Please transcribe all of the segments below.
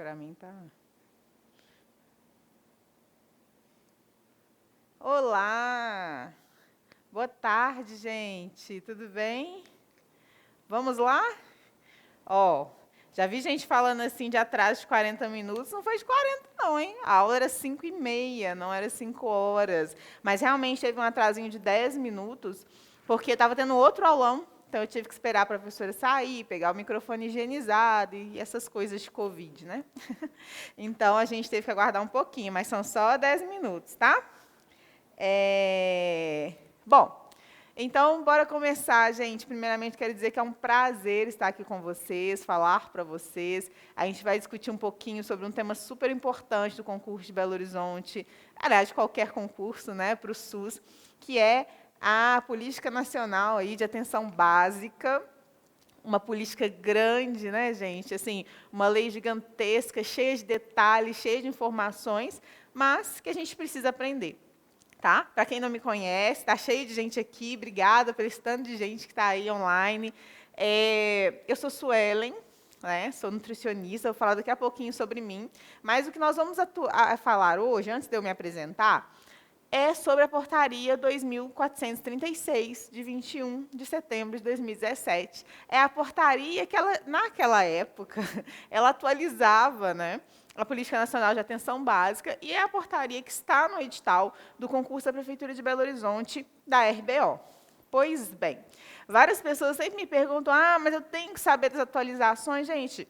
para mim tá. Olá! Boa tarde, gente. Tudo bem? Vamos lá? Ó, já vi gente falando assim de atraso de 40 minutos. Não foi de 40 não, hein? A aula era 5h30, não era 5 horas. Mas realmente teve um atrasinho de 10 minutos, porque estava tendo outro aulão. Então, eu tive que esperar a professora sair, pegar o microfone higienizado e essas coisas de Covid, né? Então, a gente teve que aguardar um pouquinho, mas são só 10 minutos, tá? Bom, então, bora começar, gente. Primeiramente, quero dizer que é um prazer estar aqui com vocês, falar para vocês. A gente vai discutir um pouquinho sobre um tema super importante do concurso de Belo Horizonte, aliás, de qualquer concurso, né, para o SUS, que é a Política Nacional aí de Atenção Básica. Uma política grande, né, gente? Assim, uma lei gigantesca, cheia de detalhes, cheia de informações, mas que a gente precisa aprender. Tá? Para quem não me conhece, está cheio de gente aqui, obrigada pelo tanto de gente que está aí online. Eu sou Suelen, né? Sou nutricionista, vou falar daqui a pouquinho sobre mim, mas o que nós vamos falar hoje, antes de eu me apresentar, é sobre a portaria 2436, de 21 de setembro de 2017. É a portaria que, naquela época, ela atualizava, né, a Política Nacional de Atenção Básica, e é a portaria que está no edital do concurso da Prefeitura de Belo Horizonte, da RBO. Pois bem, várias pessoas sempre me perguntam, mas eu tenho que saber das atualizações. Gente,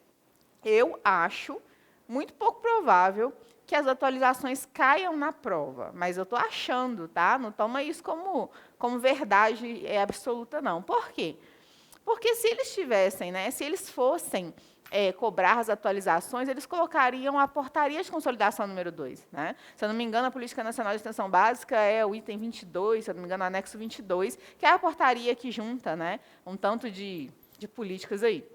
eu acho muito pouco provável que as atualizações caiam na prova, mas eu estou achando, tá? Não toma isso como verdade absoluta, não. Por quê? Porque se eles tivessem, né, se eles fossem cobrar as atualizações, eles colocariam a portaria de consolidação número 2. Né? Se eu não me engano, a Política Nacional de Extensão Básica é o item 22, se eu não me engano, o anexo 22, que é a portaria que junta, né, um tanto de políticas aí.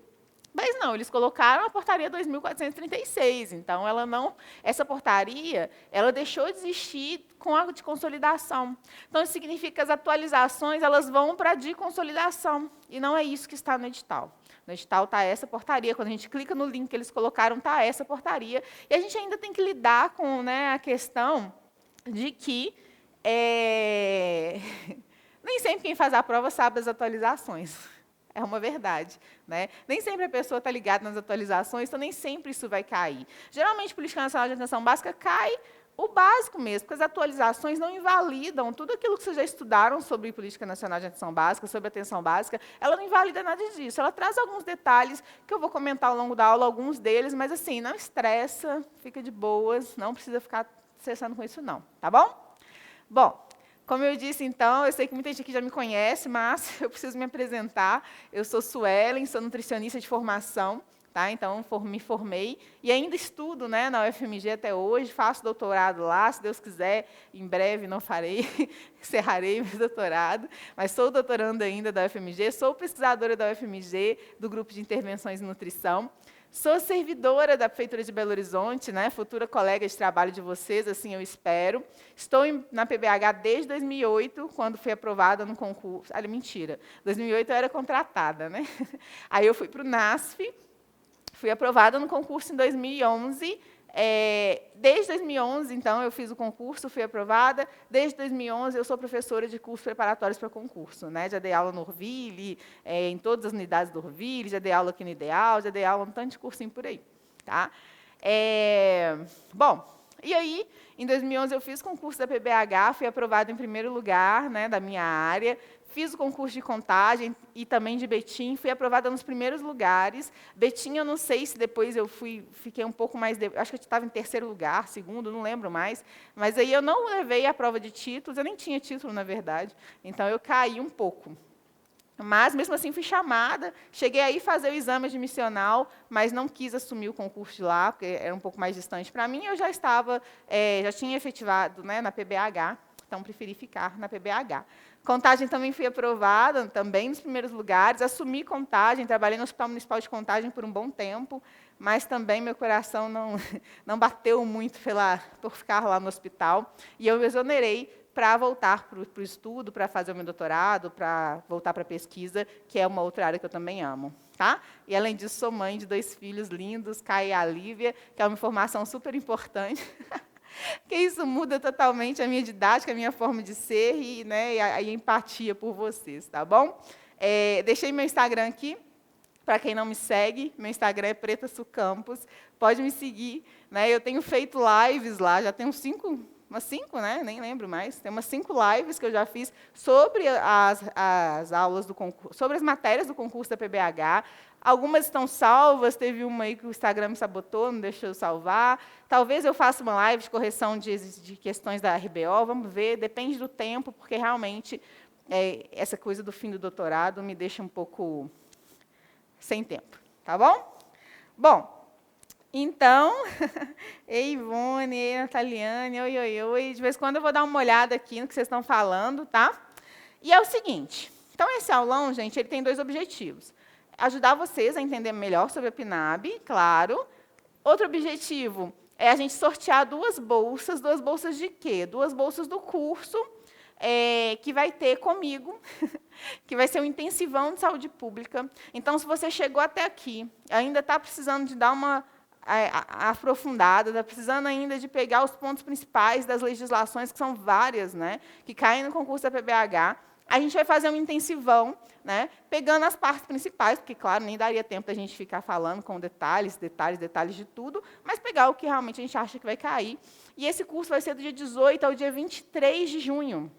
Mas não, eles colocaram a portaria 2436. Então, essa portaria, ela deixou de existir com a de consolidação. Então, isso significa que as atualizações elas vão para a de consolidação. E não é isso que está no edital. No edital está essa portaria. Quando a gente clica no link que eles colocaram, está essa portaria. E a gente ainda tem que lidar com, né, a questão de que nem sempre quem faz a prova sabe das atualizações. É uma verdade. Né? Nem sempre a pessoa está ligada nas atualizações, então nem sempre isso vai cair. Geralmente, a Política Nacional de Atenção Básica cai o básico mesmo, porque as atualizações não invalidam tudo aquilo que vocês já estudaram sobre Política Nacional de Atenção Básica, sobre atenção básica, ela não invalida nada disso. Ela traz alguns detalhes que eu vou comentar ao longo da aula, alguns deles, mas assim, não estressa, fica de boas, não precisa ficar estressando com isso não, tá bom? Bom, como eu disse, então, eu sei que muita gente aqui já me conhece, mas eu preciso me apresentar. Eu sou Suelen, sou nutricionista de formação, tá? Então, me formei e ainda estudo, né, na UFMG até hoje, faço doutorado lá, se Deus quiser, em breve não farei, encerrarei meu doutorado, mas sou doutoranda ainda da UFMG, sou pesquisadora da UFMG, do Grupo de Intervenções em Nutrição. Sou servidora da Prefeitura de Belo Horizonte, né, futura colega de trabalho de vocês, assim eu espero. Estou na PBH desde 2008, quando fui aprovada no concurso. Mentira, 2008 eu era contratada. Né? Aí eu fui para o NASF, fui aprovada no concurso em 2011. Desde 2011, então, eu fiz o concurso, fui aprovada. Desde 2011, eu sou professora de cursos preparatórios para concurso. Né? Já dei aula no Orville, em todas as unidades do Orville, já dei aula aqui no Ideal, já dei aula em um tanto de cursinho por aí. Tá? Bom, e aí, em 2011, eu fiz o concurso da PBH, fui aprovada em primeiro lugar, né, da minha área. Fiz o concurso de contagem e também de Betim, fui aprovada nos primeiros lugares. Betim, eu não sei se depois eu fiquei um pouco mais... acho que eu estava em terceiro lugar, segundo, não lembro mais. Mas aí eu não levei a prova de títulos, eu nem tinha título, na verdade. Então, eu caí um pouco. Mas, mesmo assim, fui chamada, cheguei aí a fazer o exame admissional, mas não quis assumir o concurso de lá, porque era um pouco mais distante para mim. Eu já já tinha efetivado, né, na PBH, então preferi ficar na PBH. Contagem também fui aprovada, também nos primeiros lugares. Assumi Contagem, trabalhei no Hospital Municipal de Contagem por um bom tempo, mas também meu coração não bateu muito por ficar lá no hospital. E eu me exonerei para voltar para o estudo, para fazer o meu doutorado, para voltar para a pesquisa, que é uma outra área que eu também amo. tá? E, além disso, sou mãe de 2 filhos lindos, Caio e a Lívia, que é uma informação super importante, porque isso muda totalmente a minha didática, a minha forma de ser e, né, e a empatia por vocês, tá bom? Deixei meu Instagram aqui. Para quem não me segue, meu Instagram é Preta Sucampos, pode me seguir, né? Eu tenho feito lives lá, já tenho umas 5, né? Nem lembro mais. Tem umas 5 lives que eu já fiz sobre as aulas do concurso, sobre as matérias do concurso da PBH. Algumas estão salvas, teve uma aí que o Instagram me sabotou, não deixou eu salvar. Talvez eu faça uma live de correção de questões da RBO, vamos ver, depende do tempo, porque realmente essa coisa do fim do doutorado me deixa um pouco sem tempo, tá bom? Bom, então, ei, Ivone, ei, Nataliane, oi, oi, oi. De vez em quando eu vou dar uma olhada aqui no que vocês estão falando, tá? E é o seguinte, então esse aulão, gente, ele tem 2 objetivos. Ajudar vocês a entender melhor sobre a PNAB, claro. Outro objetivo é a gente sortear 2 bolsas. 2 bolsas de quê? 2 bolsas do curso, que vai ter comigo, que vai ser um intensivão de saúde pública. Então, se você chegou até aqui, ainda está precisando de dar uma aprofundada, está precisando ainda de pegar os pontos principais das legislações, que são várias, né, que caem no concurso da PBH, a gente vai fazer um intensivão, né, pegando as partes principais, porque, claro, nem daria tempo da gente ficar falando com detalhes de tudo, mas pegar o que realmente a gente acha que vai cair. E esse curso vai ser do dia 18 ao dia 23 de junho.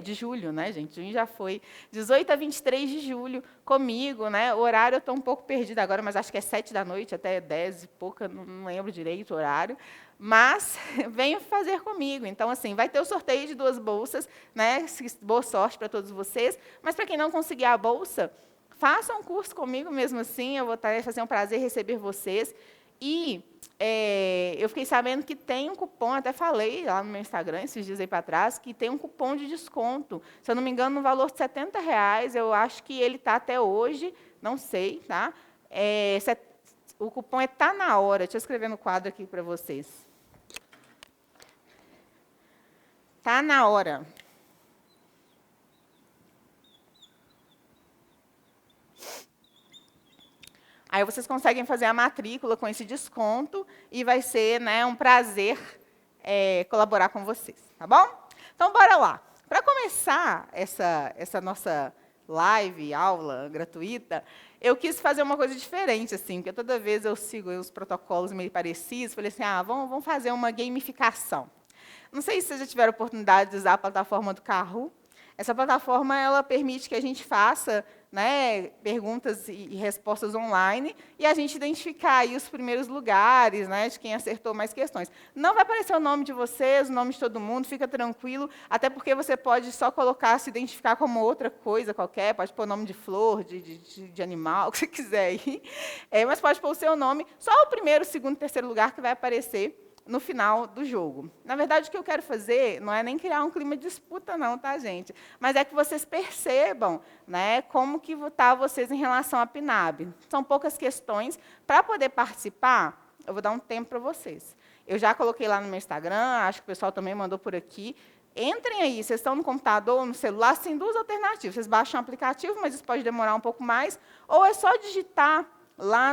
De julho, né, gente? Junho já foi. 18 a 23 de julho, comigo, né? O horário eu estou um pouco perdida agora, mas acho que é 7 da noite, até 10 e pouca, não lembro direito o horário. Mas venham fazer comigo. Então, assim, vai ter o sorteio de 2 bolsas, né? Boa sorte para todos vocês. Mas, para quem não conseguir a bolsa, faça um curso comigo mesmo assim, vai fazer um prazer receber vocês. E eu fiquei sabendo que tem um cupom, até falei lá no meu Instagram, esses dias aí para trás, que tem um cupom de desconto. Se eu não me engano, no valor de R$70, eu acho que ele está até hoje, não sei, tá? O cupom Tá na hora. Deixa eu escrever no quadro aqui para vocês. Tá na hora. Aí vocês conseguem fazer a matrícula com esse desconto e vai ser, né, um prazer colaborar com vocês, tá bom? Então, bora lá. Para começar essa nossa live, aula gratuita, eu quis fazer uma coisa diferente, assim, porque toda vez eu sigo os protocolos meio parecidos, falei assim, vamos fazer uma gamificação. Não sei se vocês já tiveram a oportunidade de usar a plataforma do Kahoot. Essa plataforma ela permite que a gente faça, né, perguntas e respostas online e a gente identificar aí os primeiros lugares, né, de quem acertou mais questões. Não vai aparecer o nome de vocês, o nome de todo mundo, fica tranquilo, até porque você pode só colocar, se identificar como outra coisa qualquer, pode pôr nome de flor, de animal, o que você quiser aí, mas pode pôr o seu nome, só o primeiro, segundo, terceiro lugar que vai aparecer no final do jogo. Na verdade, o que eu quero fazer não é nem criar um clima de disputa, não, tá, gente? Mas é que vocês percebam, né, como que está vocês em relação à PNAB. São poucas questões. Para poder participar, eu vou dar um tempo para vocês. Eu já coloquei lá no meu Instagram, acho que o pessoal também mandou por aqui. Entrem aí, vocês estão no computador ou no celular, tem 2 alternativas. Vocês baixam o aplicativo, mas isso pode demorar um pouco mais, ou é só digitar lá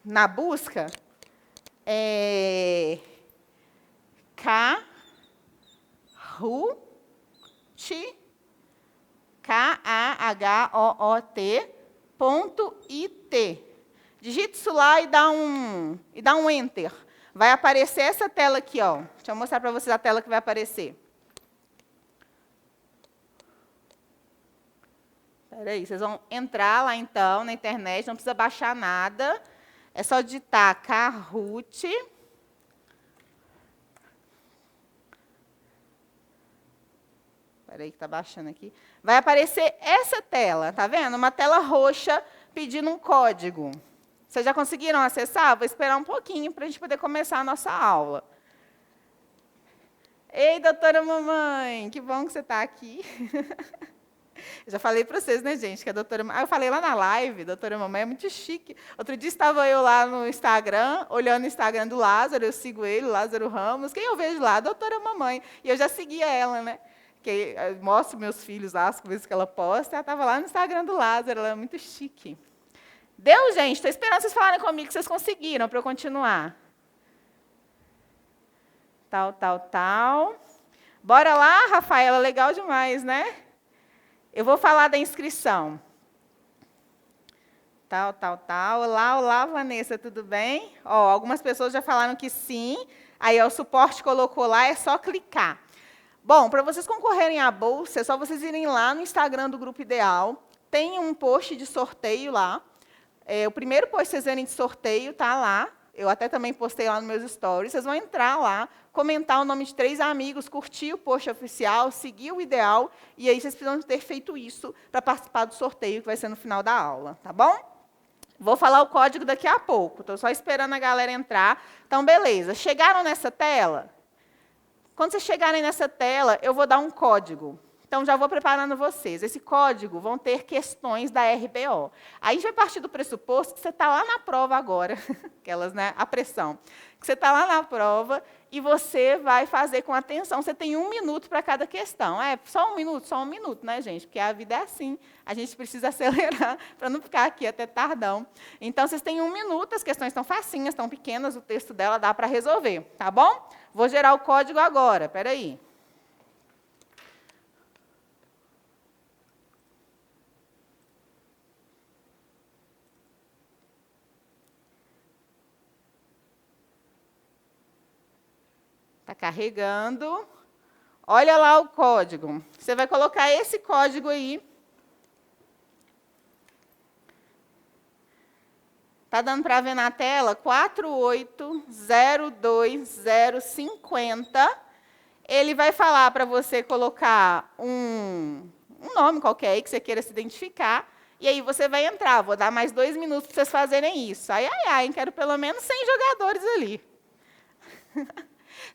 na busca, Kahoot, Kahoot.it. Digite isso lá e dá um Enter. Vai aparecer essa tela aqui, ó. Deixa eu mostrar para vocês a tela que vai aparecer. Espera aí, vocês vão entrar lá, então, na internet, não precisa baixar nada. É só digitar Kahoot. Espera aí que está baixando aqui. Vai aparecer essa tela, tá vendo? Uma tela roxa pedindo um código. Vocês já conseguiram acessar? Vou esperar um pouquinho para a gente poder começar a nossa aula. Ei, doutora mamãe, que bom que você está aqui. Eu já falei para vocês, né, gente, que a doutora... eu falei lá na live, doutora mamãe é muito chique. Outro dia estava eu lá no Instagram, olhando o Instagram do Lázaro, eu sigo ele, Lázaro Ramos. Quem eu vejo lá? A doutora mamãe. E eu já seguia ela, né? que eu mostro meus filhos lá, as coisas que ela posta. Ela estava lá no Instagram do Lázaro, ela é muito chique. Deu, gente? Estou esperando vocês falarem comigo que vocês conseguiram, para eu continuar. Tal. Bora lá, Rafaela, legal demais, né? Eu vou falar da inscrição. Olá, Vanessa, tudo bem? Ó, algumas pessoas já falaram que sim. Aí, ó, o suporte colocou lá, é só clicar. Bom, para vocês concorrerem à bolsa, é só vocês irem lá no Instagram do Grupo Ideal. Tem um post de sorteio lá. O primeiro post que vocês verem de sorteio está lá. Eu até também postei lá nos meus stories. Vocês vão entrar lá, comentar o nome de 3 amigos, curtir o post oficial, seguir o Ideal, e aí vocês precisam ter feito isso para participar do sorteio, que vai ser no final da aula, tá bom? Vou falar o código daqui a pouco, estou só esperando a galera entrar. Então, beleza. Chegaram nessa tela? Quando vocês chegarem nessa tela, eu vou dar um código. Então, já vou preparando vocês. Esse código vão ter questões da RBO. Aí, a gente vai partir do pressuposto que você está lá na prova agora, aquelas, né, a pressão, que você está lá na prova e você vai fazer com atenção. Você tem 1 minuto para cada questão. Só um minuto, né, gente? Porque a vida é assim. A gente precisa acelerar para não ficar aqui até tardão. Então, vocês têm 1 minuto, as questões estão facinhas, estão pequenas, o texto dela dá para resolver, tá bom? Vou gerar o código agora, espera aí. Está carregando. Olha lá o código. Você vai colocar esse código aí. Está dando para ver na tela? 4802050. Ele vai falar para você colocar um nome qualquer aí que você queira se identificar. E aí você vai entrar. Vou dar mais 2 minutos para vocês fazerem isso. Quero pelo menos 100 jogadores ali.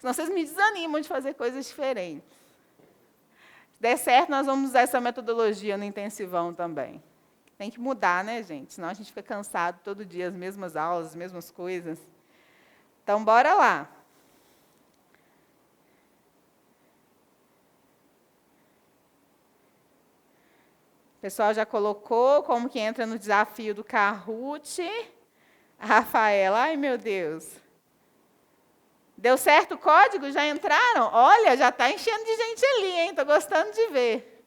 Senão vocês me desanimam de fazer coisas diferentes. Se der certo, nós vamos usar essa metodologia no intensivão também. Tem que mudar, né, gente? Senão a gente fica cansado todo dia, as mesmas aulas, as mesmas coisas. Então, bora lá. O pessoal já colocou como que entra no desafio do Kahoot. A Rafaela, ai, meu Deus. Deu certo o código? Já entraram? Olha, já está enchendo de gente ali, hein? Estou gostando de ver.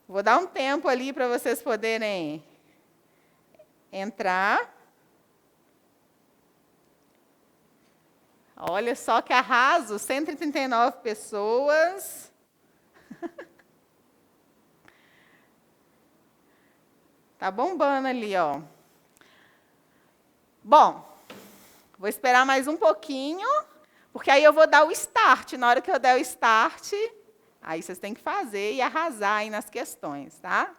Vou dar um tempo ali para vocês poderem entrar. Olha só que arraso, 139 pessoas. Tá bombando ali, ó. Bom, vou esperar mais um pouquinho, porque aí eu vou dar o start. Na hora que eu der o start, aí vocês têm que fazer e arrasar aí nas questões, tá?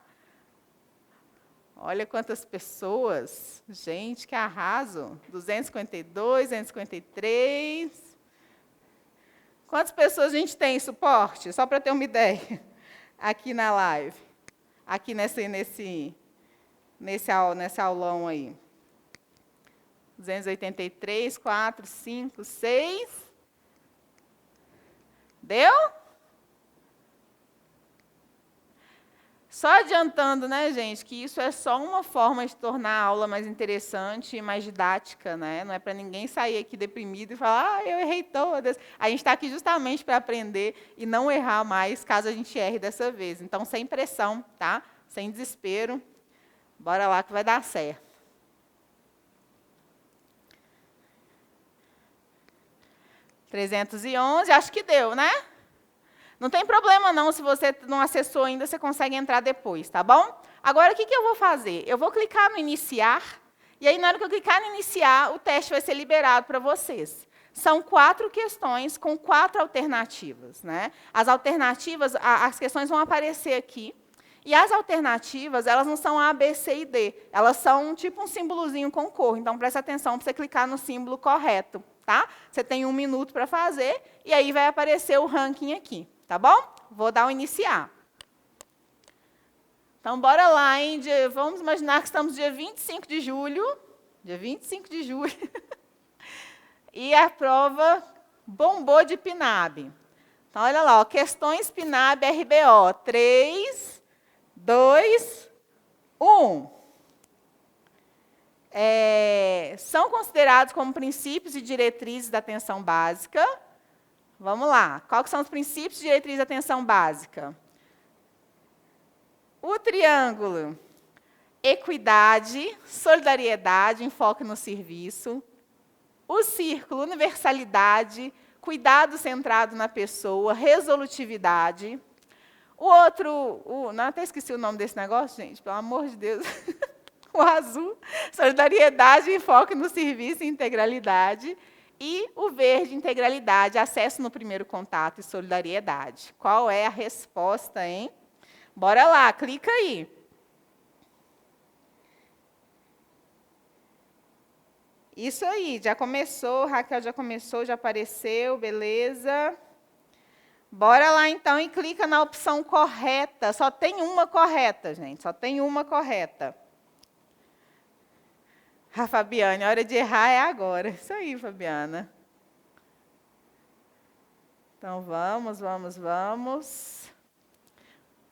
Olha quantas pessoas. Gente, que arraso. 252, 253. Quantas pessoas a gente tem em suporte? Só para ter uma ideia. Aqui na live. Aqui nesse aulão aí. 283, 4, 5, 6. Deu? Só adiantando, né, gente, que isso é só uma forma de tornar a aula mais interessante e mais didática, né? Não é para ninguém sair aqui deprimido e falar, eu errei todas. A gente está aqui justamente para aprender e não errar mais, caso a gente erre dessa vez. Então, sem pressão, tá? Sem desespero. Bora lá que vai dar certo. (311), acho que deu, né? Não tem problema não, se você não acessou ainda, você consegue entrar depois, tá bom? Agora, o que eu vou fazer? Eu vou clicar no iniciar, e aí na hora que eu clicar no iniciar, o teste vai ser liberado para vocês. São 4 questões com 4 alternativas, né? As alternativas, as questões vão aparecer aqui, e as alternativas, elas não são A, B, C e D, elas são tipo um símbolozinho com cor, então preste atenção para você clicar no símbolo correto, tá? Você tem 1 minuto para fazer, e aí vai aparecer o ranking aqui, tá bom? Vou dar o iniciar. Então, bora lá, hein? Vamos imaginar que estamos dia 25 de julho. Dia 25 de julho. E a prova bombou de PNAB. Então, olha lá, ó, questões PNAB RBO. 3, 2, 1. São considerados como princípios e diretrizes da atenção básica. Vamos lá. Quais são os princípios e diretrizes da atenção básica? O triângulo: equidade, solidariedade, enfoque no serviço. O círculo: universalidade, cuidado centrado na pessoa, resolutividade. O outro, não, até esqueci o nome desse negócio, gente, pelo amor de Deus. O azul: solidariedade, enfoque no serviço e integralidade. E o verde: integralidade, acesso no primeiro contato e solidariedade. Qual é a resposta, hein? Bora lá, clica aí. Isso aí, já começou, Raquel já começou, já apareceu, beleza. Bora lá, então, e clica na opção correta. Só tem uma correta, gente, só tem uma correta. A Fabiane, a hora de errar é agora. Isso aí, Fabiana. Então, vamos.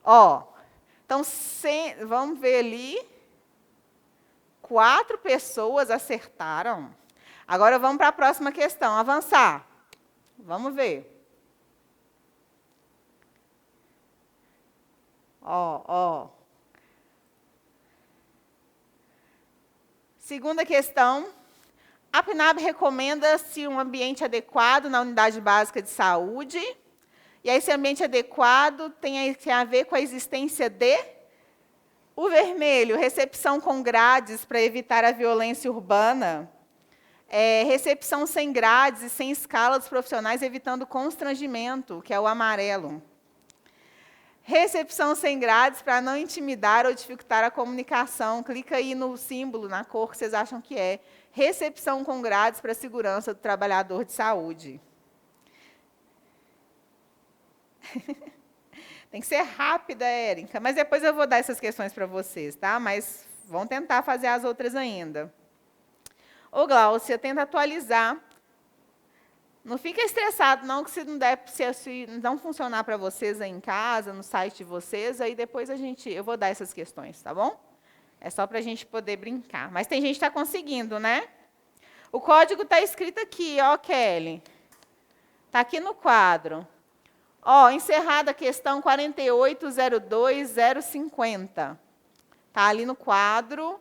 Ó, então, vamos ver ali. 4 pessoas acertaram. Agora, vamos para a próxima questão. Avançar. Vamos ver. Ó. Segunda questão. A PNAB recomenda-se um ambiente adequado na unidade básica de saúde. E esse ambiente adequado tem a ver com a existência de... O vermelho: recepção com grades para evitar a violência urbana. Recepção sem grades e sem escala dos profissionais, evitando constrangimento, que é o amarelo. Recepção sem grades para não intimidar ou dificultar a comunicação. Clica aí no símbolo, na cor que vocês acham que é. Recepção com grades para a segurança do trabalhador de saúde. Tem que ser rápida, Érica. Mas depois eu vou dar essas questões para vocês, tá? Mas vão tentar fazer as outras ainda. Ô, Gláucia, tenta atualizar. Não fica estressado, não, que se não funcionar para vocês aí em casa, no site de vocês, aí depois eu vou dar essas questões, tá bom? É só para a gente poder brincar. Mas tem gente que está conseguindo, né? O código está escrito aqui, ó, Kelly. Está aqui no quadro. Ó, encerrada a questão 4802050. Está ali no quadro.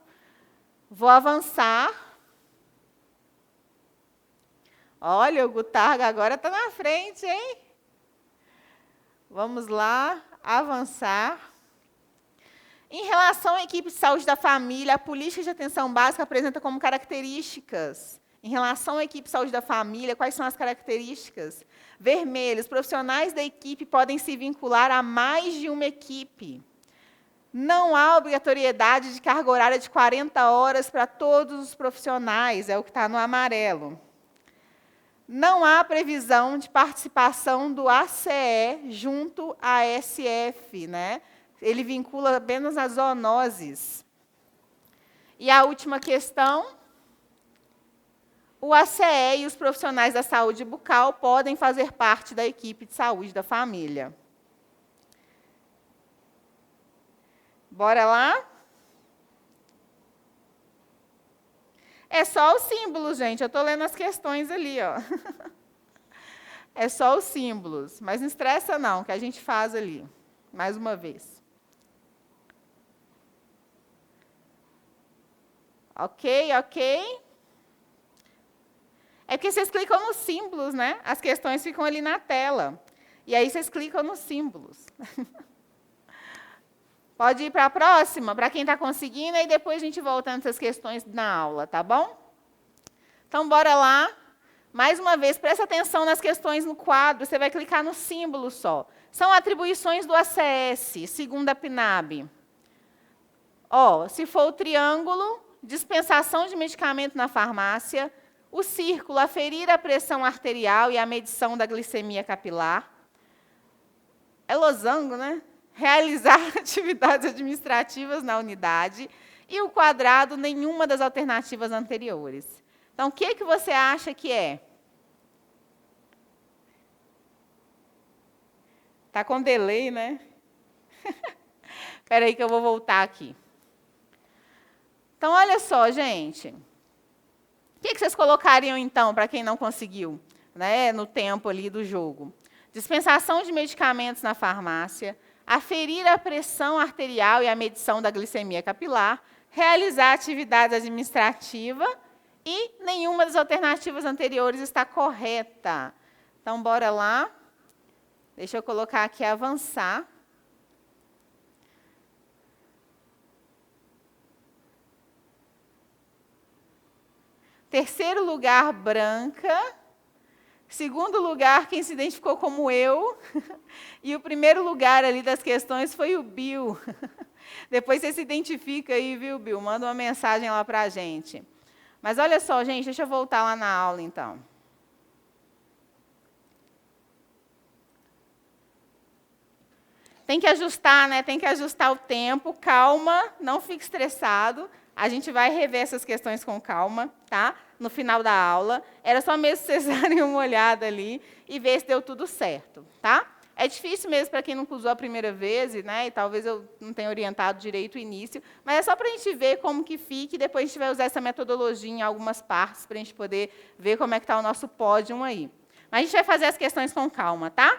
Vou avançar. Olha, o Gutarga agora está na frente, hein? Vamos lá, avançar. Em relação à equipe de saúde da família, a política de atenção básica apresenta como características. Em relação à equipe de saúde da família, quais são as características? Vermelho: os profissionais da equipe podem se vincular a mais de uma equipe. Não há obrigatoriedade de carga horária de 40 horas para todos os profissionais, é o que está no amarelo. Não há previsão de participação do ACE junto à SF, né? Ele vincula apenas as zoonoses. E a última questão: o ACE e os profissionais da saúde bucal podem fazer parte da equipe de saúde da família. Bora lá? É só os símbolos, gente. Eu estou lendo as questões ali, ó. É só os símbolos. Mas não estressa, não, que a gente faz ali. Mais uma vez. Ok. É porque vocês clicam nos símbolos, né? As questões ficam ali na tela. E aí vocês clicam nos símbolos. Pode ir para a próxima, para quem está conseguindo, e depois a gente volta nessas questões na aula, tá bom? Então, bora lá. Mais uma vez, presta atenção nas questões no quadro, você vai clicar no símbolo só. São atribuições do ACS, segundo a PNAB. Ó, se for o triângulo, dispensação de medicamento na farmácia. O círculo: aferir a pressão arterial e a medição da glicemia capilar. É losango, né? Realizar atividades administrativas na unidade. E o quadrado: nenhuma das alternativas anteriores. Então, o que você acha que é? Tá com delay, né? Espera aí que eu vou voltar aqui. Então, olha só, gente. O que vocês colocariam, então, para quem não conseguiu, né, no tempo ali do jogo? Dispensação de medicamentos na farmácia, aferir a pressão arterial e a medição da glicemia capilar, realizar atividade administrativa e nenhuma das alternativas anteriores está correta. Então, bora lá. Deixa eu colocar aqui avançar. Terceiro lugar, Branca. Segundo lugar, quem se identificou como eu. E o primeiro lugar ali das questões foi o Bill. Depois você se identifica aí, viu, Bill? Manda uma mensagem lá para a gente. Mas olha só, gente, deixa eu voltar lá na aula, então. Tem que ajustar, né? Tem que ajustar o tempo. Calma, não fique estressado. A gente vai rever essas questões com calma, tá? No final da aula. Era só mesmo vocês darem uma olhada ali e ver se deu tudo certo, tá? É difícil mesmo para quem não usou a primeira vez, né? E talvez eu não tenha orientado direito o início, mas é só para a gente ver como que fica e depois a gente vai usar essa metodologia em algumas partes para a gente poder ver como é que está o nosso pódio aí. Mas a gente vai fazer as questões com calma, tá?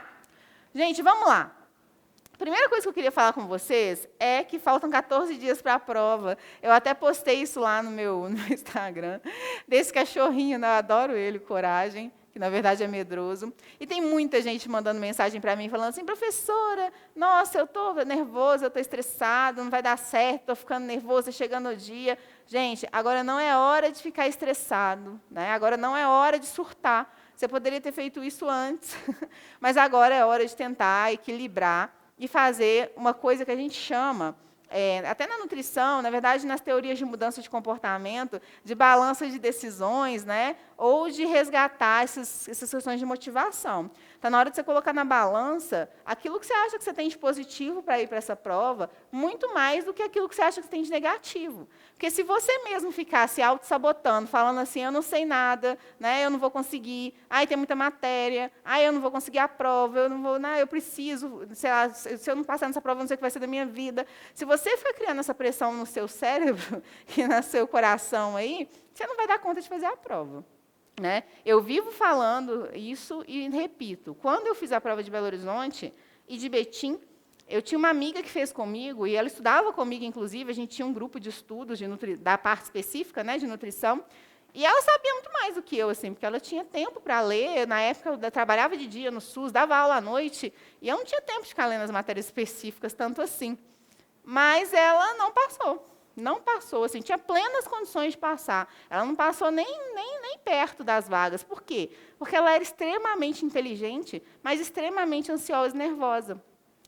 Gente, vamos lá. A primeira coisa que eu queria falar com vocês é que faltam 14 dias para a prova. Eu até postei isso lá no meu Instagram, desse cachorrinho, né? Eu adoro ele, Coragem, que na verdade é medroso. E tem muita gente mandando mensagem para mim, falando assim, professora, nossa, eu estou nervosa, eu estou estressado, não vai dar certo, estou ficando nervosa, chegando o dia. Gente, agora não é hora de ficar estressado, né? Agora não é hora de surtar. Você poderia ter feito isso antes, mas agora é hora de tentar equilibrar e fazer uma coisa que a gente chama, até na nutrição, na verdade, nas teorias de mudança de comportamento, de balança de decisões, né? Ou de resgatar essas questões de motivação. Está na hora de você colocar na balança aquilo que você acha que você tem de positivo para ir para essa prova, muito mais do que aquilo que você acha que você tem de negativo. Porque se você mesmo ficar se auto-sabotando, falando assim, eu não sei nada, né, eu não vou conseguir, ai, tem muita matéria, ai, eu não vou conseguir a prova, eu não vou, né, eu preciso, sei lá, se eu não passar nessa prova, eu não sei o que vai ser da minha vida. Se você ficar criando essa pressão no seu cérebro e no seu coração aí, você não vai dar conta de fazer a prova. Né? Eu vivo falando isso e repito. Quando eu fiz a prova de Belo Horizonte e de Betim, eu tinha uma amiga que fez comigo, e ela estudava comigo, inclusive, a gente tinha um grupo de estudos da parte específica, né, de nutrição, e ela sabia muito mais do que eu, assim, porque ela tinha tempo para ler. Na época, eu trabalhava de dia no SUS, dava aula à noite, e eu não tinha tempo de ficar lendo as matérias específicas tanto assim. Mas ela não passou. Não passou, assim, tinha plenas condições de passar. Ela não passou nem perto das vagas. Por quê? Porque ela era extremamente inteligente, mas extremamente ansiosa e nervosa.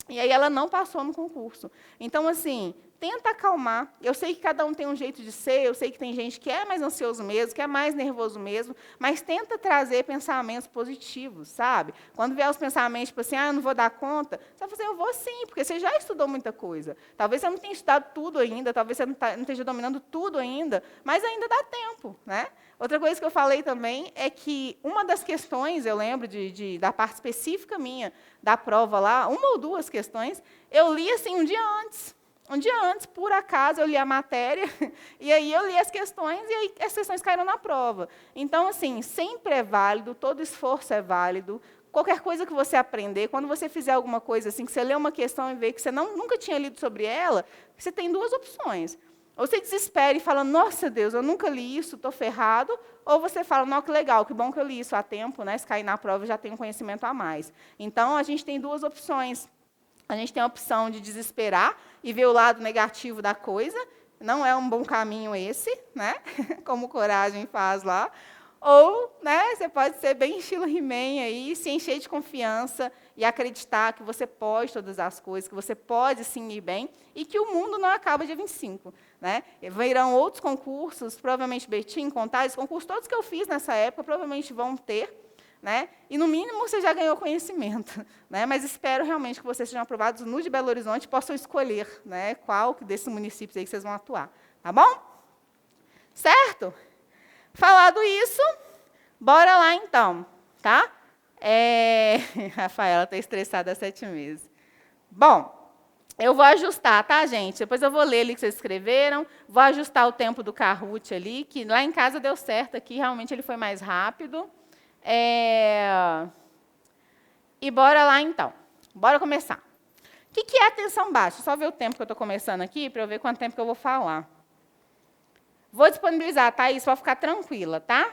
E aí ela não passou no concurso. Então, assim, tenta acalmar. Eu sei que cada um tem um jeito de ser, eu sei que tem gente que é mais ansioso mesmo, que é mais nervoso mesmo, mas tenta trazer pensamentos positivos, sabe? Quando vier os pensamentos, tipo assim, eu não vou dar conta, você vai fazer, eu vou sim, porque você já estudou muita coisa. Talvez você não tenha estudado tudo ainda, talvez você não esteja dominando tudo ainda, mas ainda dá tempo, né? Outra coisa que eu falei também é que uma das questões, eu lembro da parte específica minha, da prova lá, uma ou duas questões, eu li assim um dia antes, por acaso, eu li a matéria, e aí eu li as questões, e aí as questões caíram na prova. Então, assim, sempre é válido, todo esforço é válido. Qualquer coisa que você aprender, quando você fizer alguma coisa assim, que você lê uma questão e vê que você nunca tinha lido sobre ela, você tem duas opções. Ou você desespera e fala, nossa, Deus, eu nunca li isso, estou ferrado. Ou você fala, não, que legal, que bom que eu li isso há tempo, né? Se cair na prova, eu já tenho conhecimento a mais. Então, a gente tem duas opções. A gente tem a opção de desesperar e ver o lado negativo da coisa. Não é um bom caminho esse, né? Como Coragem faz lá. Ou, né, você pode ser bem estilo He-Man aí, se encher de confiança e acreditar que você pode todas as coisas, que você pode sim ir bem e que o mundo não acaba dia 25. Né? Virão outros concursos, provavelmente Betim, Contagem, concursos todos que eu fiz nessa época, provavelmente vão ter. Né? E, no mínimo, você já ganhou conhecimento. Né? Mas espero realmente que vocês sejam aprovados no de Belo Horizonte e possam escolher, né, qual desses municípios aí que vocês vão atuar. Tá bom? Certo? Falado isso, bora lá, então. Tá? Rafaela está estressada há 7 meses. Bom, eu vou ajustar, tá, gente? Depois eu vou ler ali que vocês escreveram, vou ajustar o tempo do Kahoot ali, que lá em casa deu certo, aqui realmente ele foi mais rápido. E bora lá, então. Bora começar. O que é atenção básica? Só ver o tempo que eu estou começando aqui, para eu ver quanto tempo que eu vou falar. Vou disponibilizar, Thaís, para ficar tranquila, tá?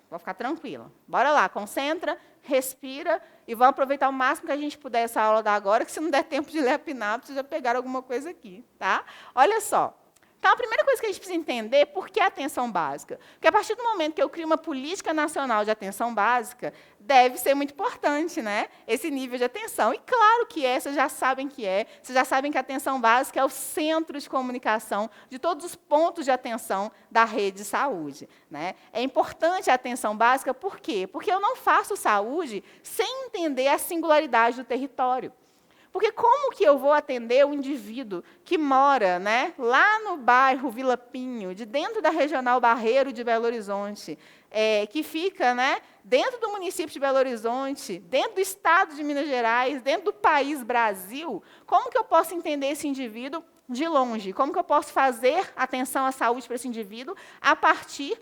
Vou ficar tranquila. Bora lá, concentra, respira e vamos aproveitar o máximo que a gente puder essa aula da agora, que se não der tempo de ler a PNAP, vocês já pegaram alguma coisa aqui, tá? Olha só. Então, a primeira coisa que a gente precisa entender é por que a atenção básica. Porque a partir do momento que eu crio uma política nacional de atenção básica, deve ser muito importante, né, esse nível de atenção. E claro que é, vocês já sabem que é. Vocês já sabem que a atenção básica é o centro de comunicação de todos os pontos de atenção da rede de saúde, né? É importante a atenção básica, por quê? Porque eu não faço saúde sem entender a singularidade do território. Porque como que eu vou atender o indivíduo que mora, né, lá no bairro Vila Pinho, de dentro da Regional Barreiro de Belo Horizonte, que fica, né, dentro do município de Belo Horizonte, dentro do estado de Minas Gerais, dentro do país Brasil? Como que eu posso entender esse indivíduo de longe? Como que eu posso fazer atenção à saúde para esse indivíduo a partir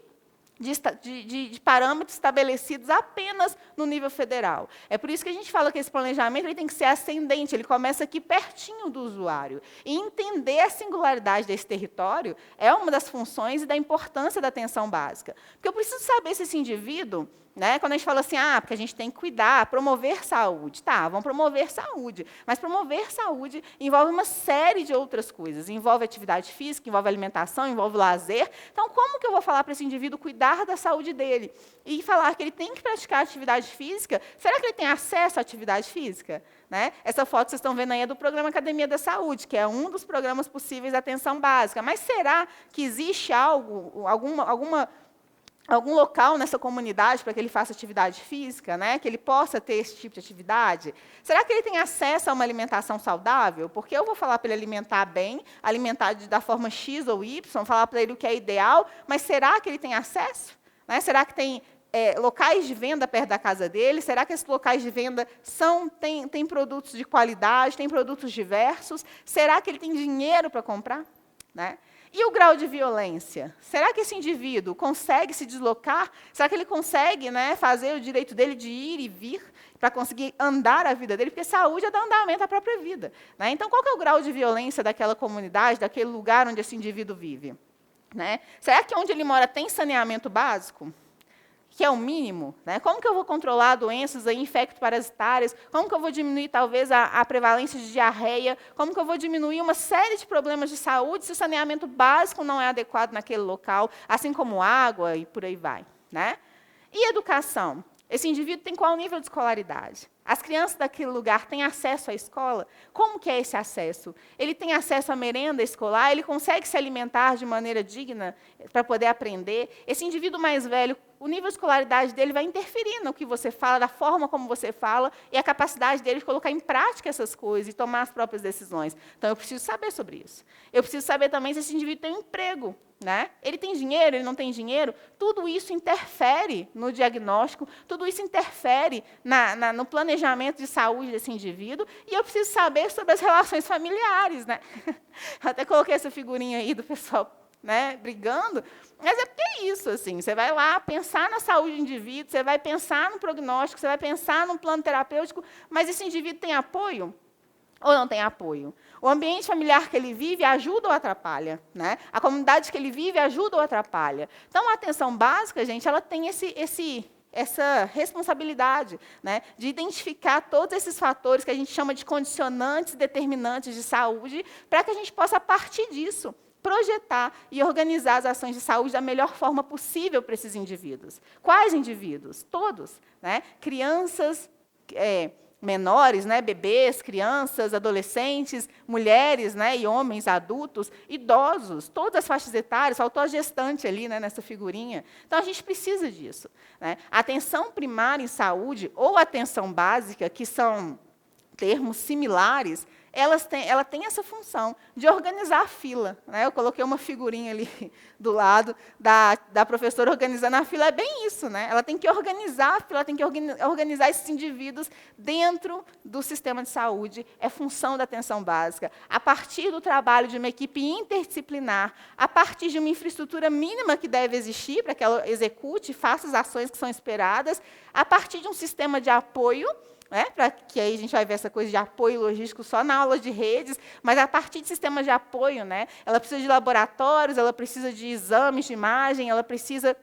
de parâmetros estabelecidos apenas no nível federal? É por isso que a gente fala que esse planejamento ele tem que ser ascendente, ele começa aqui pertinho do usuário. E entender a singularidade desse território é uma das funções e da importância da atenção básica. Porque eu preciso saber se esse indivíduo, né, quando a gente fala assim, porque a gente tem que cuidar, promover saúde. Tá, vamos promover saúde. Mas promover saúde envolve uma série de outras coisas. Envolve atividade física, envolve alimentação, envolve lazer. Então, como que eu vou falar para esse indivíduo cuidar da saúde dele? E falar que ele tem que praticar atividade física? Será que ele tem acesso à atividade física? Né? Essa foto que vocês estão vendo aí é do programa Academia da Saúde, que é um dos programas possíveis de atenção básica. Mas será que existe algum local nessa comunidade para que ele faça atividade física, né? Que ele possa ter esse tipo de atividade? Será que ele tem acesso a uma alimentação saudável? Porque eu vou falar para ele alimentar bem, alimentar da forma X ou Y, falar para ele o que é ideal, mas será que ele tem acesso? Né? Será que tem locais de venda perto da casa dele? Será que esses locais de venda têm produtos de qualidade, têm produtos diversos? Será que ele tem dinheiro para comprar? Né? E o grau de violência? Será que esse indivíduo consegue se deslocar? Será que ele consegue, né, fazer o direito dele de ir e vir para conseguir andar a vida dele? Porque saúde é dar andamento à própria vida. Né? Então, qual que é o grau de violência daquela comunidade, daquele lugar onde esse indivíduo vive? Né? Será que onde ele mora tem saneamento básico? Que é o mínimo, né? Como que eu vou controlar doenças infecto-parasitárias? Como que eu vou diminuir, talvez, a prevalência de diarreia? Como que eu vou diminuir uma série de problemas de saúde se o saneamento básico não é adequado naquele local, assim como água e por aí vai? Né? E educação? Esse indivíduo tem qual nível de escolaridade? As crianças daquele lugar têm acesso à escola? Como que é esse acesso? Ele tem acesso à merenda escolar? Ele consegue se alimentar de maneira digna para poder aprender? Esse indivíduo mais velho, o nível de escolaridade dele vai interferir no que você fala, da forma como você fala, e a capacidade dele de colocar em prática essas coisas e tomar as próprias decisões. Então, eu preciso saber sobre isso. Eu preciso saber também se esse indivíduo tem um emprego. Né? Ele tem dinheiro, ele não tem dinheiro? Tudo isso interfere no diagnóstico, tudo isso interfere no planejamento de saúde desse indivíduo, e eu preciso saber sobre as relações familiares. Né? Até coloquei essa figurinha aí do pessoal, né, brigando, mas é porque é isso, assim, você vai lá pensar na saúde do indivíduo, você vai pensar no prognóstico, você vai pensar no plano terapêutico, mas esse indivíduo tem apoio ou não tem apoio? O ambiente familiar que ele vive ajuda ou atrapalha? Né? A comunidade que ele vive ajuda ou atrapalha? Então, a atenção básica, gente, ela tem essa responsabilidade, né, de identificar todos esses fatores que a gente chama de condicionantes determinantes de saúde, para que a gente possa, a partir disso, projetar e organizar as ações de saúde da melhor forma possível para esses indivíduos. Quais indivíduos? Todos. Né? Crianças, menores, né, bebês, crianças, adolescentes, mulheres, né, e homens, adultos, idosos, todas as faixas etárias, faltou a gestante ali, né, nessa figurinha. Então, a gente precisa disso. Né? Atenção primária em saúde ou atenção básica, que são termos similares, ela tem essa função de organizar a fila, né? Eu coloquei uma figurinha ali do lado da professora organizando a fila, é bem isso, né? Ela tem que organizar a fila, ela tem que organizar esses indivíduos dentro do sistema de saúde, é função da atenção básica. A partir do trabalho de uma equipe interdisciplinar, a partir de uma infraestrutura mínima que deve existir para que ela execute e faça as ações que são esperadas, a partir de um sistema de apoio, para que aí a gente vai ver essa coisa de apoio logístico só na aula de redes, mas a partir de sistemas de apoio, ela precisa de laboratórios, ela precisa de exames de imagem, ela precisa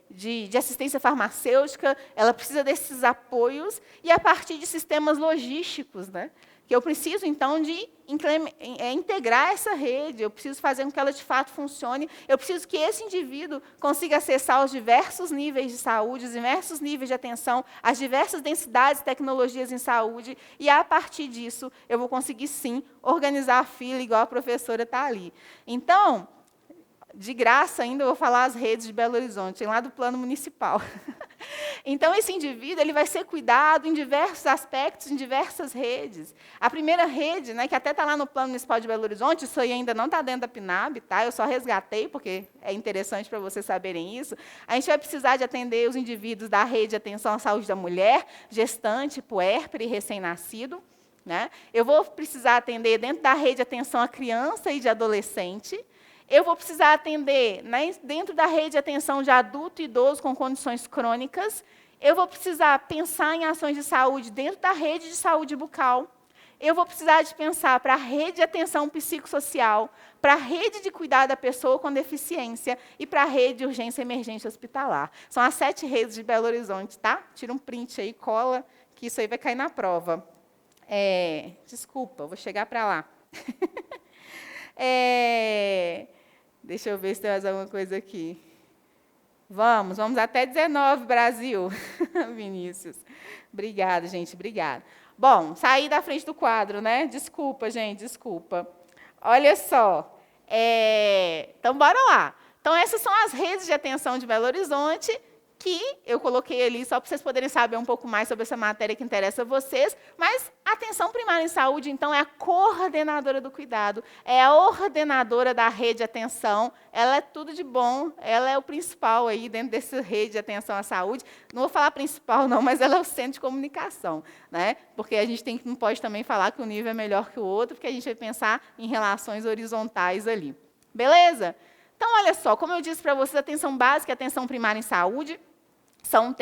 de assistência farmacêutica, ela precisa desses apoios, e a partir de sistemas logísticos, que eu preciso, então, de integrar essa rede, eu preciso fazer com que ela, de fato, funcione, eu preciso que esse indivíduo consiga acessar os diversos níveis de saúde, os diversos níveis de atenção, as diversas densidades de tecnologias em saúde, e, a partir disso, eu vou conseguir, sim, organizar a fila, igual a professora está ali. Então, de graça, ainda eu vou falar as redes de Belo Horizonte, lá do plano municipal. Então, esse indivíduo ele vai ser cuidado em diversos aspectos, em diversas redes. A primeira rede, que até está lá no Plano Municipal de Belo Horizonte, isso aí ainda não está dentro da PNAB, tá? Eu só resgatei, porque é interessante para vocês saberem isso. A gente vai precisar de atender os indivíduos da rede de atenção à saúde da mulher, gestante, puérpera e recém-nascido. Eu vou precisar atender dentro da rede de atenção à criança e de adolescente. Eu vou precisar atender dentro da rede de atenção de adulto e idoso com condições crônicas. Eu vou precisar pensar em ações de saúde dentro da rede de saúde bucal. Eu vou precisar de pensar para a rede de atenção psicossocial, para a rede de cuidado da pessoa com deficiência e para a rede de urgência e emergência hospitalar. São as 7 redes de Belo Horizonte, tá? Tira um print aí, cola, que isso aí vai cair na prova. Desculpa, vou chegar para lá. Deixa eu ver se tem mais alguma coisa aqui. Vamos até 19, Brasil. Vinícius. Obrigada, gente, obrigada. Bom, saí da frente do quadro, Desculpa, gente, desculpa. Olha só. Então, bora lá. Então, essas são as redes de atenção de Belo Horizonte, que eu coloquei ali só para vocês poderem saber um pouco mais sobre essa matéria que interessa a vocês, mas a atenção primária em saúde, então, é a coordenadora do cuidado, é a ordenadora da rede de atenção, ela é tudo de bom, ela é o principal aí dentro dessa rede de atenção à saúde. Não vou falar principal, não, mas ela é o centro de comunicação, porque a gente não pode também falar que um nível é melhor que o outro, porque a gente vai pensar em relações horizontais ali. Beleza? Então, olha só, como eu disse para vocês, atenção básica e atenção primária em saúde são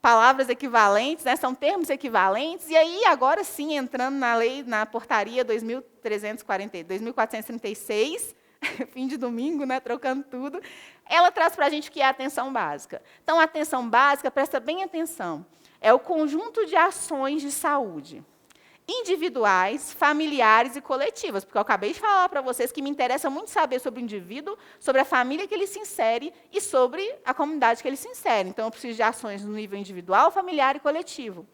palavras equivalentes, são termos equivalentes, e aí, agora sim, entrando na portaria 2436, fim de domingo, trocando tudo, ela traz para a gente o que é a atenção básica. Então, a atenção básica, presta bem atenção, é o conjunto de ações de saúde, individuais, familiares e coletivas, porque eu acabei de falar para vocês que me interessa muito saber sobre o indivíduo, sobre a família que ele se insere e sobre a comunidade que ele se insere. Então, eu preciso de ações no nível individual, familiar e coletivo,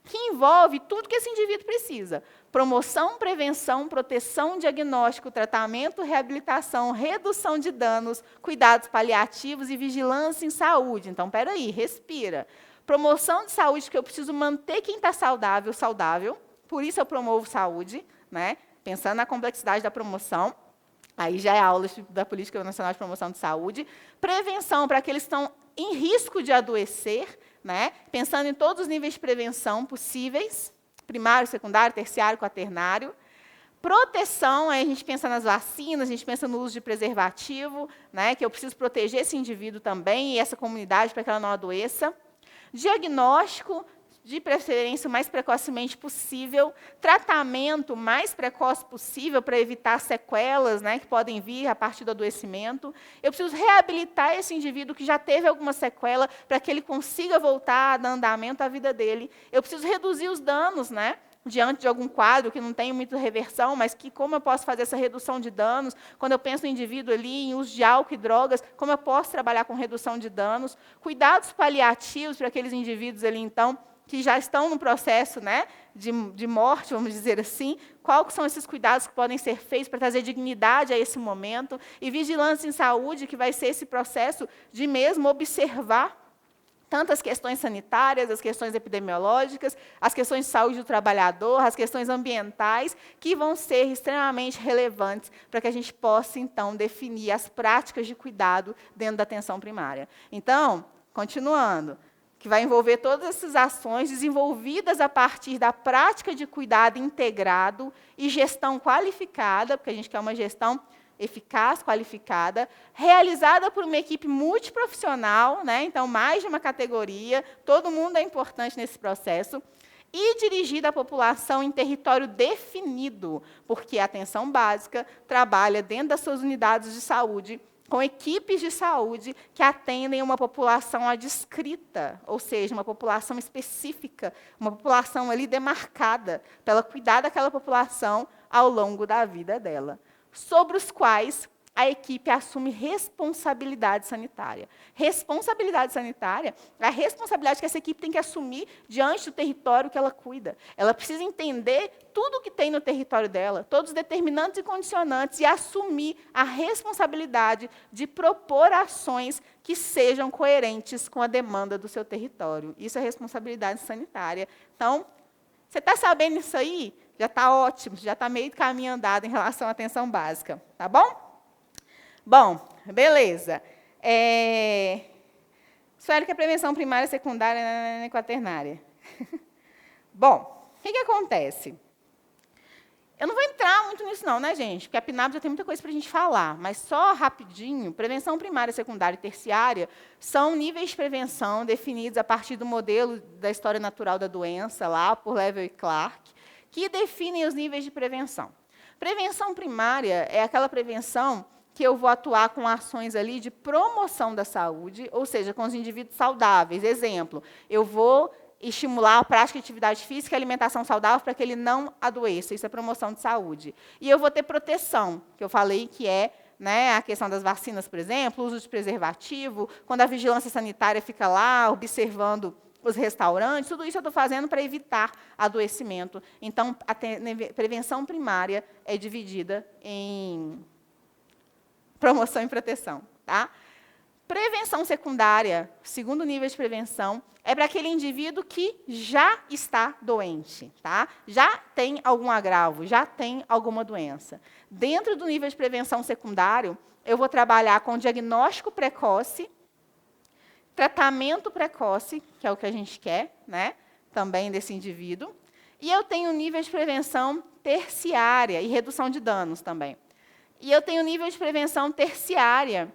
que envolve tudo que esse indivíduo precisa. Promoção, prevenção, proteção, diagnóstico, tratamento, reabilitação, redução de danos, cuidados paliativos e vigilância em saúde. Então, espera aí, respira. Promoção de saúde, que eu preciso manter quem está saudável, saudável. Por isso eu promovo saúde, pensando na complexidade da promoção. Aí já é a aula da Política Nacional de Promoção de Saúde. Prevenção para aqueles que estão em risco de adoecer, pensando em todos os níveis de prevenção possíveis, primário, secundário, terciário, quaternário. Proteção, aí a gente pensa nas vacinas, a gente pensa no uso de preservativo, que eu preciso proteger esse indivíduo também e essa comunidade para que ela não adoeça. Diagnóstico, de preferência o mais precocemente possível, tratamento o mais precoce possível para evitar sequelas que podem vir a partir do adoecimento. Eu preciso reabilitar esse indivíduo que já teve alguma sequela para que ele consiga voltar a dar andamento à vida dele. Eu preciso reduzir os danos, diante de algum quadro que não tem muita reversão, mas que como eu posso fazer essa redução de danos? Quando eu penso no indivíduo ali em uso de álcool e drogas, como eu posso trabalhar com redução de danos? Cuidados paliativos para aqueles indivíduos ali, então, que já estão no processo de morte, vamos dizer assim, quais são esses cuidados que podem ser feitos para trazer dignidade a esse momento, e vigilância em saúde, que vai ser esse processo de mesmo observar tanto as questões sanitárias, as questões epidemiológicas, as questões de saúde do trabalhador, as questões ambientais, que vão ser extremamente relevantes para que a gente possa, então, definir as práticas de cuidado dentro da atenção primária. Então, continuando, que vai envolver todas essas ações desenvolvidas a partir da prática de cuidado integrado e gestão qualificada, porque a gente quer uma gestão eficaz, qualificada, realizada por uma equipe multiprofissional, né? Então, mais de uma categoria, todo mundo é importante nesse processo, e dirigida à população em território definido, porque a atenção básica trabalha dentro das suas unidades de saúde, com equipes de saúde que atendem uma população adscrita, ou seja, uma população específica, uma população ali demarcada, para ela cuidar daquela população ao longo da vida dela, sobre os quais a equipe assume responsabilidade sanitária. Responsabilidade sanitária é a responsabilidade que essa equipe tem que assumir diante do território que ela cuida. Ela precisa entender tudo o que tem no território dela, todos os determinantes e condicionantes, e assumir a responsabilidade de propor ações que sejam coerentes com a demanda do seu território. Isso é responsabilidade sanitária. Então, você está sabendo isso aí? Já está ótimo, já está meio caminho andado em relação à atenção básica. Tá bom? Bom, beleza. Espero que a prevenção primária, secundária e quaternária. Bom, o que acontece? Eu não vou entrar muito nisso não, né, gente? Porque a PNAB já tem muita coisa para a gente falar, mas só rapidinho, prevenção primária, secundária e terciária são níveis de prevenção definidos a partir do modelo da história natural da doença, lá por Level e Clark, que definem os níveis de prevenção. Prevenção primária é aquela prevenção que eu vou atuar com ações ali de promoção da saúde, ou seja, com os indivíduos saudáveis. Exemplo, eu vou estimular a prática de atividade física e alimentação saudável para que ele não adoeça. Isso é promoção de saúde. E eu vou ter proteção, que eu falei que é, né, a questão das vacinas, por exemplo, o uso de preservativo, quando a vigilância sanitária fica lá observando os restaurantes, tudo isso eu estou fazendo para evitar adoecimento. Então, a prevenção primária é dividida em promoção e proteção. Tá? Prevenção secundária, segundo nível de prevenção, é para aquele indivíduo que já está doente, tá? Já tem algum agravo, já tem alguma doença. Dentro do nível de prevenção secundário, eu vou trabalhar com diagnóstico precoce, tratamento precoce, que é o que a gente quer, né? Também desse indivíduo. E eu tenho nível de prevenção terciária e redução de danos também. E eu tenho nível de prevenção terciária,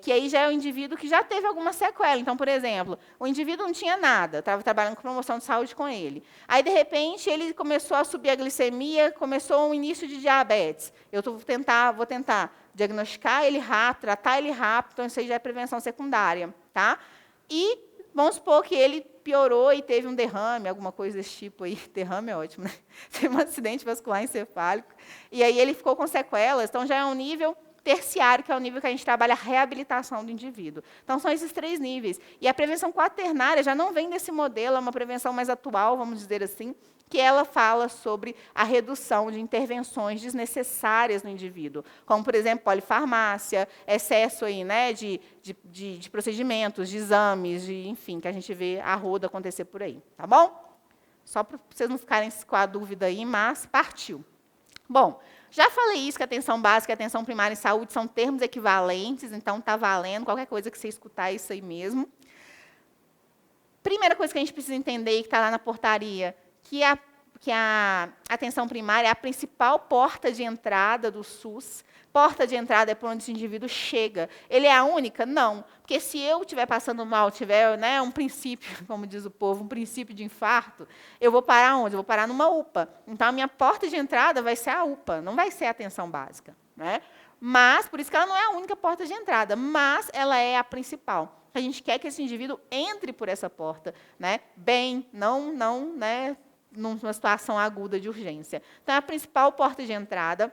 que aí já é o indivíduo que já teve alguma sequela. Então, por exemplo, o indivíduo não tinha nada, estava trabalhando com promoção de saúde com ele. Aí, de repente, ele começou a subir a glicemia, começou um início de diabetes. Eu vou tentar diagnosticar ele rápido, tratar ele rápido, então isso aí já é prevenção secundária. Tá? E vamos supor que ele piorou e teve um derrame, alguma coisa desse tipo aí. Derrame é ótimo, né? Teve um acidente vascular encefálico. E aí ele ficou com sequelas, então já é um nível terciário, que é o nível que a gente trabalha a reabilitação do indivíduo. Então, são esses 3 níveis. E a prevenção quaternária já não vem desse modelo, é uma prevenção mais atual, vamos dizer assim, que ela fala sobre a redução de intervenções desnecessárias no indivíduo, como, por exemplo, polifarmácia, excesso aí, né, de procedimentos, de exames, enfim, que a gente vê a roda acontecer por aí. Tá bom? Só para vocês não ficarem com a dúvida aí, mas partiu. Bom, já falei isso, que a atenção básica e a atenção primária em saúde são termos equivalentes, então está valendo, qualquer coisa que você escutar é isso aí mesmo. Primeira coisa que a gente precisa entender, que está lá na portaria, que a atenção primária é a principal porta de entrada do SUS. Porta de entrada é por onde esse indivíduo chega. Ele é a única? Não. Porque se eu estiver passando mal, tiver, né, um princípio, como diz o povo, um princípio de infarto, eu vou parar onde? Eu vou parar numa UPA. Então, a minha porta de entrada vai ser a UPA, não vai ser a atenção básica. Né? Mas, por isso que ela não é a única porta de entrada, mas ela é a principal. A gente quer que esse indivíduo entre por essa porta, né, bem, não, né, numa situação aguda de urgência. Então, a principal porta de entrada,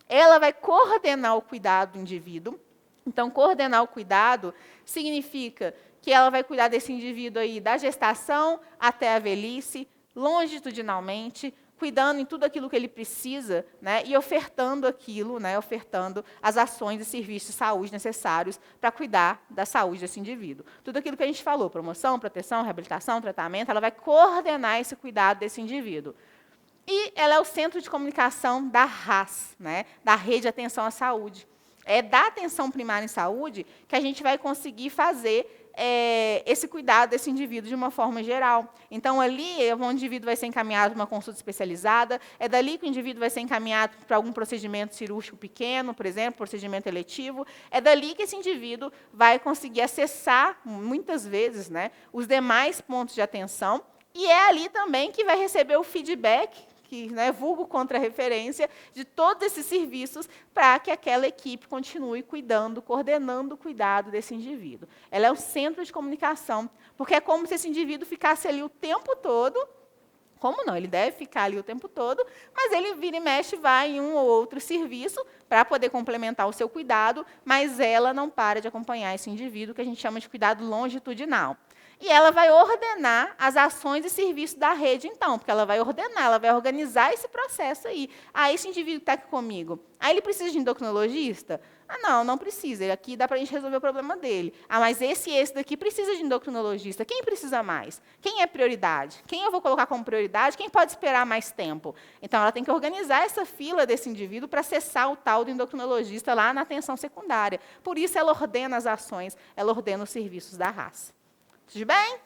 ela vai coordenar o cuidado do indivíduo. Então, coordenar o cuidado significa que ela vai cuidar desse indivíduo aí da gestação até a velhice, longitudinalmente, cuidando em tudo aquilo que ele precisa, né, e ofertando aquilo, né, ofertando as ações e serviços de saúde necessários para cuidar da saúde desse indivíduo. Tudo aquilo que a gente falou, promoção, proteção, reabilitação, tratamento, ela vai coordenar esse cuidado desse indivíduo. E ela é o centro de comunicação da RAS, né, da Rede de Atenção à Saúde. É da atenção primária em saúde que a gente vai conseguir fazer esse cuidado desse indivíduo de uma forma geral. Então, ali, o indivíduo vai ser encaminhado para uma consulta especializada, é dali que o indivíduo vai ser encaminhado para algum procedimento cirúrgico pequeno, por exemplo, procedimento eletivo, é dali que esse indivíduo vai conseguir acessar, muitas vezes, né, os demais pontos de atenção, e é ali também que vai receber o feedback, que, né, vulgo contra-referência, de todos esses serviços para que aquela equipe continue cuidando, coordenando o cuidado desse indivíduo. Ela é o centro de comunicação, porque é como se esse indivíduo ficasse ali o tempo todo. Como não? Ele deve ficar ali o tempo todo, mas ele vira e mexe, vai em um ou outro serviço para poder complementar o seu cuidado, mas ela não para de acompanhar esse indivíduo, que a gente chama de cuidado longitudinal. E ela vai ordenar as ações e serviços da rede, então, porque ela vai ordenar, ela vai organizar esse processo aí. Ah, esse indivíduo que está aqui comigo, ele precisa de endocrinologista? Ah, não, não precisa. Aqui dá para a gente resolver o problema dele. Ah, mas esse daqui precisa de endocrinologista. Quem precisa mais? Quem é prioridade? Quem eu vou colocar como prioridade? Quem pode esperar mais tempo? Então, ela tem que organizar essa fila desse indivíduo para acessar o tal do endocrinologista lá na atenção secundária. Por isso, ela ordena as ações, ela ordena os serviços da raça. Tudo bem?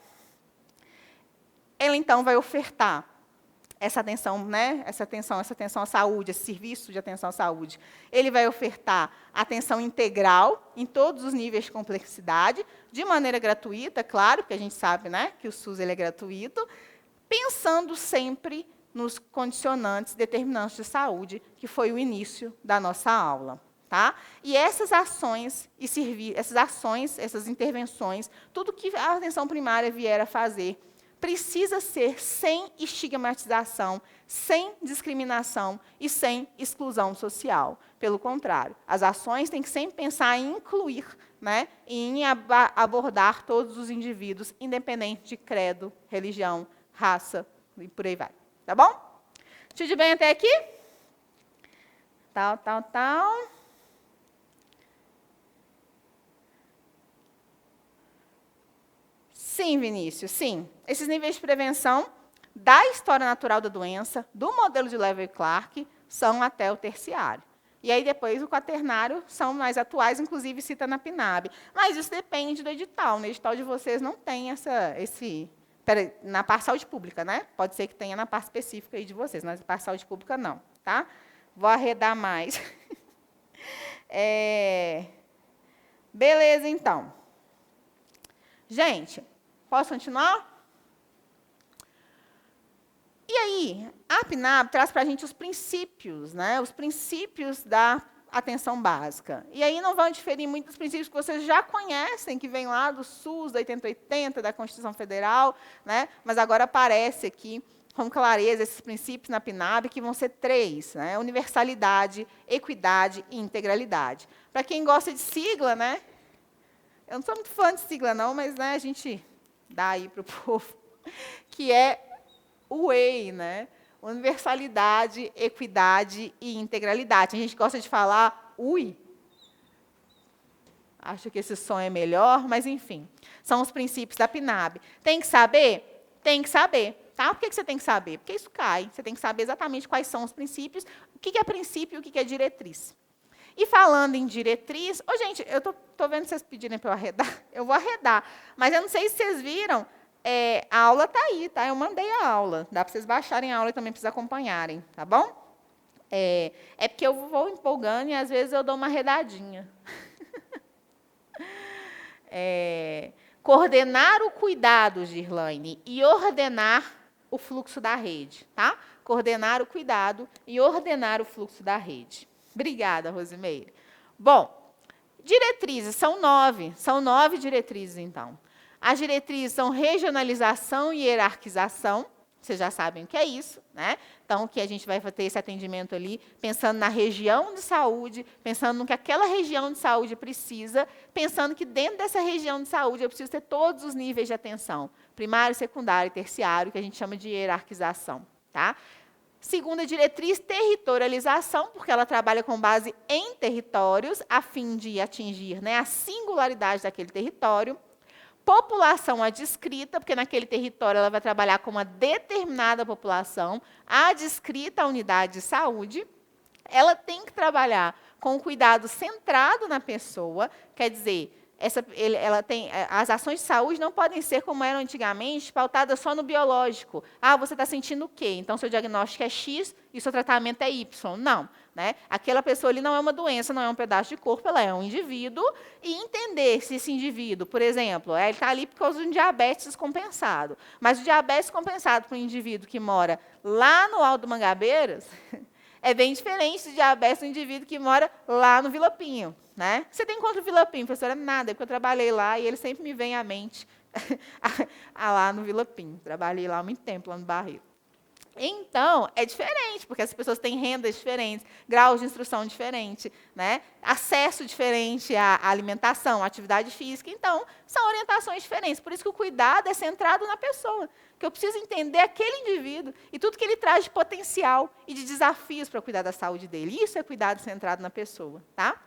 Ela, então, vai ofertar essa atenção, né? Essa atenção à saúde, esse serviço de atenção à saúde. Ele vai ofertar atenção integral em todos os níveis de complexidade, de maneira gratuita, claro, porque a gente sabe, né, que o SUS ele é gratuito, pensando sempre nos condicionantes determinantes de saúde, que foi o início da nossa aula. Tá? E essas ações, essas intervenções, tudo que a atenção primária vier a fazer, precisa ser sem estigmatização, sem discriminação e sem exclusão social. Pelo contrário, as ações têm que sempre pensar em incluir, né, em abordar todos os indivíduos, independente de credo, religião, raça e por aí vai. Tá bom? Tudo bem até aqui? Tal. Sim, Vinícius, sim. Esses níveis de prevenção da história natural da doença, do modelo de Level e Clark, são até o terciário. E aí, depois, o quaternário são mais atuais, inclusive cita na PNAB. Mas isso depende do edital. No edital de vocês não tem na parte saúde pública, né? Pode ser que tenha na parte específica aí de vocês, mas na parte saúde pública não. Tá? Vou arredar mais. Beleza, então. Gente, posso continuar? E aí, a PNAB traz para a gente os princípios, né? Os princípios da atenção básica. E aí não vão diferir muito dos princípios que vocês já conhecem, que vêm lá do SUS, da 8080, da Constituição Federal, né? Mas agora aparece aqui com clareza esses princípios na PNAB, que vão ser 3, né? Universalidade, equidade e integralidade. Para quem gosta de sigla, né? Eu não sou muito fã de sigla, não, mas, né, a gente dá aí para o povo, que é o EI, né? Universalidade, equidade e integralidade. A gente gosta de falar UI. Acho que esse som é melhor, mas, enfim. São os princípios da PNAB. Tem que saber? Tem que saber. Tá? Por que você tem que saber? Porque isso cai. Você tem que saber exatamente quais são os princípios, o que é princípio e o que é diretriz. E falando em diretriz... gente, eu estou vendo vocês pedirem para eu arredar. Eu vou arredar. Mas eu não sei se vocês viram, a aula está aí, tá? Eu mandei a aula. Dá para vocês baixarem a aula e também para vocês acompanharem, tá bom? É porque eu vou empolgando e, às vezes, eu dou uma arredadinha. Coordenar o cuidado, Girlaine, e ordenar o fluxo da rede. Tá? Coordenar o cuidado e ordenar o fluxo da rede. Obrigada, Rosimeire. Bom, diretrizes, são 9. São 9 diretrizes, então. As diretrizes são regionalização e hierarquização. Vocês já sabem o que é isso, né? Então, que a gente vai ter esse atendimento ali, pensando na região de saúde, pensando no que aquela região de saúde precisa, pensando que dentro dessa região de saúde eu preciso ter todos os níveis de atenção, primário, secundário e terciário, que a gente chama de hierarquização. Tá? Segunda diretriz, territorialização, porque ela trabalha com base em territórios, a fim de atingir, né, a singularidade daquele território. População adscrita, porque naquele território ela vai trabalhar com uma determinada população, adscrita à unidade de saúde. Ela tem que trabalhar com o cuidado centrado na pessoa, quer dizer, as ações de saúde não podem ser como eram antigamente, pautadas só no biológico. Ah, você está sentindo o quê? Então, seu diagnóstico é X e seu tratamento é Y. Não. Né? Aquela pessoa ali não é uma doença, não é um pedaço de corpo, ela é um indivíduo. E entender se esse indivíduo, por exemplo, ele está ali por causa de um diabetes descompensado. Mas o diabetes descompensado para um indivíduo que mora lá no Alto do Mangabeiras é bem diferente do diabetes do indivíduo que mora lá no Vila Pinho. Né? Você tem contra o Vila Pinho, professora? Nada, é porque eu trabalhei lá e ele sempre me vem à mente lá no Vila Pinho. Trabalhei lá há muito tempo, lá no Barreiro. Então, é diferente, porque as pessoas têm rendas diferentes, graus de instrução diferentes, né? Acesso diferente à alimentação, à atividade física. Então, são orientações diferentes. Por isso que o cuidado é centrado na pessoa, que eu preciso entender aquele indivíduo e tudo que ele traz de potencial e de desafios para cuidar da saúde dele. Isso é cuidado centrado na pessoa. Tá?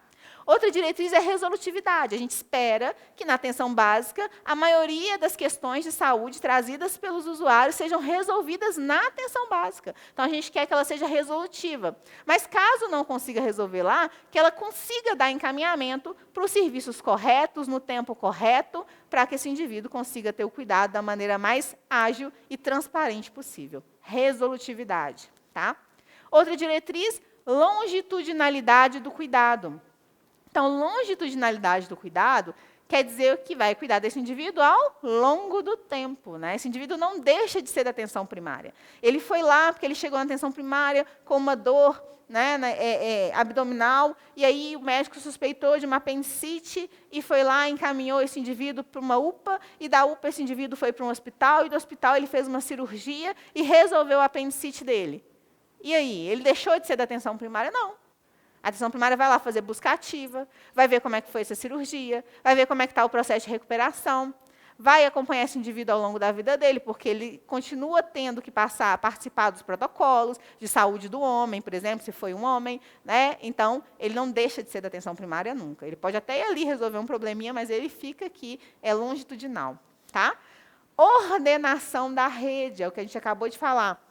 Outra diretriz é a resolutividade. A gente espera que, na atenção básica, a maioria das questões de saúde trazidas pelos usuários sejam resolvidas na atenção básica. Então, a gente quer que ela seja resolutiva. Mas, caso não consiga resolver lá, que ela consiga dar encaminhamento para os serviços corretos, no tempo correto, para que esse indivíduo consiga ter o cuidado da maneira mais ágil e transparente possível. Resolutividade. Tá? Outra diretriz, longitudinalidade do cuidado. Então, longitudinalidade do cuidado quer dizer que vai cuidar desse indivíduo ao longo do tempo. Né? Esse indivíduo não deixa de ser da atenção primária. Ele foi lá porque ele chegou na atenção primária com uma dor, né, abdominal, e aí o médico suspeitou de uma apendicite e foi lá e encaminhou esse indivíduo para uma UPA, e da UPA esse indivíduo foi para um hospital, e do hospital ele fez uma cirurgia e resolveu a apendicite dele. E aí, ele deixou de ser da atenção primária? Não. A atenção primária vai lá fazer busca ativa, vai ver como é que foi essa cirurgia, vai ver como é que está o processo de recuperação, vai acompanhar esse indivíduo ao longo da vida dele, porque ele continua tendo que participar dos protocolos de saúde do homem, por exemplo, se foi um homem. Né? Então, ele não deixa de ser da atenção primária nunca. Ele pode até ir ali resolver um probleminha, mas ele fica aqui, é longitudinal. Tá? Ordenação da rede, é o que a gente acabou de falar.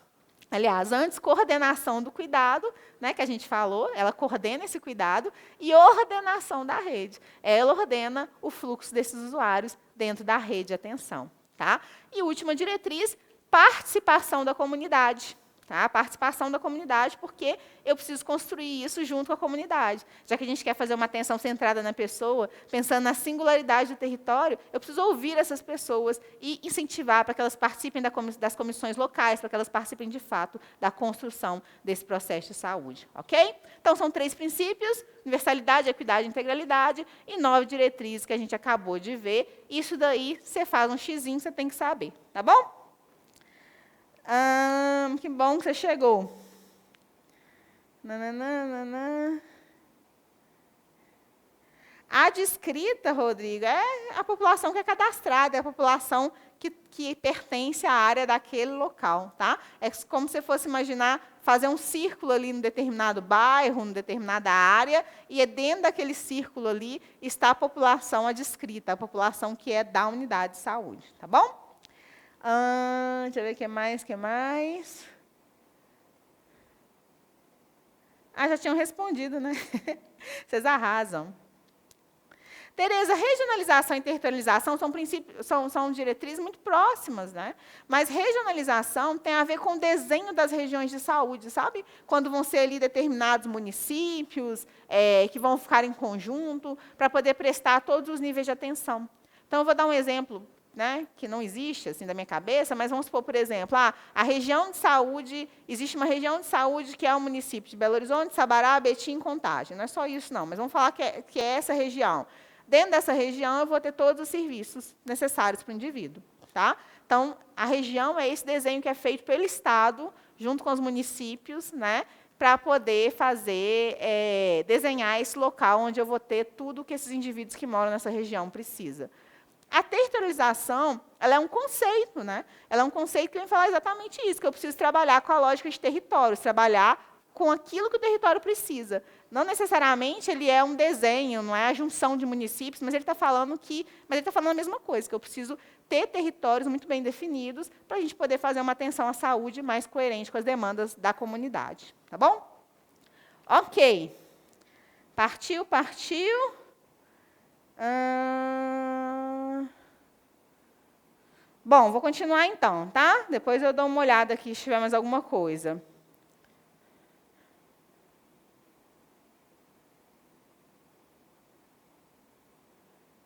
Aliás, antes, coordenação do cuidado, né, que a gente falou, ela coordena esse cuidado, e ordenação da rede. Ela ordena o fluxo desses usuários dentro da rede de atenção. Tá? E última diretriz, participação da comunidade. Tá? Participação da comunidade, porque eu preciso construir isso junto com a comunidade. Já que a gente quer fazer uma atenção centrada na pessoa, pensando na singularidade do território, eu preciso ouvir essas pessoas e incentivar para que elas participem das comissões locais, para que elas participem, de fato, da construção desse processo de saúde. Ok? Então, são 3 princípios: universalidade, equidade e integralidade, e 9 diretrizes que a gente acabou de ver. Isso daí, você faz um xizinho, você tem que saber. Tá bom? Que bom que você chegou. A adscrita, Rodrigo, é a população que é cadastrada, é a população que pertence à área daquele local. Tá? É como se fosse imaginar fazer um círculo ali em determinado bairro, em determinada área, e dentro daquele círculo ali está a população adscrita, a população que é da unidade de saúde. Tá bom? Deixa eu ver o que mais. Já tinham respondido, né? Vocês arrasam. Tereza, regionalização e territorialização são diretrizes muito próximas, né? Mas regionalização tem a ver com o desenho das regiões de saúde, sabe? Quando vão ser ali determinados municípios que vão ficar em conjunto para poder prestar todos os níveis de atenção. Então, eu vou dar um exemplo, né, que não existe assim da minha cabeça, mas vamos supor, por exemplo, a região de saúde, existe uma região de saúde que é o município de Belo Horizonte, Sabará, Betim e Contagem. Não é só isso, não, mas vamos falar que é essa região. Dentro dessa região, eu vou ter todos os serviços necessários para o indivíduo. Tá? Então, a região é esse desenho que é feito pelo Estado, junto com os municípios, né, para poder desenhar esse local onde eu vou ter tudo que esses indivíduos que moram nessa região precisam. A territorialização, ela é um conceito, né? Ela é um conceito que vem falar exatamente isso, que eu preciso trabalhar com a lógica de territórios, trabalhar com aquilo que o território precisa. Não necessariamente ele é um desenho, não é a junção de municípios, mas ele está falando a mesma coisa, que eu preciso ter territórios muito bem definidos para a gente poder fazer uma atenção à saúde mais coerente com as demandas da comunidade. Tá bom? Ok. Partiu. Bom, vou continuar então, tá? Depois eu dou uma olhada aqui se tiver mais alguma coisa.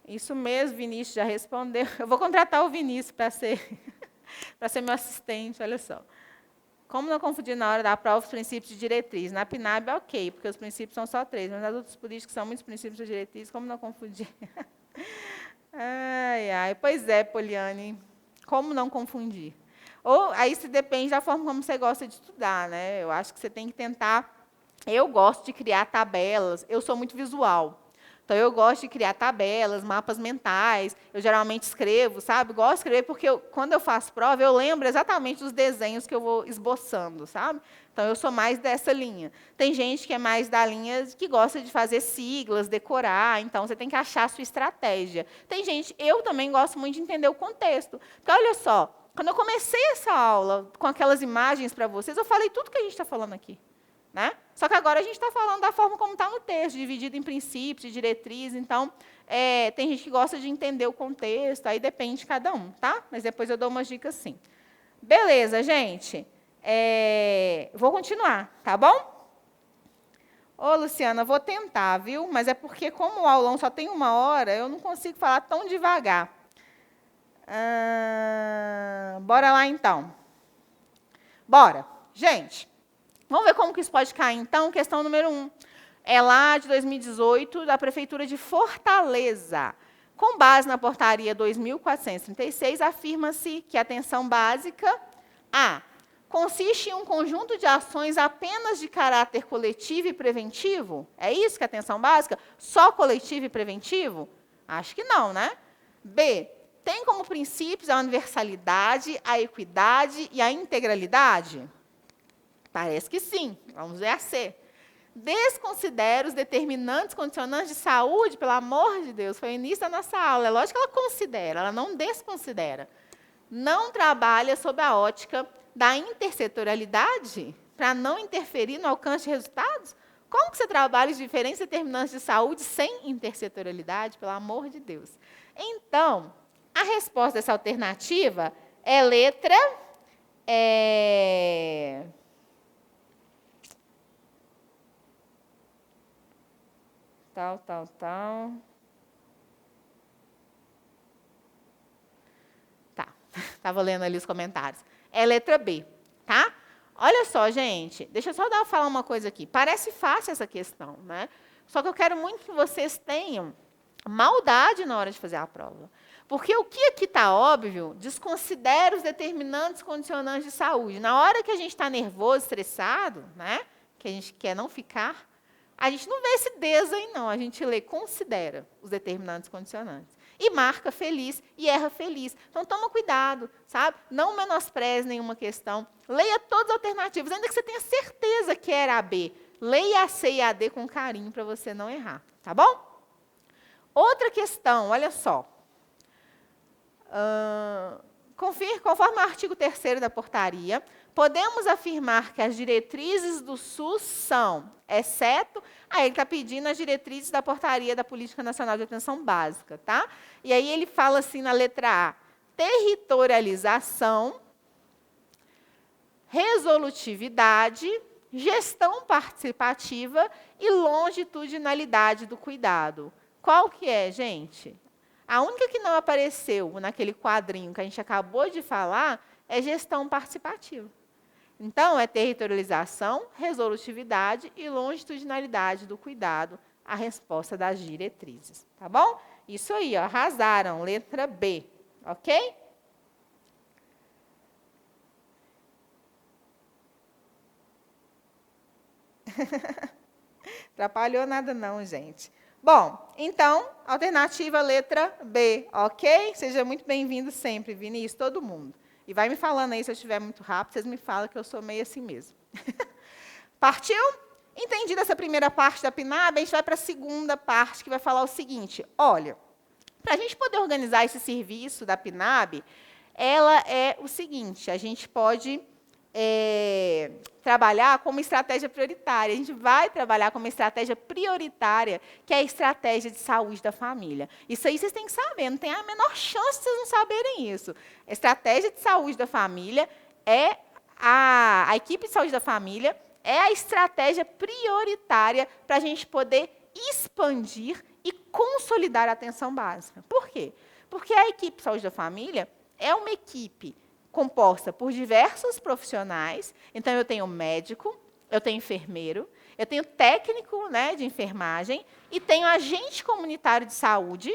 Isso mesmo, Vinícius já respondeu. Eu vou contratar o Vinícius para ser, para ser meu assistente, olha só. Como não confundir na hora da prova os princípios de diretriz? Na PNAB é ok, porque os princípios são só 3, mas nas outras políticas são muitos princípios de diretriz, como não confundir? Pois é, Poliane, como não confundir? Ou aí se depende da forma como você gosta de estudar, né? Eu acho que você tem que tentar. Eu gosto de criar tabelas, eu sou muito visual. Então, eu gosto de criar tabelas, mapas mentais. Eu geralmente escrevo, sabe? Gosto de escrever porque quando eu faço prova, eu lembro exatamente dos desenhos que eu vou esboçando, sabe? Então, eu sou mais dessa linha. Tem gente que é mais da linha que gosta de fazer siglas, decorar. Então, você tem que achar a sua estratégia. Tem gente, eu também gosto muito de entender o contexto. Porque, olha só, quando eu comecei essa aula com aquelas imagens para vocês, eu falei tudo que a gente está falando aqui. Né? Só que agora a gente está falando da forma como está no texto, dividido em princípios, de diretrizes. Então, tem gente que gosta de entender o contexto, aí depende de cada um, tá? Mas depois eu dou umas dicas sim. Beleza, gente. Vou continuar, tá bom? Ô, Luciana, vou tentar, viu? Mas é porque, como o aulão só tem 1 hora, eu não consigo falar tão devagar. Bora lá, então. Bora. Gente, vamos ver como que isso pode cair, então. Questão número 1. É lá de 2018, da Prefeitura de Fortaleza. Com base na portaria 2436, afirma-se que a atenção básica consiste em um conjunto de ações apenas de caráter coletivo e preventivo? É isso que é atenção básica? Só coletivo e preventivo? Acho que não, né? B, tem como princípios a universalidade, a equidade e a integralidade? Parece que sim. Vamos ver a C. Desconsidera os determinantes condicionantes de saúde, pelo amor de Deus, foi o início da nossa aula. É lógico que ela considera, ela não desconsidera. Não trabalha sob a ótica da intersetorialidade, para não interferir no alcance de resultados? Como que você trabalha os diferentes determinantes de saúde sem intersetorialidade, pelo amor de Deus? Então, a resposta dessa alternativa é letra... Tal. Tá, estava lendo ali os comentários. É letra B, tá? Olha só, gente, deixa eu só falar uma coisa aqui. Parece fácil essa questão, né? Só que eu quero muito que vocês tenham maldade na hora de fazer a prova. Porque o que aqui está óbvio, desconsidera os determinantes condicionantes de saúde. Na hora que a gente está nervoso, estressado, né? Que a gente quer não ficar, a gente não vê esse des aí, não. A gente lê, considera os determinantes condicionantes. E marca feliz e erra feliz. Então, toma cuidado, sabe? Não menospreze nenhuma questão. Leia todas as alternativas, ainda que você tenha certeza que era a B. Leia a C e a D com carinho para você não errar, tá bom? Outra questão, olha só. Conforme o artigo 3º da portaria, podemos afirmar que as diretrizes do SUS são, exceto... ele está pedindo as diretrizes da portaria da Política Nacional de Atenção Básica, tá? E aí ele fala assim na letra A, territorialização, resolutividade, gestão participativa e longitudinalidade do cuidado. Qual que é, gente? A única que não apareceu naquele quadrinho que a gente acabou de falar é gestão participativa. Então, é territorialização, resolutividade e longitudinalidade do cuidado, a resposta das diretrizes. Tá bom? Isso aí, ó, arrasaram, letra B. Ok? Atrapalhou nada não, gente. Bom, então, alternativa letra B, ok? Seja muito bem-vindo sempre, Vinícius, todo mundo. E vai me falando aí, se eu estiver muito rápido, vocês me falam que eu sou meio assim mesmo. Partiu? Entendida essa primeira parte da PNAB, a gente vai para a segunda parte, que vai falar o seguinte. Olha, para a gente poder organizar esse serviço da PNAB, ela é o seguinte, a gente pode trabalhar como estratégia prioritária. A gente vai trabalhar como estratégia prioritária, que é a estratégia de saúde da família. Isso aí vocês têm que saber, não tem a menor chance de vocês não saberem isso. A estratégia de saúde da família é a equipe de saúde da família é a estratégia prioritária para a gente poder expandir e consolidar a atenção básica. Por quê? Porque a equipe de saúde da família é uma equipe composta por diversos profissionais. Então, eu tenho médico, eu tenho enfermeiro, eu tenho técnico, né, de enfermagem, e tenho agente comunitário de saúde,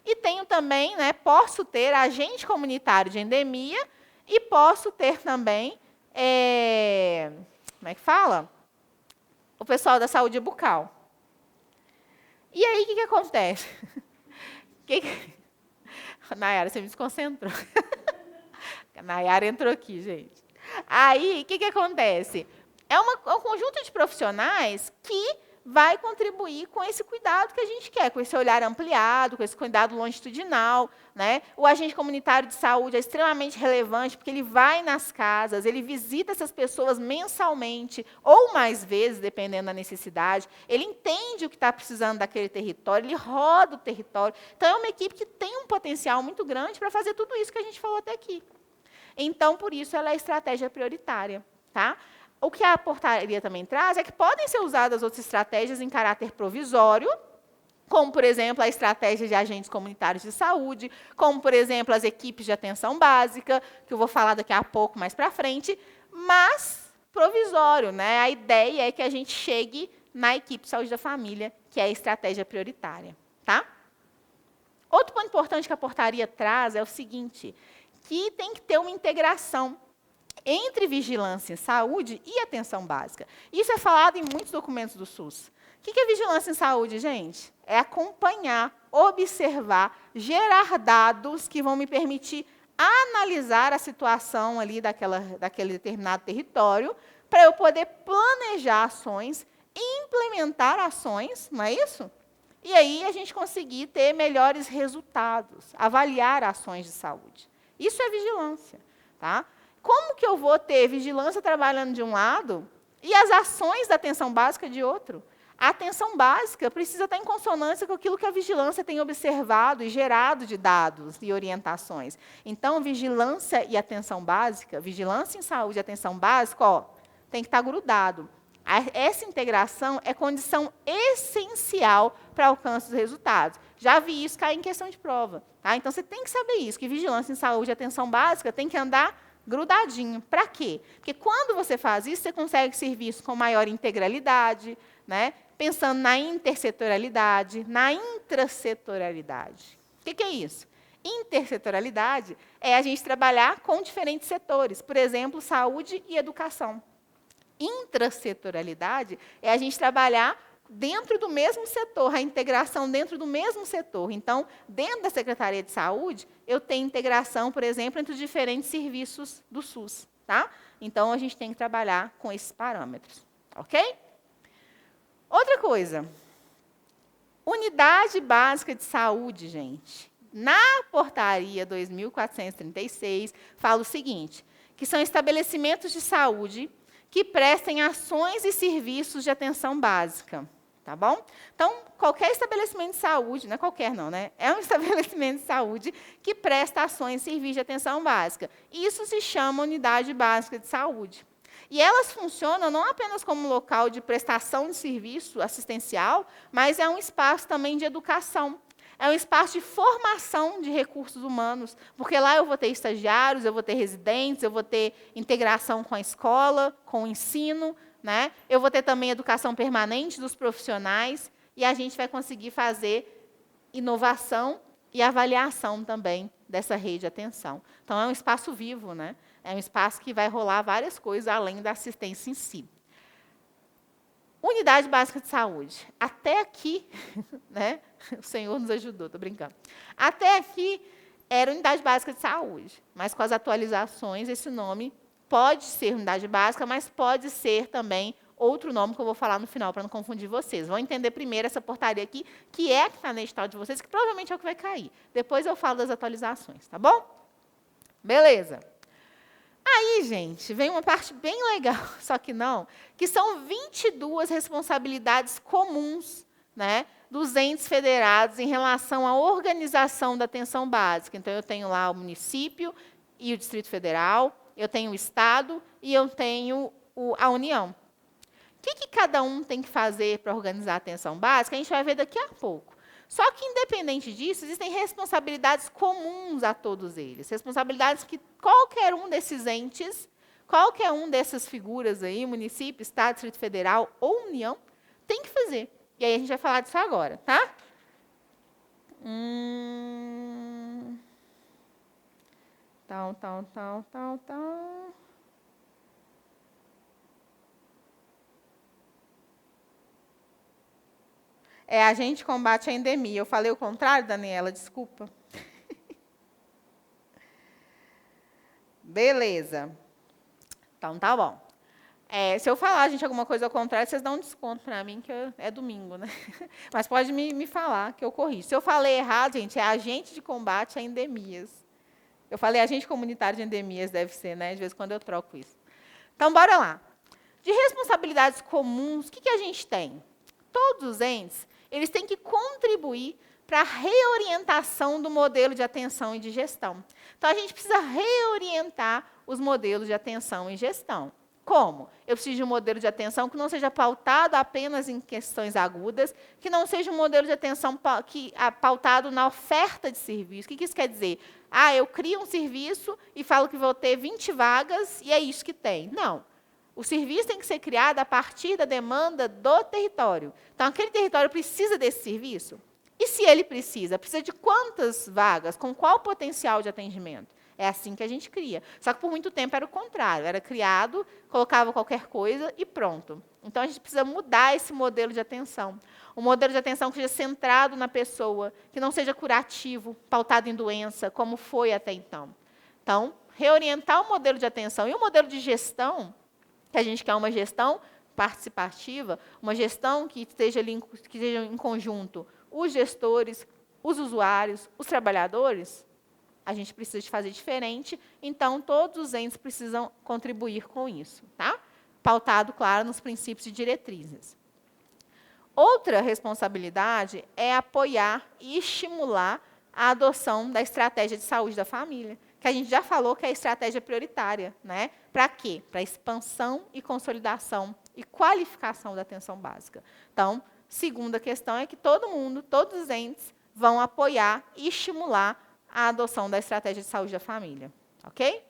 e tenho também, né, posso ter agente comunitário de endemia, e posso ter também, como é que fala? O pessoal da saúde bucal. E aí, o que acontece? Nayara, você me desconcentrou. A Nayara entrou aqui, gente. Aí, o que acontece? É um conjunto de profissionais que vai contribuir com esse cuidado que a gente quer, com esse olhar ampliado, com esse cuidado longitudinal, né? O agente comunitário de saúde é extremamente relevante, porque ele vai nas casas, ele visita essas pessoas mensalmente, ou mais vezes, dependendo da necessidade. Ele entende o que está precisando daquele território, ele roda o território. Então, é uma equipe que tem um potencial muito grande para fazer tudo isso que a gente falou até aqui. Então, por isso, ela é estratégia prioritária. Tá? O que a portaria também traz é que podem ser usadas outras estratégias em caráter provisório, como, por exemplo, a estratégia de agentes comunitários de saúde, como, por exemplo, as equipes de atenção básica, que eu vou falar daqui a pouco, mais para frente, mas provisório. Né? A ideia é que a gente chegue na equipe de saúde da família, que é a estratégia prioritária. Tá? Outro ponto importante que a portaria traz é o seguinte, que tem que ter uma integração entre vigilância em saúde e atenção básica. Isso é falado em muitos documentos do SUS. O que é vigilância em saúde, gente? É acompanhar, observar, gerar dados que vão me permitir analisar a situação ali daquele determinado território, para eu poder planejar ações, implementar ações, não é isso? E aí a gente conseguir ter melhores resultados, avaliar ações de saúde. Isso é vigilância. Tá? Como que eu vou ter vigilância trabalhando de um lado e as ações da atenção básica de outro? A atenção básica precisa estar em consonância com aquilo que a vigilância tem observado e gerado de dados e orientações. Então, vigilância e atenção básica, vigilância em saúde e atenção básica, tem que estar grudado. Essa integração é condição essencial para o alcance dos resultados. Já vi isso cair em questão de prova. Tá? Então, você tem que saber isso, que vigilância em saúde e atenção básica tem que andar grudadinho. Para quê? Porque quando você faz isso, você consegue serviço com maior integralidade, né? Pensando na intersetorialidade, na intrasetorialidade. O que é isso? Intersetorialidade é a gente trabalhar com diferentes setores, por exemplo, saúde e educação. Intrasetorialidade é a gente trabalhar dentro do mesmo setor, a integração dentro do mesmo setor. Então, dentro da Secretaria de Saúde, eu tenho integração, por exemplo, entre os diferentes serviços do SUS. Tá? Então, a gente tem que trabalhar com esses parâmetros. Ok? Outra coisa. Unidade Básica de Saúde, gente. Na portaria 2436, fala o seguinte, que são estabelecimentos de saúde que prestem ações e serviços de atenção básica. Tá bom? Então, qualquer estabelecimento de saúde, não é qualquer não, né? É um estabelecimento de saúde que presta ações e serviços de atenção básica. Isso se chama unidade básica de saúde. E elas funcionam não apenas como local de prestação de serviço assistencial, mas é um espaço também de educação. É um espaço de formação de recursos humanos, porque lá eu vou ter estagiários, eu vou ter residentes, eu vou ter integração com a escola, com o ensino, né? Eu vou ter também educação permanente dos profissionais, e a gente vai conseguir fazer inovação e avaliação também dessa rede de atenção. Então, é um espaço vivo, né? É um espaço que vai rolar várias coisas além da assistência em si. Unidade básica de saúde. Até aqui, né? O Senhor nos ajudou, estou brincando. Até aqui era unidade básica de saúde, mas com as atualizações, esse nome pode ser unidade básica, mas pode ser também outro nome que eu vou falar no final, para não confundir vocês. Vão entender primeiro essa portaria aqui, que é a que está na edital de vocês, que provavelmente é o que vai cair. Depois eu falo das atualizações, tá bom? Beleza. Aí, gente, vem uma parte bem legal, só que não, que são 22 responsabilidades comuns, né, dos entes federados em relação à organização da atenção básica. Então, eu tenho lá o município e o Distrito Federal, eu tenho o Estado e eu tenho a União. O que cada um tem que fazer para organizar a atenção básica, a gente vai ver daqui a pouco. Só que, independente disso, existem responsabilidades comuns a todos eles. Responsabilidades que qualquer um desses entes, qualquer um dessas figuras aí, município, Estado, Distrito Federal ou União, tem que fazer. E aí a gente vai falar disso agora, tá? A gente combate a endemia. Eu falei o contrário, Daniela, desculpa. Beleza. Então, tá bom. Se eu falar, gente, alguma coisa ao contrário, vocês dão um desconto para mim, que é domingo, né? Mas pode me falar, que eu corrijo. Se eu falei errado, gente, é agente de combate a endemias. Eu falei agente comunitário de endemias, deve ser, né? De vez em quando eu troco isso. Então, bora lá. De responsabilidades comuns, o que a gente tem? Todos os entes, eles têm que contribuir para a reorientação do modelo de atenção e de gestão. Então, a gente precisa reorientar os modelos de atenção e gestão. Como? Eu preciso de um modelo de atenção que não seja pautado apenas em questões agudas, que não seja um modelo de atenção pautado na oferta de serviço. O que isso quer dizer? Eu crio um serviço e falo que vou ter 20 vagas e é isso que tem. Não. O serviço tem que ser criado a partir da demanda do território. Então, aquele território precisa desse serviço? E se ele precisa? Precisa de quantas vagas? Com qual potencial de atendimento? É assim que a gente cria. Só que por muito tempo era o contrário. Era criado, colocava qualquer coisa e pronto. Então, a gente precisa mudar esse modelo de atenção. Um modelo de atenção que seja centrado na pessoa, que não seja curativo, pautado em doença, como foi até então. Então, reorientar o modelo de atenção. E o modelo de gestão, que a gente quer uma gestão participativa, uma gestão que esteja em conjunto os gestores, os usuários, os trabalhadores, a gente precisa de fazer diferente, então todos os entes precisam contribuir com isso, tá? Pautado, claro, nos princípios e diretrizes. Outra responsabilidade é apoiar e estimular a adoção da estratégia de saúde da família, que a gente já falou que é a estratégia prioritária, né? Para quê? Para expansão e consolidação e qualificação da atenção básica. Então, segunda questão é que todo mundo, todos os entes, vão apoiar e estimular a adoção da estratégia de saúde da família. Ok?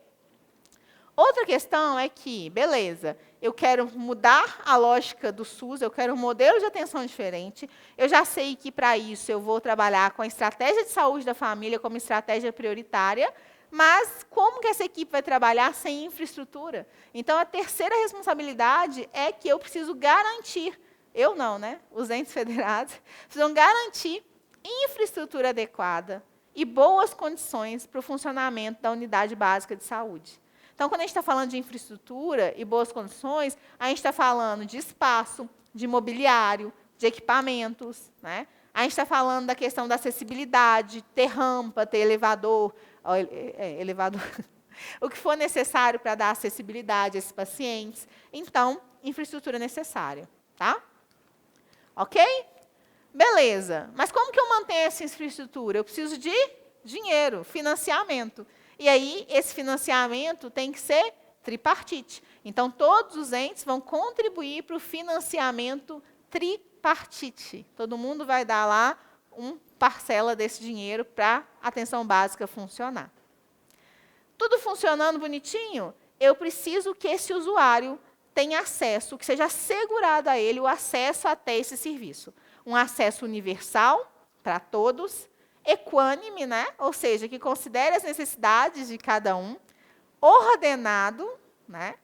Outra questão é que, beleza, eu quero mudar a lógica do SUS, eu quero um modelo de atenção diferente, eu já sei que, para isso, eu vou trabalhar com a estratégia de saúde da família como estratégia prioritária, mas como que essa equipe vai trabalhar sem infraestrutura? Então, a terceira responsabilidade é que eu preciso garantir, eu não, né? Os entes federados precisam garantir infraestrutura adequada e boas condições para o funcionamento da unidade básica de saúde. Então, quando a gente está falando de infraestrutura e boas condições, a gente está falando de espaço, de mobiliário, de equipamentos, né? A gente está falando da questão da acessibilidade, ter rampa, ter elevador, o que for necessário para dar acessibilidade a esses pacientes. Então, infraestrutura necessária, tá? Ok? Beleza. Mas como que eu mantenho essa infraestrutura? Eu preciso de dinheiro, financiamento. E aí, esse financiamento tem que ser tripartite. Então, todos os entes vão contribuir para o financiamento tripartite. Todo mundo vai dar lá uma parcela desse dinheiro para a atenção básica funcionar. Tudo funcionando bonitinho, eu preciso que esse usuário tenha acesso, que seja assegurado a ele o acesso até esse serviço. Um acesso universal para todos, equânime, né? Ou seja, que considere as necessidades de cada um, ordenado, né?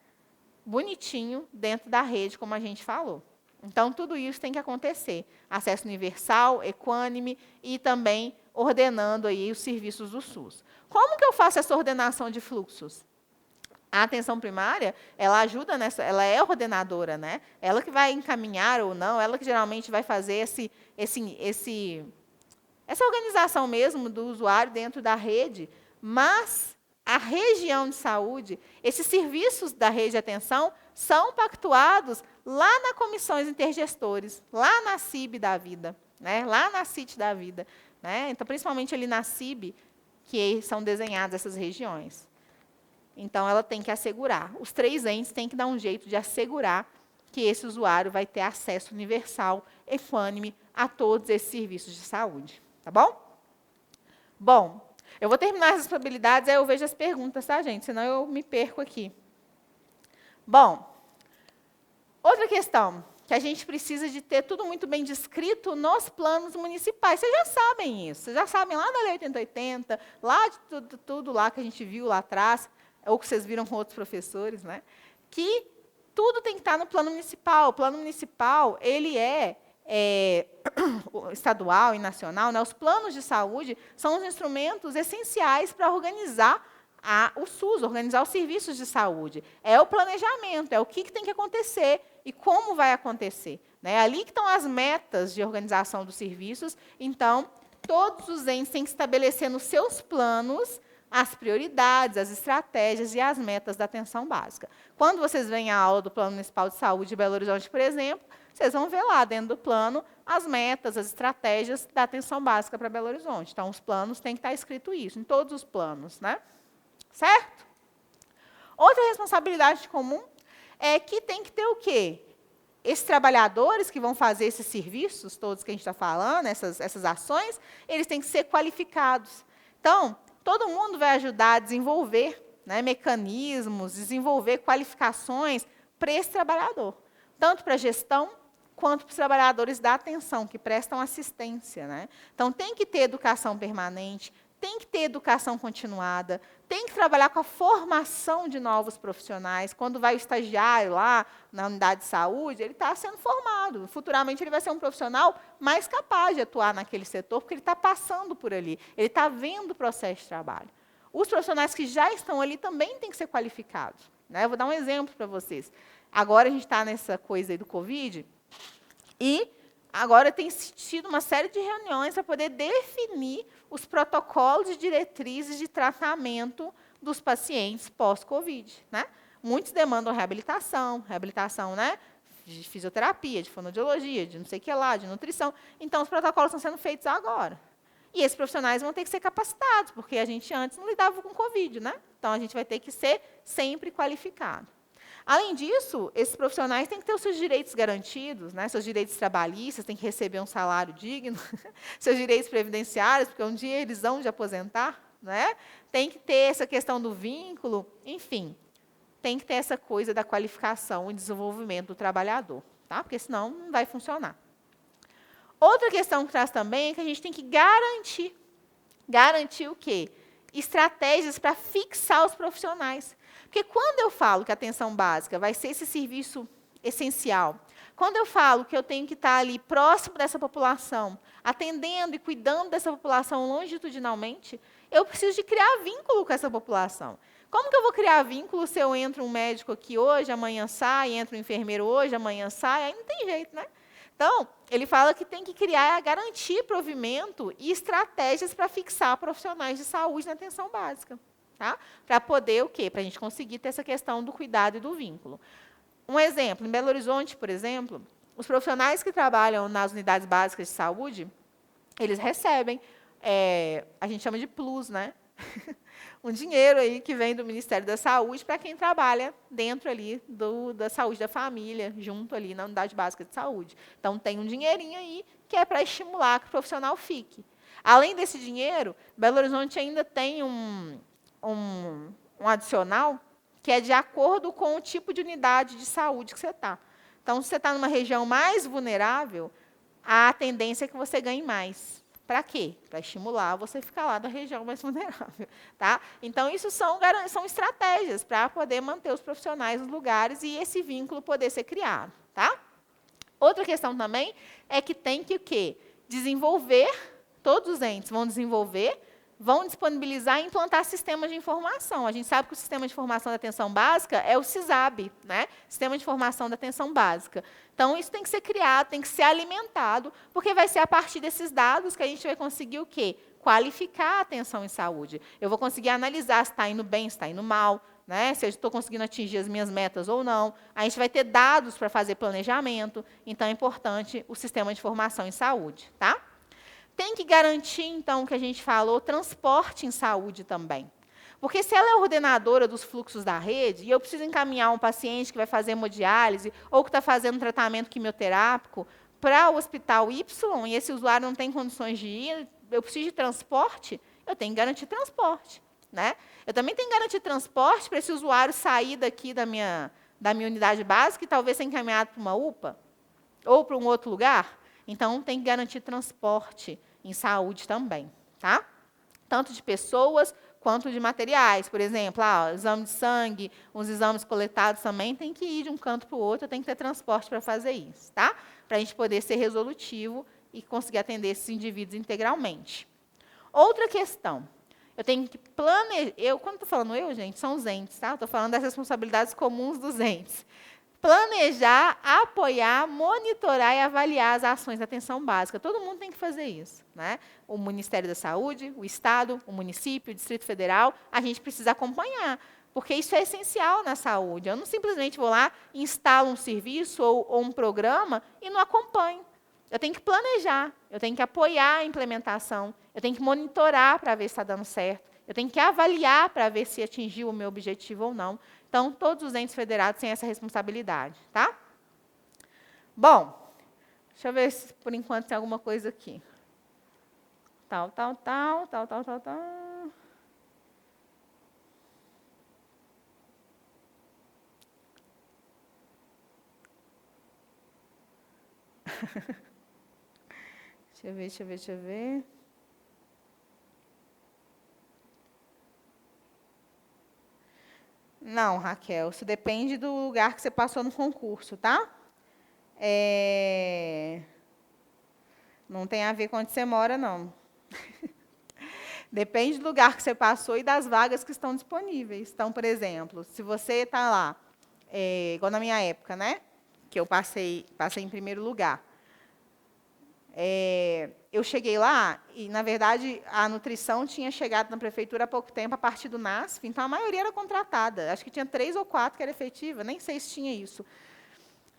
Bonitinho, dentro da rede, como a gente falou. Então, tudo isso tem que acontecer. Acesso universal, equânime e também ordenando aí os serviços do SUS. Como que eu faço essa ordenação de fluxos? A atenção primária, ela ajuda nessa, ela é ordenadora, né? Ela que vai encaminhar ou não, ela que geralmente vai fazer essa organização mesmo do usuário dentro da rede, mas a região de saúde, esses serviços da rede de atenção são pactuados lá nas comissões intergestores, lá na CIB da vida, né? Lá na CIT da vida, né? Então, principalmente ali na CIB, que são desenhadas essas regiões. Então, ela tem que assegurar. Os 3 entes têm que dar um jeito de assegurar que esse usuário vai ter acesso universal, equânime, a todos esses serviços de saúde. Tá bom? Bom, eu vou terminar as responsabilidades, aí eu vejo as perguntas, tá, gente? Senão eu me perco aqui. Bom, outra questão, que a gente precisa de ter tudo muito bem descrito nos planos municipais. Vocês já sabem isso. Vocês já sabem lá da Lei 8080, lá de tudo lá que a gente viu lá atrás, ou que vocês viram com outros professores, né? Que tudo tem que estar no plano municipal. O plano municipal, ele é estadual e nacional, né? Os planos de saúde são os instrumentos essenciais para organizar o SUS, organizar os serviços de saúde. É o planejamento, é o que tem que acontecer e como vai acontecer. Né? É ali que estão as metas de organização dos serviços. Então, todos os entes têm que estabelecer nos seus planos as prioridades, as estratégias e as metas da atenção básica. Quando vocês veem a aula do Plano Municipal de Saúde de Belo Horizonte, por exemplo, vocês vão ver lá dentro do plano as metas, as estratégias da atenção básica para Belo Horizonte. Então, os planos têm que estar escrito isso, em todos os planos. Né? Certo? Outra responsabilidade comum é que tem que ter o quê? Esses trabalhadores que vão fazer esses serviços, todos que a gente está falando, essas ações, eles têm que ser qualificados. Então, todo mundo vai ajudar a desenvolver, né, mecanismos, desenvolver qualificações para esse trabalhador. Tanto para a gestão, quanto para os trabalhadores da atenção, que prestam assistência. Né? Então, tem que ter educação permanente, tem que ter educação continuada, tem que trabalhar com a formação de novos profissionais. Quando vai o estagiário lá na unidade de saúde, ele está sendo formado. Futuramente, ele vai ser um profissional mais capaz de atuar naquele setor, porque ele está passando por ali, ele está vendo o processo de trabalho. Os profissionais que já estão ali também têm que ser qualificados. Né? Eu vou dar um exemplo para vocês. Agora, a gente está nessa coisa aí do Covid, e agora tem tido uma série de reuniões para poder definir os protocolos e diretrizes de tratamento dos pacientes pós-Covid. Né? Muitos demandam reabilitação, né? De fisioterapia, de fonoaudiologia, de não sei o que lá, de nutrição. Então, os protocolos estão sendo feitos agora. E esses profissionais vão ter que ser capacitados, porque a gente antes não lidava com Covid. Né? Então, a gente vai ter que ser sempre qualificado. Além disso, esses profissionais têm que ter os seus direitos garantidos, né? Seus direitos trabalhistas, têm que receber um salário digno, seus direitos previdenciários, porque um dia eles vão de aposentar. Né? Tem que ter essa questão do vínculo, enfim, tem que ter essa coisa da qualificação e desenvolvimento do trabalhador, tá? Porque senão não vai funcionar. Outra questão que traz também é que a gente tem que garantir. Garantir o quê? Estratégias para fixar os profissionais. Porque quando eu falo que a atenção básica vai ser esse serviço essencial, quando eu falo que eu tenho que estar ali próximo dessa população, atendendo e cuidando dessa população longitudinalmente, eu preciso de criar vínculo com essa população. Como que eu vou criar vínculo se eu entro um médico aqui hoje, amanhã sai, entra um enfermeiro hoje, amanhã sai? Aí não tem jeito, né? Então, ele fala que tem que criar, garantir provimento e estratégias para fixar profissionais de saúde na atenção básica. Tá? Para poder o quê? Para a gente conseguir ter essa questão do cuidado e do vínculo. Um exemplo, em Belo Horizonte, por exemplo, os profissionais que trabalham nas unidades básicas de saúde, eles recebem, a gente chama de plus, né? Um dinheiro aí que vem do Ministério da Saúde para quem trabalha dentro ali da saúde da família, junto ali na unidade básica de saúde. Então, tem um dinheirinho aí que é para estimular que o profissional fique. Além desse dinheiro, Belo Horizonte ainda tem um adicional que é de acordo com o tipo de unidade de saúde que você está. Então, se você está numa região mais vulnerável, a tendência é que você ganhe mais. Para quê? Para estimular você ficar lá da região mais vulnerável. Tá? Então, isso são estratégias para poder manter os profissionais nos lugares e esse vínculo poder ser criado. Tá? Outra questão também é que tem que o quê? Desenvolver, todos os entes vão desenvolver, vão disponibilizar e implantar sistemas de informação. A gente sabe que o sistema de informação da atenção básica é o SISAB, né? Sistema de informação da atenção básica. Então, isso tem que ser criado, tem que ser alimentado, porque vai ser a partir desses dados que a gente vai conseguir o quê? Qualificar a atenção em saúde. Eu vou conseguir analisar se está indo bem, se está indo mal, né? Se eu estou conseguindo atingir as minhas metas ou não. A gente vai ter dados para fazer planejamento, então é importante o sistema de informação em saúde, tá? Tem que garantir, então, o que a gente falou, transporte em saúde também. Porque se ela é ordenadora dos fluxos da rede, e eu preciso encaminhar um paciente que vai fazer hemodiálise ou que está fazendo tratamento quimioterápico para o hospital Y, e esse usuário não tem condições de ir, eu preciso de transporte, eu tenho que garantir transporte, né? Eu também tenho que garantir transporte para esse usuário sair daqui da minha unidade básica e talvez ser encaminhado para uma UPA ou para um outro lugar. Então, tem que garantir transporte em saúde também, tá? Tanto de pessoas quanto de materiais. Por exemplo, exame de sangue, os exames coletados também tem que ir de um canto para o outro, tem que ter transporte para fazer isso, tá? Para a gente poder ser resolutivo e conseguir atender esses indivíduos integralmente. Outra questão, eu tenho que planejar, quando estou falando gente, são os entes, tá? Estou falando das responsabilidades comuns dos entes. Planejar, apoiar, monitorar e avaliar as ações da atenção básica. Todo mundo tem que fazer isso, né? O Ministério da Saúde, o Estado, o município, o Distrito Federal, a gente precisa acompanhar, porque isso é essencial na saúde. Eu não simplesmente vou lá, instalo um serviço ou um programa e não acompanho. Eu tenho que planejar, eu tenho que apoiar a implementação, eu tenho que monitorar para ver se está dando certo, eu tenho que avaliar para ver se atingiu o meu objetivo ou não. Então, todos os entes federados têm essa responsabilidade, tá? Bom, deixa eu ver se, por enquanto, tem alguma coisa aqui. Tal. Deixa eu ver. Não, Raquel, isso depende do lugar que você passou no concurso, tá? Não tem a ver com onde você mora, não. Depende do lugar que você passou e das vagas que estão disponíveis. Então, por exemplo, se você está lá, igual na minha época, né? Que eu passei em primeiro lugar. Eu cheguei lá e, na verdade, a nutrição tinha chegado na prefeitura há pouco tempo, a partir do NASF, então a maioria era contratada. Acho que tinha 3 ou 4 que era efetiva, nem sei se tinha isso.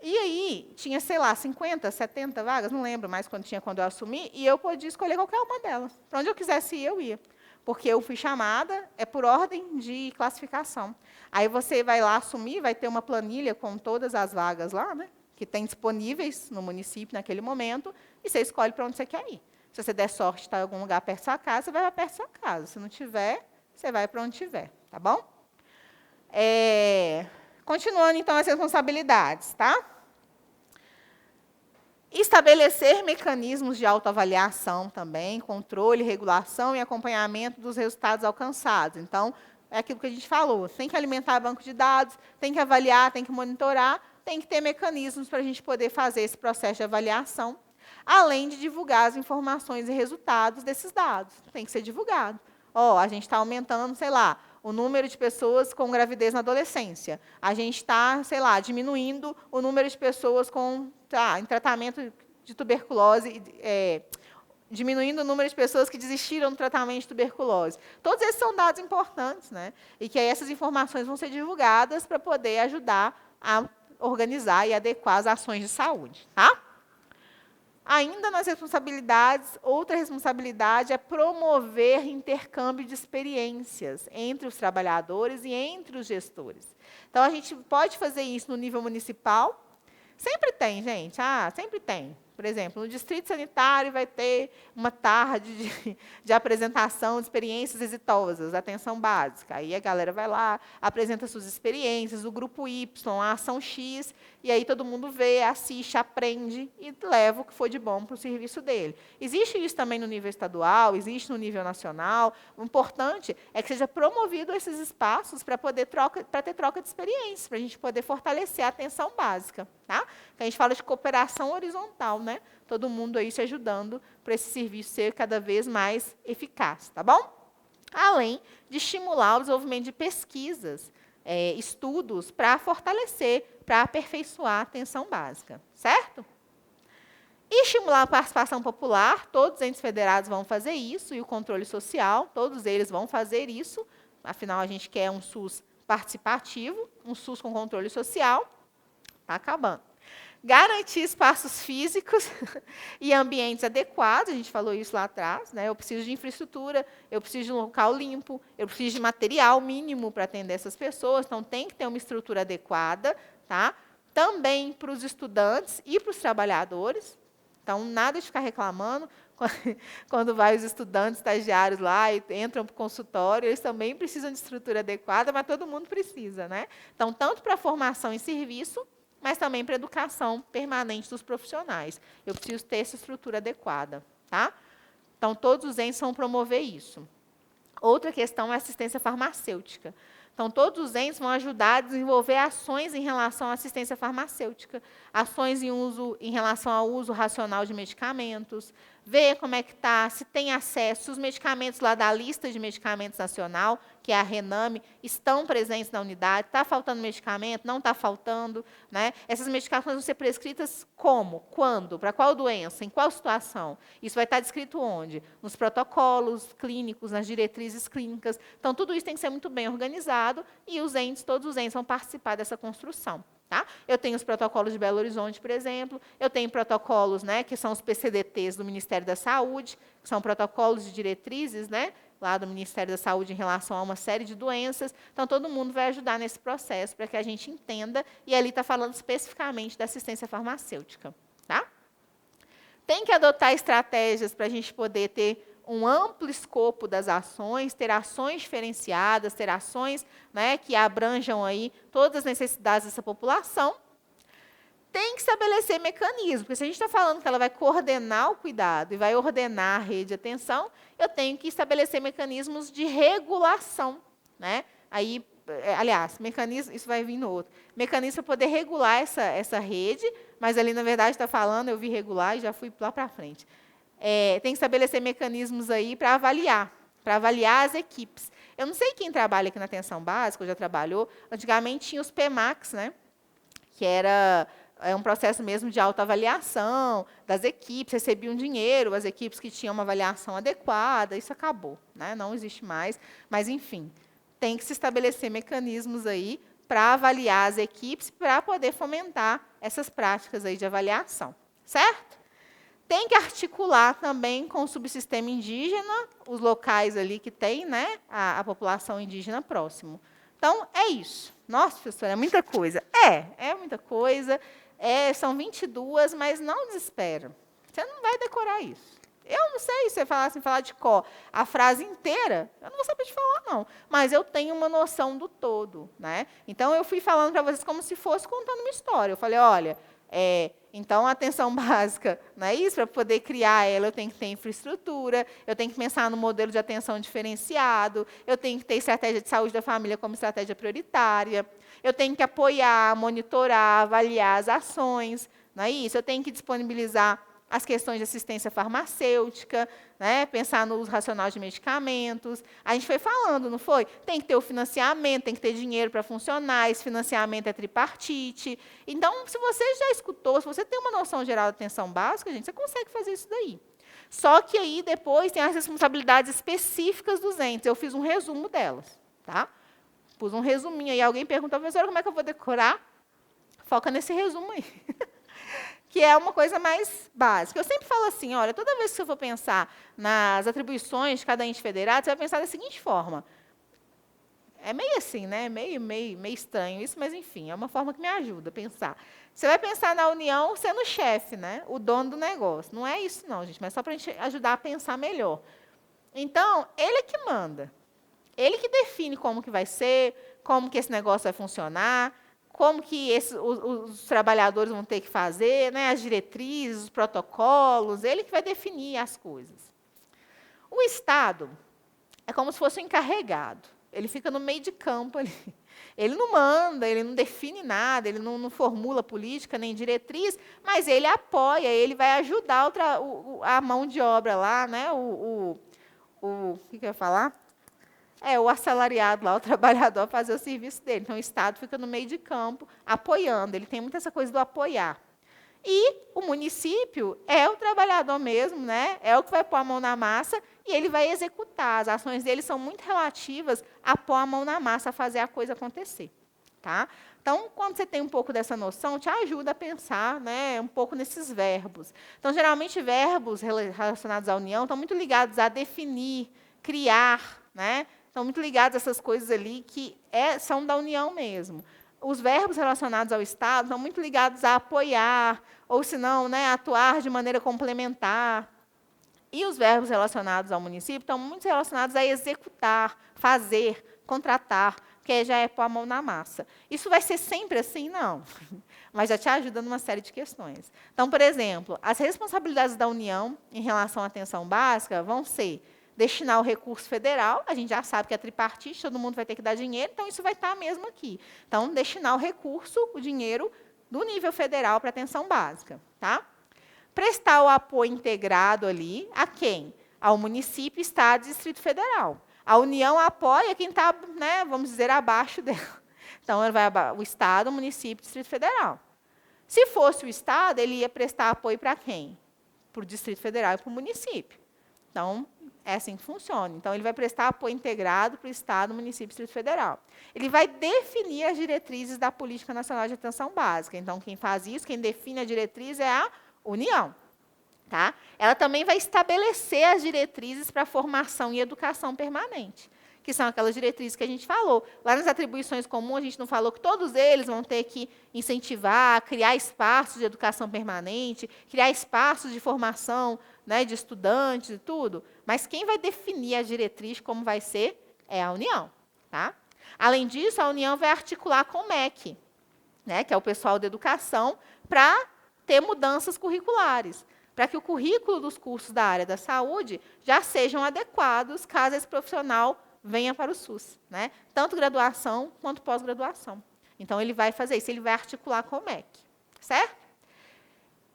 E aí, tinha, sei lá, 50, 70 vagas, não lembro mais quando eu assumi, e eu podia escolher qualquer uma delas. Para onde eu quisesse ir, eu ia. Porque eu fui chamada, por ordem de classificação. Aí você vai lá assumir, vai ter uma planilha com todas as vagas lá, né? Que tem disponíveis no município naquele momento, e você escolhe para onde você quer ir. Se você der sorte de estar em algum lugar perto da sua casa, você vai para perto da sua casa. Se não tiver, você vai para onde tiver, tá bom? Continuando, então, as responsabilidades, tá? Estabelecer mecanismos de autoavaliação também, controle, regulação e acompanhamento dos resultados alcançados. Então, é aquilo que a gente falou, tem que alimentar banco de dados, tem que avaliar, tem que monitorar, tem que ter mecanismos para a gente poder fazer esse processo de avaliação, além de divulgar as informações e resultados desses dados. Tem que ser divulgado. A gente está aumentando, sei lá, o número de pessoas com gravidez na adolescência. A gente está, sei lá, diminuindo o número de pessoas em tratamento de tuberculose, diminuindo o número de pessoas que desistiram do tratamento de tuberculose. Todos esses são dados importantes, né? E que aí essas informações vão ser divulgadas para poder ajudar a organizar e adequar as ações de saúde, tá? Ainda nas responsabilidades, outra responsabilidade é promover intercâmbio de experiências entre os trabalhadores e entre os gestores. Então, a gente pode fazer isso no nível municipal. Sempre tem, gente. Sempre tem. Por exemplo, no Distrito Sanitário vai ter uma tarde de apresentação de experiências exitosas, atenção básica. Aí a galera vai lá, apresenta suas experiências, o grupo Y, a ação X, e aí todo mundo vê, assiste, aprende e leva o que for de bom para o serviço dele. Existe isso também no nível estadual, existe no nível nacional. O importante é que seja promovido esses espaços para ter troca de experiências, para a gente poder fortalecer a atenção básica. Tá? Que a gente fala de cooperação horizontal, né? Todo mundo aí se ajudando para esse serviço ser cada vez mais eficaz, tá bom? Além de estimular o desenvolvimento de pesquisas, estudos para fortalecer, para aperfeiçoar a atenção básica, certo? E estimular a participação popular, todos os entes federados vão fazer isso, e o controle social, todos eles vão fazer isso, afinal a gente quer um SUS participativo, um SUS com controle social, está acabando. Garantir espaços físicos e ambientes adequados, a gente falou isso lá atrás, né? Eu preciso de infraestrutura, eu preciso de um local limpo, eu preciso de material mínimo para atender essas pessoas, então tem que ter uma estrutura adequada, tá? Também para os estudantes e para os trabalhadores, então nada de ficar reclamando, quando vai os estudantes, estagiários lá e entram para o consultório, eles também precisam de estrutura adequada, mas todo mundo precisa, né? Então, tanto para a formação em serviço, mas também para a educação permanente dos profissionais. Eu preciso ter essa estrutura adequada. Tá? Então, todos os entes vão promover isso. Outra questão é a assistência farmacêutica. Então, todos os entes vão ajudar a desenvolver ações em relação à assistência farmacêutica, ações em relação ao uso racional de medicamentos, ver como é que está, se tem acesso, se os medicamentos lá da lista de medicamentos nacional, que é a RENAME, estão presentes na unidade, está faltando medicamento, não está faltando. Né? Essas medicações vão ser prescritas como, quando, para qual doença, em qual situação. Isso vai estar descrito onde? Nos protocolos clínicos, nas diretrizes clínicas. Então, tudo isso tem que ser muito bem organizado e todos os entes vão participar dessa construção. Tá? Eu tenho os protocolos de Belo Horizonte, por exemplo, eu tenho protocolos, né, que são os PCDTs do Ministério da Saúde, que são protocolos de diretrizes, né, lá do Ministério da Saúde em relação a uma série de doenças. Então, todo mundo vai ajudar nesse processo para que a gente entenda, e ali está falando especificamente da assistência farmacêutica. Tá? Tem que adotar estratégias para a gente poder ter um amplo escopo das ações, ter ações diferenciadas, ter ações, né, que abranjam aí todas as necessidades dessa população. Tem que estabelecer mecanismos, porque se a gente está falando que ela vai coordenar o cuidado e vai ordenar a rede de atenção, eu tenho que estabelecer mecanismos de regulação. Né? Aí, aliás, mecanismo, isso vai vir no outro. Mecanismo para poder regular essa rede, mas ali, na verdade, está falando, eu vi regular e já fui lá para frente. Tem que estabelecer mecanismos aí para avaliar as equipes. Eu não sei quem trabalha aqui na atenção básica, ou já trabalhou, antigamente tinha os PMACs, né? Que era um processo mesmo de autoavaliação das equipes, recebiam dinheiro, as equipes que tinham uma avaliação adequada, isso acabou, né? Não existe mais, mas, enfim, tem que se estabelecer mecanismos aí para avaliar as equipes, para poder fomentar essas práticas aí de avaliação, certo? Tem que articular também com o subsistema indígena, os locais ali que tem, né, a população indígena próximo. Então, é isso. Nossa, professora, é muita coisa. É muita coisa. São 22, mas não desespera. Você não vai decorar isso. Eu não sei se você falar de cor a frase inteira, eu não vou saber te falar, não. Mas eu tenho uma noção do todo. Né? Então, eu fui falando para vocês como se fosse contando uma história. Eu falei, olha, então, a atenção básica, não é isso? Para poder criar ela, eu tenho que ter infraestrutura, eu tenho que pensar no modelo de atenção diferenciado, eu tenho que ter estratégia de saúde da família como estratégia prioritária, eu tenho que apoiar, monitorar, avaliar as ações, não é isso? Eu tenho que disponibilizar as questões de assistência farmacêutica, né? Pensar no uso racional de medicamentos. A gente foi falando, não foi? Tem que ter o financiamento, tem que ter dinheiro para funcionar, esse financiamento é tripartite. Então, se você já escutou, se você tem uma noção geral da atenção básica, gente, você consegue fazer isso daí. Só que aí, depois, tem as responsabilidades específicas dos entes. Eu fiz um resumo delas. Tá? Pus um resuminho aí. Alguém perguntou, professora, como é que eu vou decorar? Foca nesse resumo aí. Que é uma coisa mais básica. Eu sempre falo assim, olha, toda vez que você for pensar nas atribuições de cada ente federado, você vai pensar da seguinte forma. É meio assim, né? Meio estranho isso, mas, enfim, é uma forma que me ajuda a pensar. Você vai pensar na União sendo o chefe, né? O dono do negócio. Não é isso, não, gente, mas só para a gente ajudar a pensar melhor. Então, ele é que manda. Ele que define como que vai ser, como que esse negócio vai funcionar, como que os trabalhadores vão ter que fazer, né, as diretrizes, os protocolos, ele que vai definir as coisas. O Estado é como se fosse um encarregado. Ele fica no meio de campo ali. Ele não manda, ele não define nada, ele não formula política nem diretriz, mas ele apoia, ele vai ajudar a mão de obra lá, né? O que eu ia falar? O assalariado lá, o trabalhador, a fazer o serviço dele. Então, o Estado fica no meio de campo, apoiando. Ele tem muito essa coisa do apoiar. E o município é o trabalhador mesmo, né? É o que vai pôr a mão na massa e ele vai executar. As ações dele são muito relativas a pôr a mão na massa, a fazer a coisa acontecer. Tá? Então, quando você tem um pouco dessa noção, te ajuda a pensar, né, um pouco nesses verbos. Então, geralmente, verbos relacionados à união estão muito ligados a definir, criar, né? Estão muito ligados a essas coisas ali que são da união mesmo. Os verbos relacionados ao Estado estão muito ligados a apoiar, ou se não, né, atuar de maneira complementar. E os verbos relacionados ao município estão muito relacionados a executar, fazer, contratar, que já é pôr a mão na massa. Isso vai ser sempre assim? Não. Mas já te ajuda numa série de questões. Então, por exemplo, as responsabilidades da União em relação à atenção básica vão ser destinar o recurso federal, a gente já sabe que é tripartite, todo mundo vai ter que dar dinheiro, então isso vai estar mesmo aqui. Então, destinar o recurso, o dinheiro, do nível federal para a atenção básica. Tá? Prestar o apoio integrado ali a quem? Ao município, Estado e Distrito Federal. A União apoia quem está, né, vamos dizer, abaixo dela. Então, o Estado, o município e o Distrito Federal. Se fosse o Estado, ele ia prestar apoio para quem? Para o Distrito Federal e para o município. Então, é assim que funciona. Então, ele vai prestar apoio integrado para o Estado, município e Distrito Federal. Ele vai definir as diretrizes da Política Nacional de Atenção Básica. Então, quem faz isso, quem define a diretriz é a União. Tá? Ela também vai estabelecer as diretrizes para a formação e educação permanente, que são aquelas diretrizes que a gente falou. Lá nas atribuições comuns, a gente não falou que todos eles vão ter que incentivar, criar espaços de educação permanente, criar espaços de formação, né, de estudantes e tudo. Mas quem vai definir a diretriz como vai ser é a União. Tá? Além disso, a União vai articular com o MEC, né, que é o pessoal da educação, para ter mudanças curriculares, para que o currículo dos cursos da área da saúde já sejam adequados caso esse profissional venha para o SUS, né? Tanto graduação quanto pós-graduação. Então, ele vai fazer isso, ele vai articular com o MEC, certo?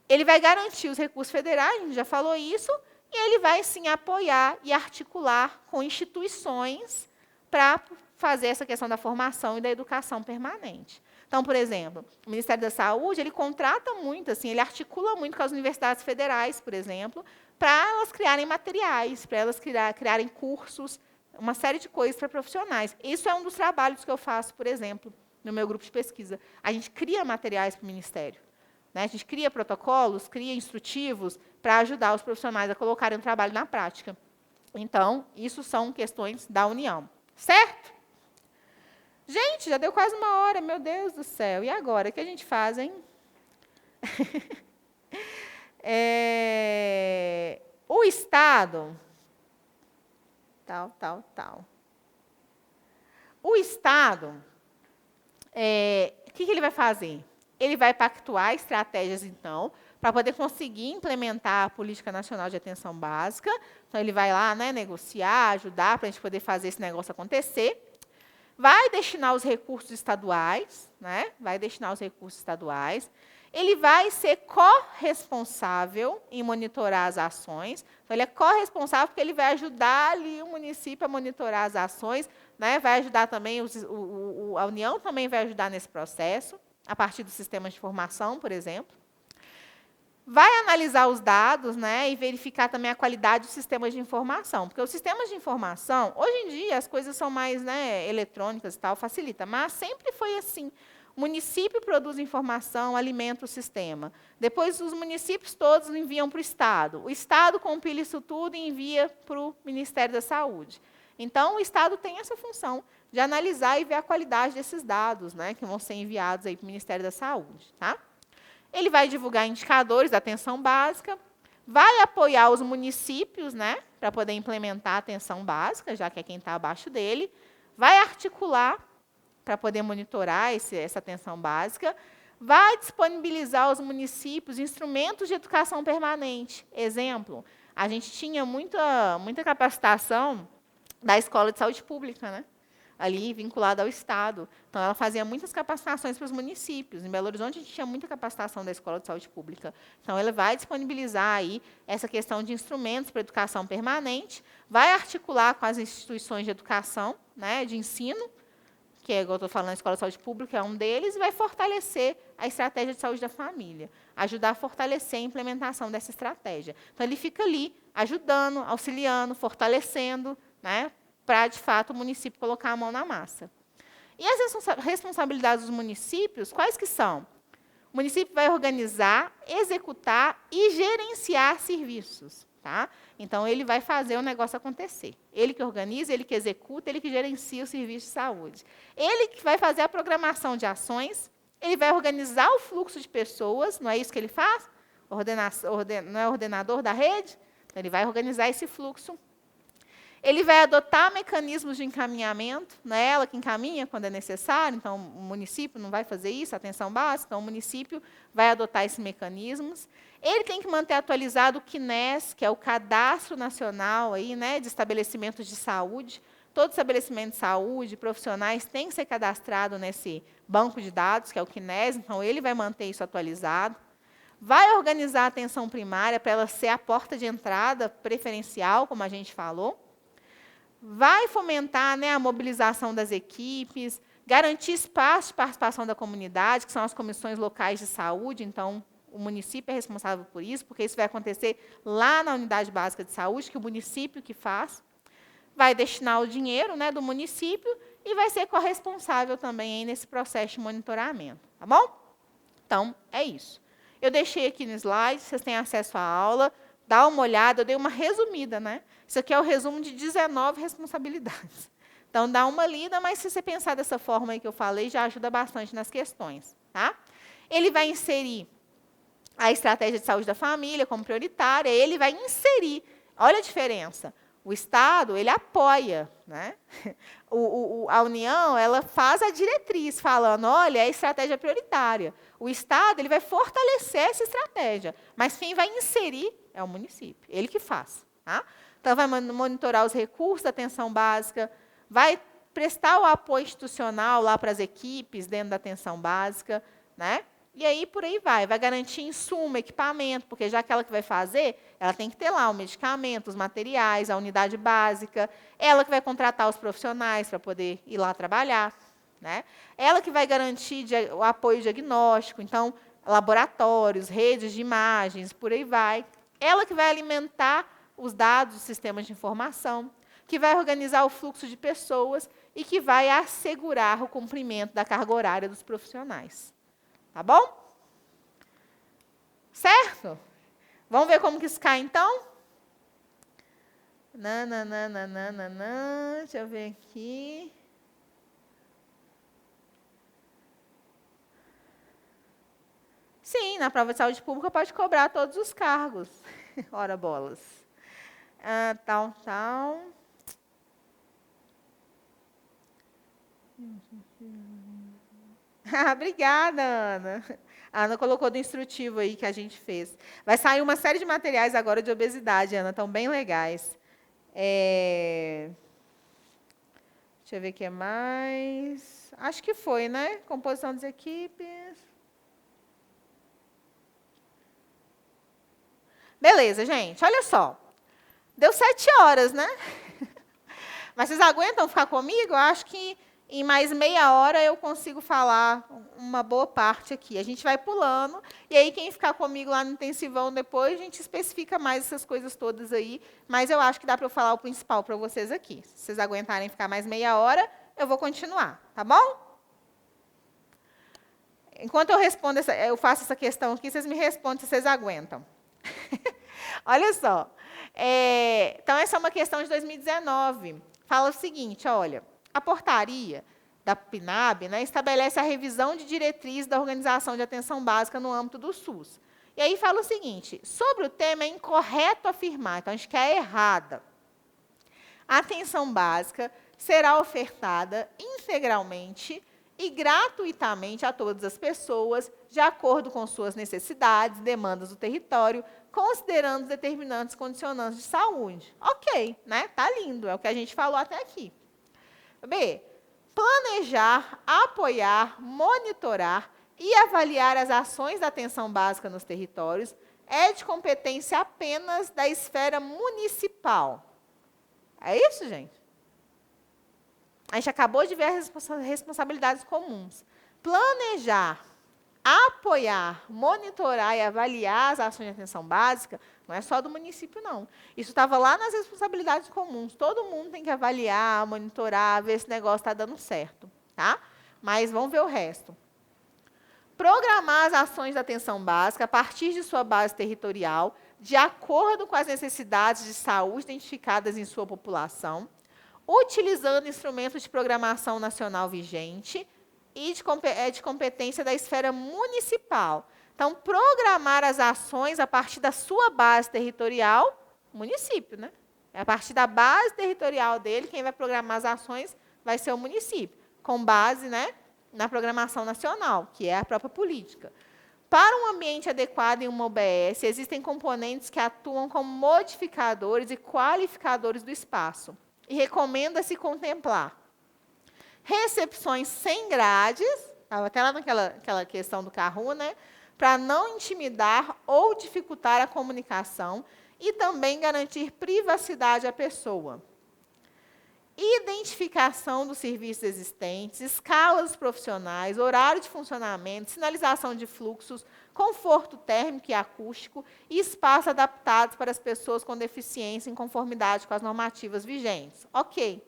Ele vai garantir os recursos federais, a gente já falou isso, e ele vai, sim, apoiar e articular com instituições para fazer essa questão da formação e da educação permanente. Então, por exemplo, o Ministério da Saúde, ele contrata muito, assim, ele articula muito com as universidades federais, por exemplo, para elas criarem materiais, para elas criarem cursos, uma série de coisas para profissionais. Isso é um dos trabalhos que eu faço, por exemplo, no meu grupo de pesquisa. A gente cria materiais para o Ministério. Né? A gente cria protocolos, cria instrutivos para ajudar os profissionais a colocarem o trabalho na prática. Então, isso são questões da União. Certo? Gente, já deu quase 1 hora, meu Deus do céu. E agora, o que a gente faz, hein? O Estado... Tal. O Estado, o que ele vai fazer? Ele vai pactuar estratégias, então, para poder conseguir implementar a Política Nacional de Atenção Básica. Então, ele vai lá, né, negociar, ajudar para a gente poder fazer esse negócio acontecer. Vai destinar os recursos estaduais, né? Vai destinar os recursos estaduais. Ele vai ser corresponsável em monitorar as ações. Então, ele é corresponsável porque ele vai ajudar ali o município a monitorar as ações, né? Vai ajudar também, a União também vai ajudar nesse processo, a partir dos sistemas de informação, por exemplo. Vai analisar os dados, né, e verificar também a qualidade dos sistemas de informação. Porque os sistemas de informação, hoje em dia, as coisas são mais, né, eletrônicas e tal, facilita, mas sempre foi assim. O município produz informação, alimenta o sistema. Depois, os municípios todos enviam para o Estado. O Estado compila isso tudo e envia para o Ministério da Saúde. Então, o Estado tem essa função de analisar e ver a qualidade desses dados, né, que vão ser enviados aí para o Ministério da Saúde. Tá? Ele vai divulgar indicadores da atenção básica, vai apoiar os municípios, né, para poder implementar a atenção básica, já que é quem está abaixo dele, vai articular para poder monitorar essa atenção básica. Vai disponibilizar aos municípios instrumentos de educação permanente. Exemplo, a gente tinha muita capacitação da Escola de Saúde Pública, né? Ali vinculada ao Estado. Então, ela fazia muitas capacitações para os municípios. Em Belo Horizonte, a gente tinha muita capacitação da Escola de Saúde Pública. Então, ela vai disponibilizar aí essa questão de instrumentos para educação permanente, vai articular com as instituições de educação, né, de ensino, que é, igual eu estou falando, a Escola de Saúde Pública é um deles, e vai fortalecer a estratégia de saúde da família, ajudar a fortalecer a implementação dessa estratégia. Então, ele fica ali, ajudando, auxiliando, fortalecendo, né, para, de fato, o município colocar a mão na massa. E as responsabilidades dos municípios, quais que são? O município vai organizar, executar e gerenciar serviços. Tá? Então, ele vai fazer o negócio acontecer. Ele que organiza, ele que executa, ele que gerencia o serviço de saúde. Ele que vai fazer a programação de ações, ele vai organizar o fluxo de pessoas, não é isso que ele faz? Não é ordenador da rede? Então, ele vai organizar esse fluxo. Ele vai adotar mecanismos de encaminhamento, não é ela que encaminha quando é necessário, então o município não vai fazer isso, atenção básica, então o município vai adotar esses mecanismos. Ele tem que manter atualizado o CNES, que é o Cadastro Nacional aí, né, de Estabelecimentos de Saúde. Todo estabelecimento de saúde, profissionais, tem que ser cadastrado nesse banco de dados, que é o CNES, então ele vai manter isso atualizado. Vai organizar a atenção primária para ela ser a porta de entrada preferencial, como a gente falou. Vai fomentar, né, a mobilização das equipes, garantir espaço de participação da comunidade, que são as comissões locais de saúde. Então, o município é responsável por isso, porque isso vai acontecer lá na unidade básica de saúde, que o município que faz. Vai destinar o dinheiro, né, do município e vai ser corresponsável também aí nesse processo de monitoramento. Tá bom? Então, é isso. Eu deixei aqui no slide, vocês têm acesso à aula. Dá uma olhada, eu dei uma resumida, né? Isso aqui é o resumo de 19 responsabilidades. Então, dá uma lida, mas se você pensar dessa forma aí que eu falei, já ajuda bastante nas questões. Tá? Ele vai inserir a estratégia de saúde da família como prioritária, ele vai inserir, olha a diferença, o Estado, ele apoia, né? A União, ela faz a diretriz, falando, olha, é a estratégia prioritária. O Estado, ele vai fortalecer essa estratégia, mas quem vai inserir é o município, ele que faz. Tá? Então, vai monitorar os recursos da atenção básica, vai prestar o apoio institucional lá para as equipes dentro da atenção básica, né? E aí, por aí vai garantir insumo, equipamento, porque já que ela que vai fazer, ela tem que ter lá o medicamento, os materiais, a unidade básica, ela que vai contratar os profissionais para poder ir lá trabalhar, né? Ela que vai garantir o apoio diagnóstico, então, laboratórios, redes de imagens, por aí vai. Ela que vai alimentar os dados dos sistemas de informação, que vai organizar o fluxo de pessoas e que vai assegurar o cumprimento da carga horária dos profissionais. Tá bom? Certo? Vamos ver como que isso cai, então? Deixa eu ver aqui. Sim, na prova de saúde pública pode cobrar todos os cargos. Ora bolas. Tal. Obrigada, Ana. A Ana colocou do instrutivo aí que a gente fez. Vai sair uma série de materiais agora de obesidade, Ana, estão bem legais. Deixa eu ver o que mais. Acho que foi, né? Composição das equipes. Beleza, gente. Olha só. Deu 7 horas, né? Mas vocês aguentam ficar comigo? Eu acho que em mais meia hora eu consigo falar uma boa parte aqui. A gente vai pulando, e aí quem ficar comigo lá no intensivão depois, a gente especifica mais essas coisas todas aí, mas eu acho que dá para eu falar o principal para vocês aqui. Se vocês aguentarem ficar mais meia hora, eu vou continuar, tá bom? Enquanto eu faço essa questão aqui, vocês me respondem se vocês aguentam. Olha só. Então, essa é uma questão de 2019. Fala o seguinte, olha, a portaria da PNAB, né, estabelece a revisão de diretriz da organização de atenção básica no âmbito do SUS. E aí fala o seguinte, sobre o tema é incorreto afirmar, então a gente quer errada. A atenção básica será ofertada integralmente e gratuitamente a todas as pessoas, de acordo com suas necessidades, demandas do território, considerando os determinantes condicionantes de saúde. Ok, né? Tá lindo, é o que a gente falou até aqui. B. Planejar, apoiar, monitorar e avaliar as ações da atenção básica nos territórios é de competência apenas da esfera municipal. É isso, gente? A gente acabou de ver as responsabilidades comuns. Planejar, apoiar, monitorar e avaliar as ações de atenção básica não é só do município, não. Isso estava lá nas responsabilidades comuns. Todo mundo tem que avaliar, monitorar, ver se o negócio está dando certo. Tá? Mas vamos ver o resto. Programar as ações de atenção básica a partir de sua base territorial, de acordo com as necessidades de saúde identificadas em sua população, utilizando instrumentos de programação nacional vigente e de competência da esfera municipal. Então, programar as ações a partir da sua base territorial, município, né? É a partir da base territorial dele, quem vai programar as ações vai ser o município, com base, né, na programação nacional, que é a própria política. Para um ambiente adequado em uma OBS, existem componentes que atuam como modificadores e qualificadores do espaço. E recomenda-se contemplar recepções sem grades, até lá naquela questão do Kahoot, né, para não intimidar ou dificultar a comunicação e também garantir privacidade à pessoa. Identificação dos serviços existentes, escalas profissionais, horário de funcionamento, sinalização de fluxos, conforto térmico e acústico e espaço adaptados para as pessoas com deficiência em conformidade com as normativas vigentes. Ok.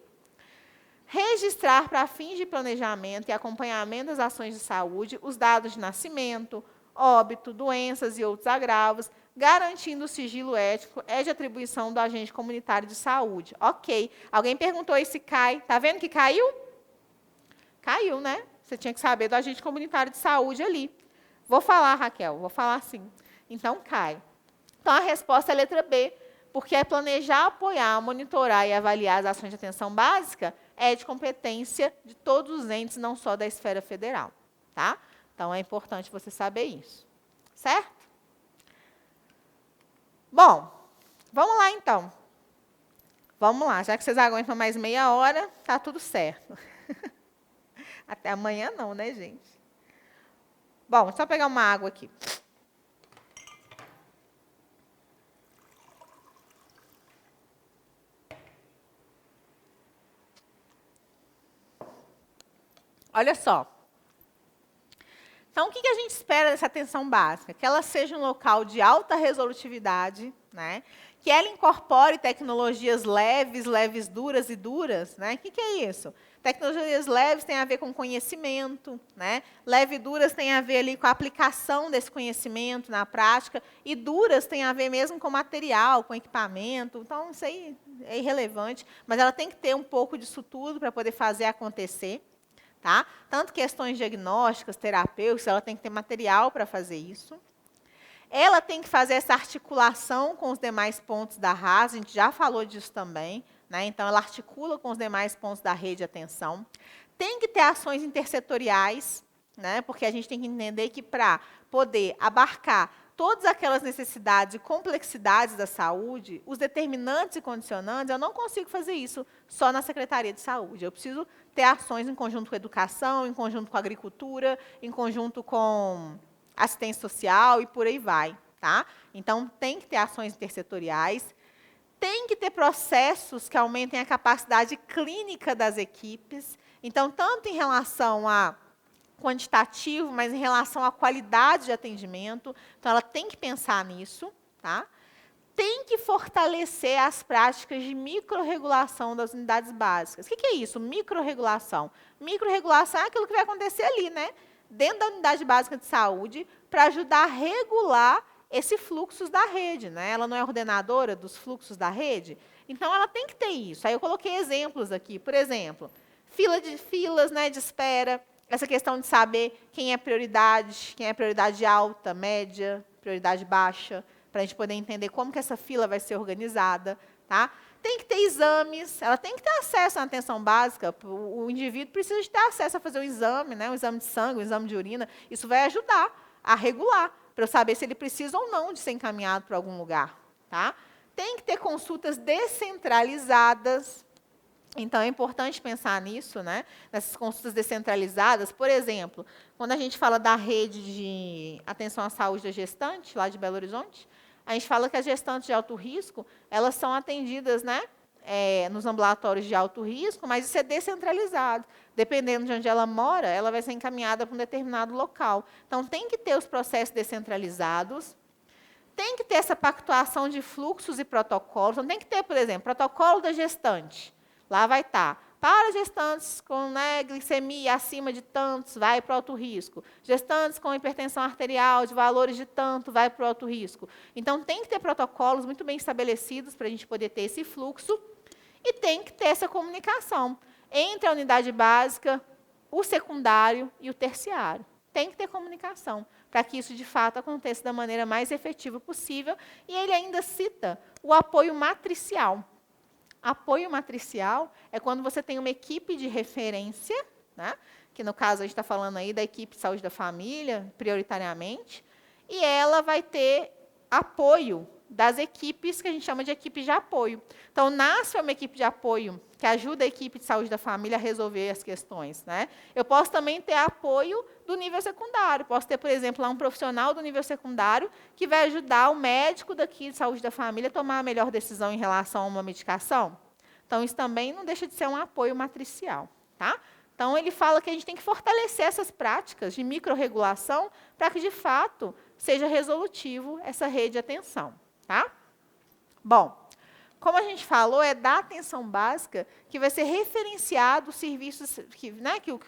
Registrar para fins de planejamento e acompanhamento das ações de saúde os dados de nascimento, óbito, doenças e outros agravos, garantindo o sigilo ético, é de atribuição do agente comunitário de saúde. Ok. Alguém perguntou aí se cai. Está vendo que caiu? Caiu, né? Você tinha que saber do agente comunitário de saúde ali. Vou falar, Raquel, vou falar sim. Então, cai. Então, a resposta é a letra B, porque é planejar, apoiar, monitorar e avaliar as ações de atenção básica é de competência de todos os entes, não só da esfera federal. Tá? Então, é importante você saber isso. Certo? Bom, vamos lá, então. Vamos lá, já que vocês aguentam mais meia hora, está tudo certo. Até amanhã não, né, gente? Bom, só pegar uma água aqui. Olha só. Então, o que a gente espera dessa atenção básica? Que ela seja um local de alta resolutividade, né? Que ela incorpore tecnologias leves, duras e duras. Né? O que é isso? Tecnologias leves têm a ver com conhecimento, né? Leve e duras têm a ver ali com a aplicação desse conhecimento na prática, e duras têm a ver mesmo com material, com equipamento. Então, isso aí é irrelevante, mas ela tem que ter um pouco disso tudo para poder fazer acontecer. Tá? Tanto questões diagnósticas, terapêuticas, ela tem que ter material para fazer isso. Ela tem que fazer essa articulação com os demais pontos da RAS, a gente já falou disso também. Né? Então, ela articula com os demais pontos da rede de atenção. Tem que ter ações intersetoriais, né? Porque a gente tem que entender que, para poder abarcar todas aquelas necessidades e complexidades da saúde, os determinantes e condicionantes, eu não consigo fazer isso só na Secretaria de Saúde. Eu preciso ter ações em conjunto com a educação, em conjunto com a agricultura, em conjunto com assistência social e por aí vai. Tá? Então, tem que ter ações intersetoriais, tem que ter processos que aumentem a capacidade clínica das equipes. Então, tanto em relação a quantitativo, mas em relação à qualidade de atendimento. Então, ela tem que pensar nisso. Tá? Tem que fortalecer as práticas de microrregulação das unidades básicas. O que é isso? Microrregulação. Microrregulação é aquilo que vai acontecer ali, né? Dentro da unidade básica de saúde, para ajudar a regular esses fluxos da rede. Né? Ela não é ordenadora dos fluxos da rede? Então, ela tem que ter isso. Aí eu coloquei exemplos aqui. Por exemplo, filas, né, de espera. Essa questão de saber quem é prioridade alta, média, prioridade baixa, para a gente poder entender como que essa fila vai ser organizada. Tá? Tem que ter exames, ela tem que ter acesso à atenção básica. O indivíduo precisa de ter acesso a fazer um exame, né? Um exame de sangue, um exame de urina. Isso vai ajudar a regular, para eu saber se ele precisa ou não de ser encaminhado para algum lugar. Tá? Tem que ter consultas descentralizadas. Então, é importante pensar nisso, né? Nessas consultas descentralizadas. Por exemplo, quando a gente fala da rede de atenção à saúde da gestante, lá de Belo Horizonte, a gente fala que as gestantes de alto risco, elas são atendidas, né, nos ambulatórios de alto risco, mas isso é descentralizado. Dependendo de onde ela mora, ela vai ser encaminhada para um determinado local. Então, tem que ter os processos descentralizados, tem que ter essa pactuação de fluxos e protocolos. Então, tem que ter, por exemplo, protocolo da gestante. Lá vai estar, para gestantes com, né, glicemia acima de tantos, vai para o alto risco. Gestantes com hipertensão arterial de valores de tanto, vai para o alto risco. Então, tem que ter protocolos muito bem estabelecidos para a gente poder ter esse fluxo e tem que ter essa comunicação entre a unidade básica, o secundário e o terciário. Tem que ter comunicação para que isso, de fato, aconteça da maneira mais efetiva possível. E ele ainda cita o apoio matricial. Apoio matricial é quando você tem uma equipe de referência, né, que no caso a gente está falando aí da equipe de saúde da família, prioritariamente, e ela vai ter apoio das equipes que a gente chama de equipe de apoio. Então, nasce uma equipe de apoio que ajuda a equipe de saúde da família a resolver as questões, né? Eu posso também ter apoio do nível secundário. Posso ter, por exemplo, lá um profissional do nível secundário que vai ajudar o médico daqui de saúde da família a tomar a melhor decisão em relação a uma medicação. Então, isso também não deixa de ser um apoio matricial, tá? Então, ele fala que a gente tem que fortalecer essas práticas de microrregulação para que, de fato, seja resolutivo essa rede de atenção, tá? Bom, como a gente falou, é da atenção básica que vai ser referenciado os serviços, que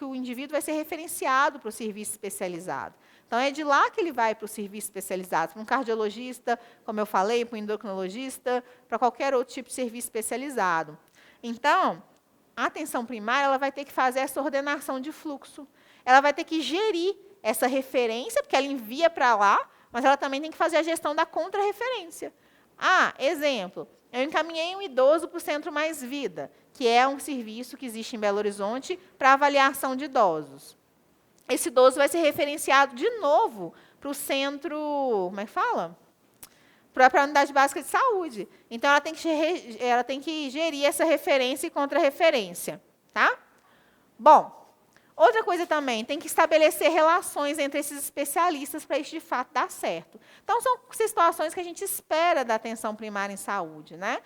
o indivíduo vai ser referenciado para o serviço especializado. Então, é de lá que ele vai para o serviço especializado, para um cardiologista, como eu falei, para um endocrinologista, para qualquer outro tipo de serviço especializado. Então, a atenção primária ela vai ter que fazer essa ordenação de fluxo. Ela vai ter que gerir essa referência, porque ela envia para lá, mas ela também tem que fazer a gestão da contra-referência. Exemplo, eu encaminhei um idoso para o Centro Mais Vida, que é um serviço que existe em Belo Horizonte para avaliação de idosos. Esse idoso vai ser referenciado de novo para o centro, como é que fala? Para a unidade básica de saúde. Então, ela tem que gerir essa referência e contra-referência. Tá? Bom, outra coisa também, tem que estabelecer relações entre esses especialistas para isso, de fato, dar certo. Então, são situações que a gente espera da atenção primária em saúde, né?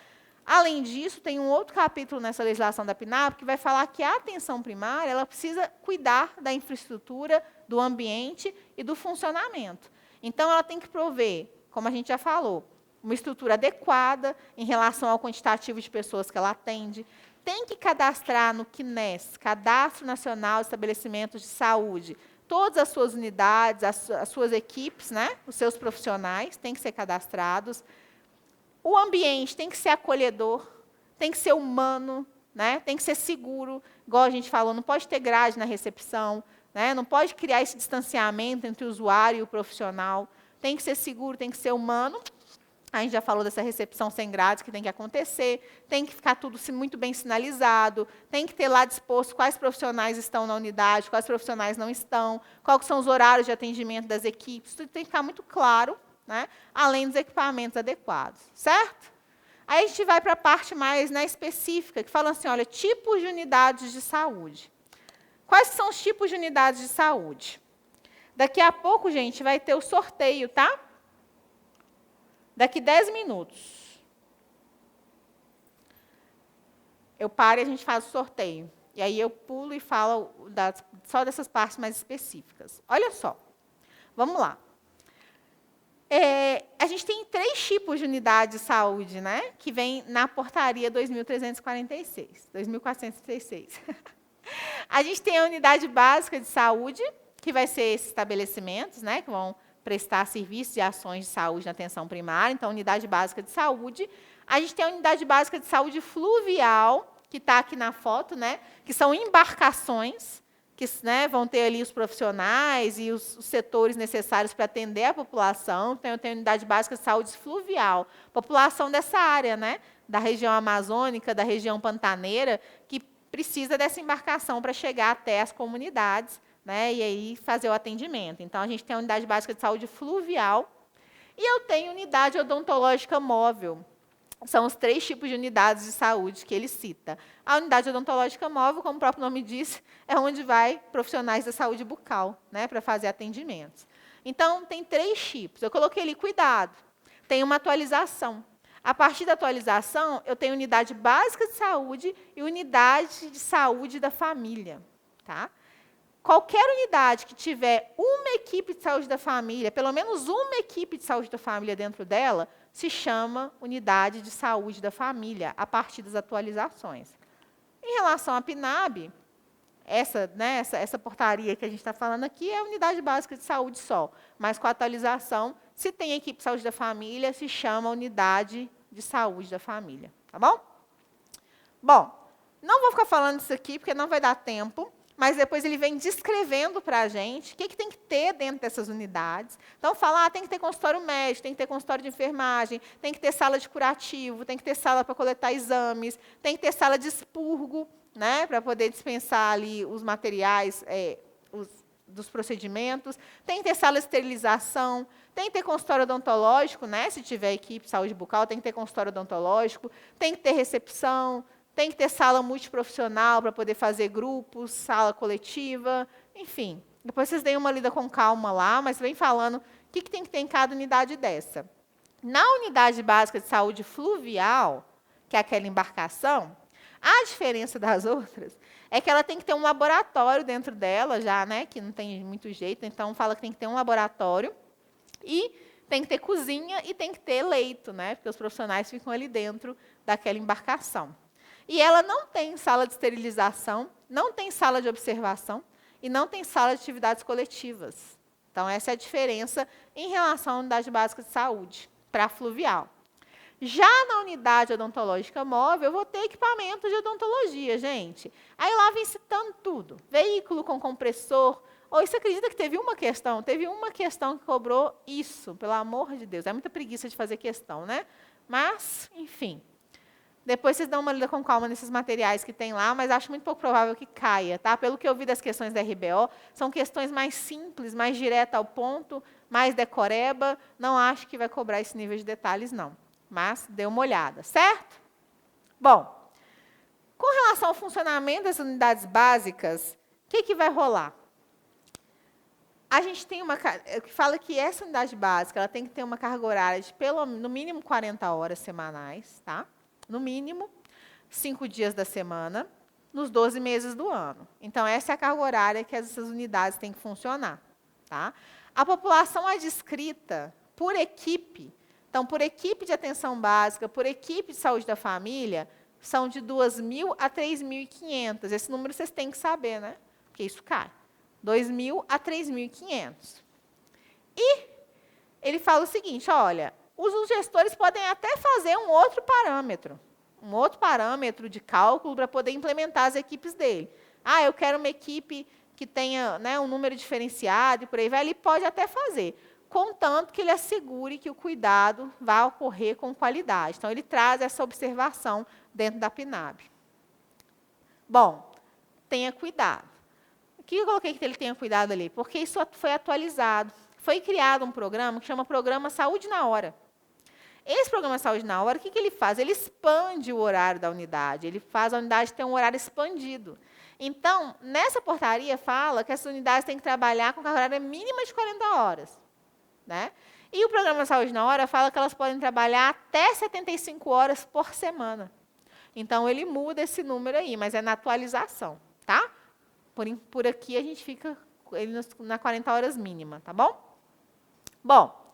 Além disso, tem um outro capítulo nessa legislação da PNAP que vai falar que a atenção primária ela precisa cuidar da infraestrutura, do ambiente e do funcionamento. Então, ela tem que prover, como a gente já falou, uma estrutura adequada em relação ao quantitativo de pessoas que ela atende. Tem que cadastrar no CNES, Cadastro Nacional de Estabelecimentos de Saúde, todas as suas unidades, as suas equipes, né, os seus profissionais têm que ser cadastrados. O ambiente tem que ser acolhedor, tem que ser humano, né, tem que ser seguro, igual a gente falou, não pode ter grade na recepção, né, não pode criar esse distanciamento entre o usuário e o profissional. Tem que ser seguro, tem que ser humano. A gente já falou dessa recepção sem grades que tem que acontecer, tem que ficar tudo muito bem sinalizado, tem que ter lá disposto quais profissionais estão na unidade, quais profissionais não estão, quais são os horários de atendimento das equipes, tudo tem que ficar muito claro, né, além dos equipamentos adequados, certo? Aí a gente vai para a parte mais, né, específica, que fala assim, olha, tipos de unidades de saúde. Quais são os tipos de unidades de saúde? Daqui a pouco, gente, vai ter o sorteio, tá? Daqui 10 minutos. Eu paro e a gente faz o sorteio. E aí eu pulo e falo só dessas partes mais específicas. Olha só. Vamos lá. A gente tem 3 tipos de unidade de saúde, né, que vem na portaria 2346, 2436. A gente tem a unidade básica de saúde, que vai ser esses estabelecimentos, né, que vão prestar serviços e ações de saúde na atenção primária. Então, unidade básica de saúde. A gente tem a unidade básica de saúde fluvial, que está aqui na foto, né, que são embarcações, que, né, vão ter ali os profissionais e os setores necessários para atender a população. Então, eu tenho a unidade básica de saúde fluvial, população dessa área, né, da região amazônica, da região pantaneira, que precisa dessa embarcação para chegar até as comunidades, né, e aí fazer o atendimento. Então, a gente tem a unidade básica de saúde fluvial e eu tenho unidade odontológica móvel. São os 3 tipos de unidades de saúde que ele cita. A unidade odontológica móvel, como o próprio nome diz, é onde vai profissionais da saúde bucal, né, para fazer atendimentos. Então, tem 3 tipos. Eu coloquei ali cuidado. Tem uma atualização. A partir da atualização, eu tenho unidade básica de saúde e unidade de saúde da família. Tá? Qualquer unidade que tiver uma equipe de saúde da família, pelo menos uma equipe de saúde da família dentro dela, se chama unidade de saúde da família, a partir das atualizações. Em relação à PNAB, essa portaria que a gente está falando aqui é a unidade básica de saúde só, mas com a atualização, se tem equipe de saúde da família, se chama unidade de saúde da família. Tá bom? Bom, não vou ficar falando isso aqui, porque não vai dar tempo, mas depois ele vem descrevendo para a gente o que tem que ter dentro dessas unidades. Então, fala, tem que ter consultório médico, tem que ter consultório de enfermagem, tem que ter sala de curativo, tem que ter sala para coletar exames, tem que ter sala de expurgo, né, para poder dispensar ali os materiais dos procedimentos, tem que ter sala de esterilização, tem que ter consultório odontológico, né, se tiver equipe de saúde bucal, tem que ter consultório odontológico, tem que ter recepção, tem que ter sala multiprofissional para poder fazer grupos, sala coletiva, enfim. Depois vocês deem uma lida com calma lá, mas vem falando o que tem que ter em cada unidade dessa. Na unidade básica de saúde fluvial, que é aquela embarcação, a diferença das outras é que ela tem que ter um laboratório dentro dela, já, né, que não tem muito jeito, então fala que tem que ter um laboratório e tem que ter cozinha e tem que ter leito, né, porque os profissionais ficam ali dentro daquela embarcação. E ela não tem sala de esterilização, não tem sala de observação e não tem sala de atividades coletivas. Então, essa é a diferença em relação à unidade básica de saúde para a fluvial. Já na unidade odontológica móvel, eu vou ter equipamento de odontologia, gente. Aí lá vem citando tudo. Veículo com compressor. Ou você acredita que teve uma questão? Teve uma questão que cobrou isso, pelo amor de Deus. É muita preguiça de fazer questão, né? Mas, enfim. Depois vocês dão uma lida com calma nesses materiais que tem lá, mas acho muito pouco provável que caia. Tá? Pelo que eu vi das questões da RBO, são questões mais simples, mais diretas ao ponto, mais decoreba. Não acho que vai cobrar esse nível de detalhes, não. Mas dê uma olhada, certo? Bom, com relação ao funcionamento das unidades básicas, o que vai rolar? A gente tem uma que fala que essa unidade básica ela tem que ter uma carga horária de no mínimo 40 horas semanais, tá? No mínimo 5 dias da semana, nos 12 meses do ano. Então, essa é a carga horária que essas unidades têm que funcionar. Tá? A população adscrita por equipe, então, por equipe de atenção básica, por equipe de saúde da família, são de 2.000 a 3.500. Esse número vocês têm que saber, né? Porque isso cai. 2.000 a 3.500. E ele fala o seguinte, olha, os gestores podem até fazer um outro parâmetro de cálculo para poder implementar as equipes dele. Eu quero uma equipe que tenha, né, um número diferenciado e por aí vai, ele pode até fazer, contanto que ele assegure que o cuidado vai ocorrer com qualidade. Então, ele traz essa observação dentro da PNAB. Bom, tenha cuidado. O que eu coloquei que ele tenha cuidado ali? Porque isso foi atualizado. Foi criado um programa que chama Programa Saúde na Hora. Esse Programa Saúde na Hora, o que ele faz? Ele expande o horário da unidade, ele faz a unidade ter um horário expandido. Então, nessa portaria fala que essas unidades têm que trabalhar com carga horária mínima de 40 horas. Né? E o Programa Saúde na Hora fala que elas podem trabalhar até 75 horas por semana. Então, ele muda esse número aí, mas é na atualização. Tá? Por aqui, a gente fica na 40 horas mínima, tá bom? Bom,